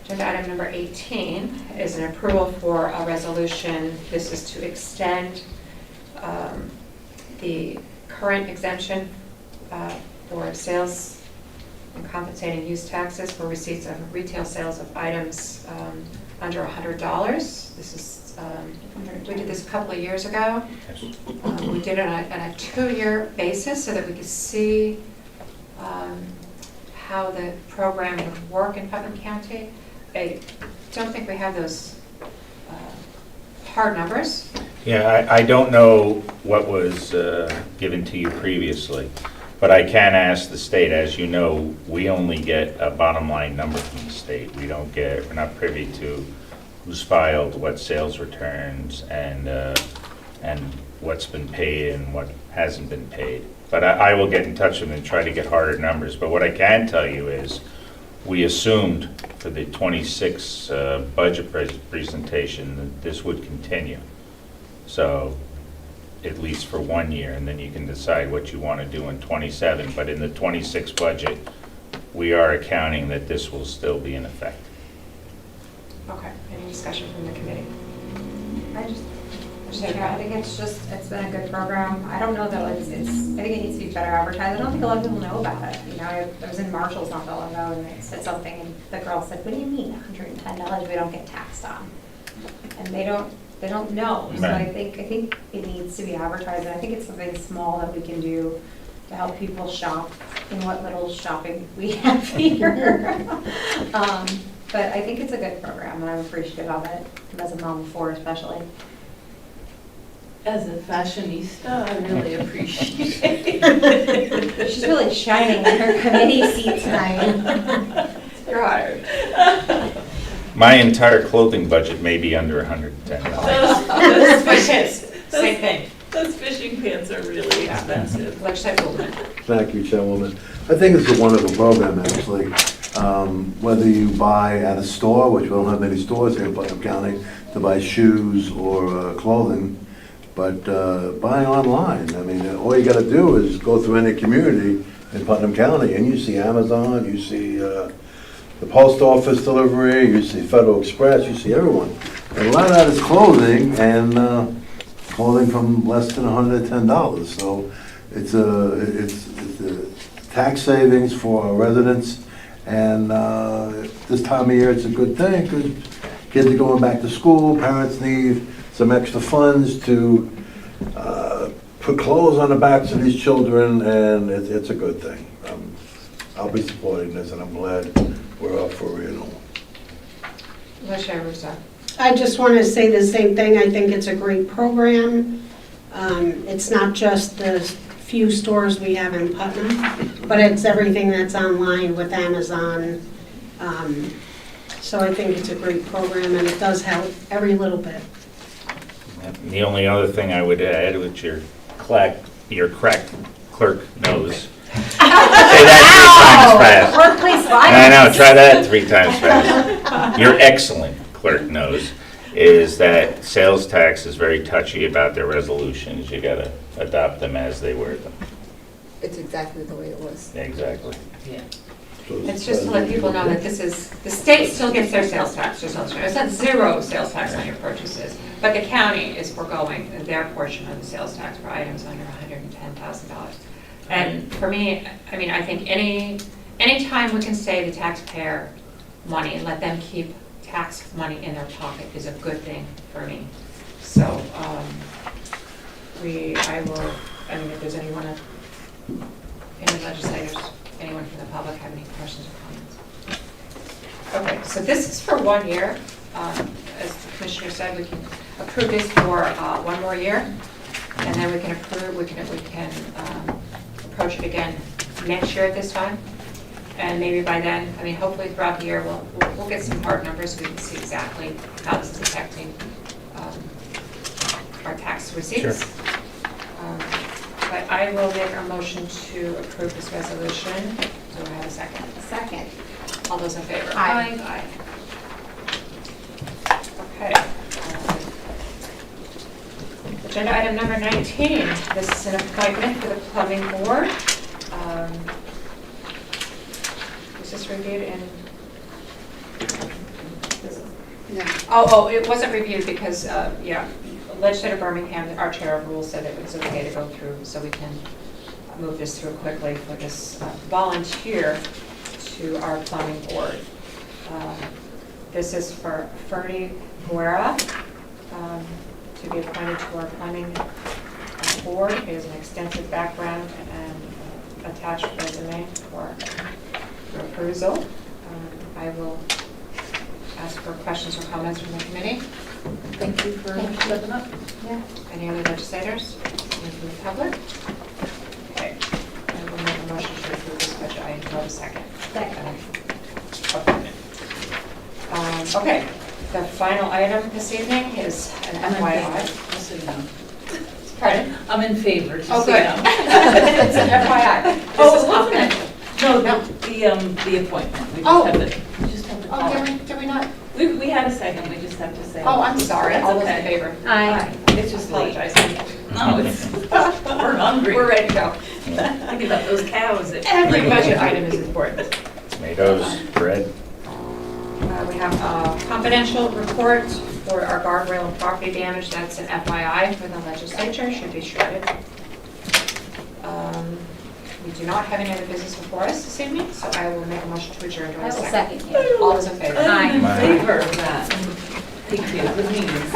Agenda item number 18 is an approval for a resolution. This is to extend the current exemption for sales and compensating use taxes for receipts of retail sales of items under $100. This is, we did this a couple of years ago. We did it on a 2-year basis so that we could see how the program would work in Putnam County. I don't think we have those hard numbers. Yeah, I don't know what was given to you previously, but I can ask the state. As you know, we only get a bottom line number from the state. We're not privy to who's filed what sales returns and what's been paid and what hasn't been paid. But I will get in touch with them and try to get harder numbers. But what I can tell you is we assumed for the 26 budget presentation that this would continue. So at least for 1 year, and then you can decide what you want to do in 27. But in the 26 budget, we are accounting that this will still be in effect. Okay. Any discussion from the committee? I think it's been a good program. I don't know that I think it needs to be better advertised. I don't think a lot of people know about it. I was in Marshall's not that long ago, and they said something, and the girl said, "What do you mean, $110 we don't get taxed on?" And they don't know. So I think it needs to be advertised, and I think it's something small that we can do to help people shop in what little shopping we have here. But I think it's a good program, and I'm appreciative of it, as a mom of 4 especially. As a fashionista, I really appreciate it. She's really shining in her committee seat tonight. You're hired. My entire clothing budget may be under $110. Same thing. Those fishing pants are really expensive. Legislator Goldman. Thank you, Chairwoman. I think it's a wonderful program, actually. Whether you buy at a store, which we don't have many stores here in Putnam County, to buy shoes or clothing, but buying online, I mean, all you got to do is go through any community in Putnam County, and you see Amazon, you see the post office delivery, you see Federal Express, you see everyone. And a lot of that is clothing, and clothing from less than $110. So it's a tax savings for our residents, and this time of year it's a good thing because kids are going back to school, parents need some extra funds to put clothes on the backs of these children, and it's a good thing. I'll be supporting this, and I'm glad we're up for renewal. Legislator Russo. I just want to say the same thing. I think it's a great program. It's not just the few stores we have in Putnam, but it's everything that's online with Amazon. So I think it's a great program, and it does help every little bit. The only other thing I would add, which your crack clerk knows. Say that 3 times fast. Workplace I know, violence. try that 3 times fast. Your excellent clerk knows is that sales tax is very touchy about their resolutions. You gotta adopt them as they word them. It's exactly the way it was. Exactly. Yeah. It's just to let people know that this is, the state still gets their sales tax, it's not zero sales tax on your purchases, but the county is foregoing their portion of the sales tax for items under $110,000. And for me, I mean, I think any time we can save the taxpayer money and let them keep tax money in their pocket is a good thing for me. So, if there's anyone, any legislators, anyone from the public have any questions or comments? Okay, so this is for 1 year. As the commissioner said, we can approve this for 1 more year, and then we can approach it again next year at this time. And maybe by then, I mean, hopefully throughout the year, we'll get some hard numbers so we can see exactly how this is affecting our tax receipts. Sure. But I will make a motion to approve this resolution. Do I have a second? Second. All those in favor? Aye. Aye. Okay. Agenda item number 19. This is an appointment for the plumbing board. Was this reviewed in? No. Oh, it wasn't reviewed because, Legislator Birmingham, our chair of rules, said it was okay to go through, so we can move this through quickly for this volunteer to our plumbing board. This is for Ferdy Guerra to be appointed to our plumbing board. He has an extensive background and attached resume for perusal. I will ask for questions or comments from the committee. Thank you for stepping up. Yeah. Any other legislators? Any from the public? Okay. I will make a motion to approve this budget item. Do I have a second? Second. Okay. The final item this evening is an FYI. Just so you know. Pardon? I'm in favor, just Oh, so you good. know. It's an FYI. This Oh, is it's confidential. No, the appointment. We Oh. just have to call. Oh, did we not? We had a second, we just have to say. Oh, I'm sorry. That's All those in okay. favor? Aye. It's just late. Apologize. No, it's, we're hungry. We're ready to go. Think about those cows. Every budget item is important. Tomatoes, bread. We have a confidential report for our guardrail and property damage. That's an FYI for the legislature, should be shredded. We do not have any other business before us this evening, so I will make a motion to adjourn. Do I have a second? Second. All those in favor? I'm in Aye. favor of that. Thank you, good meetings.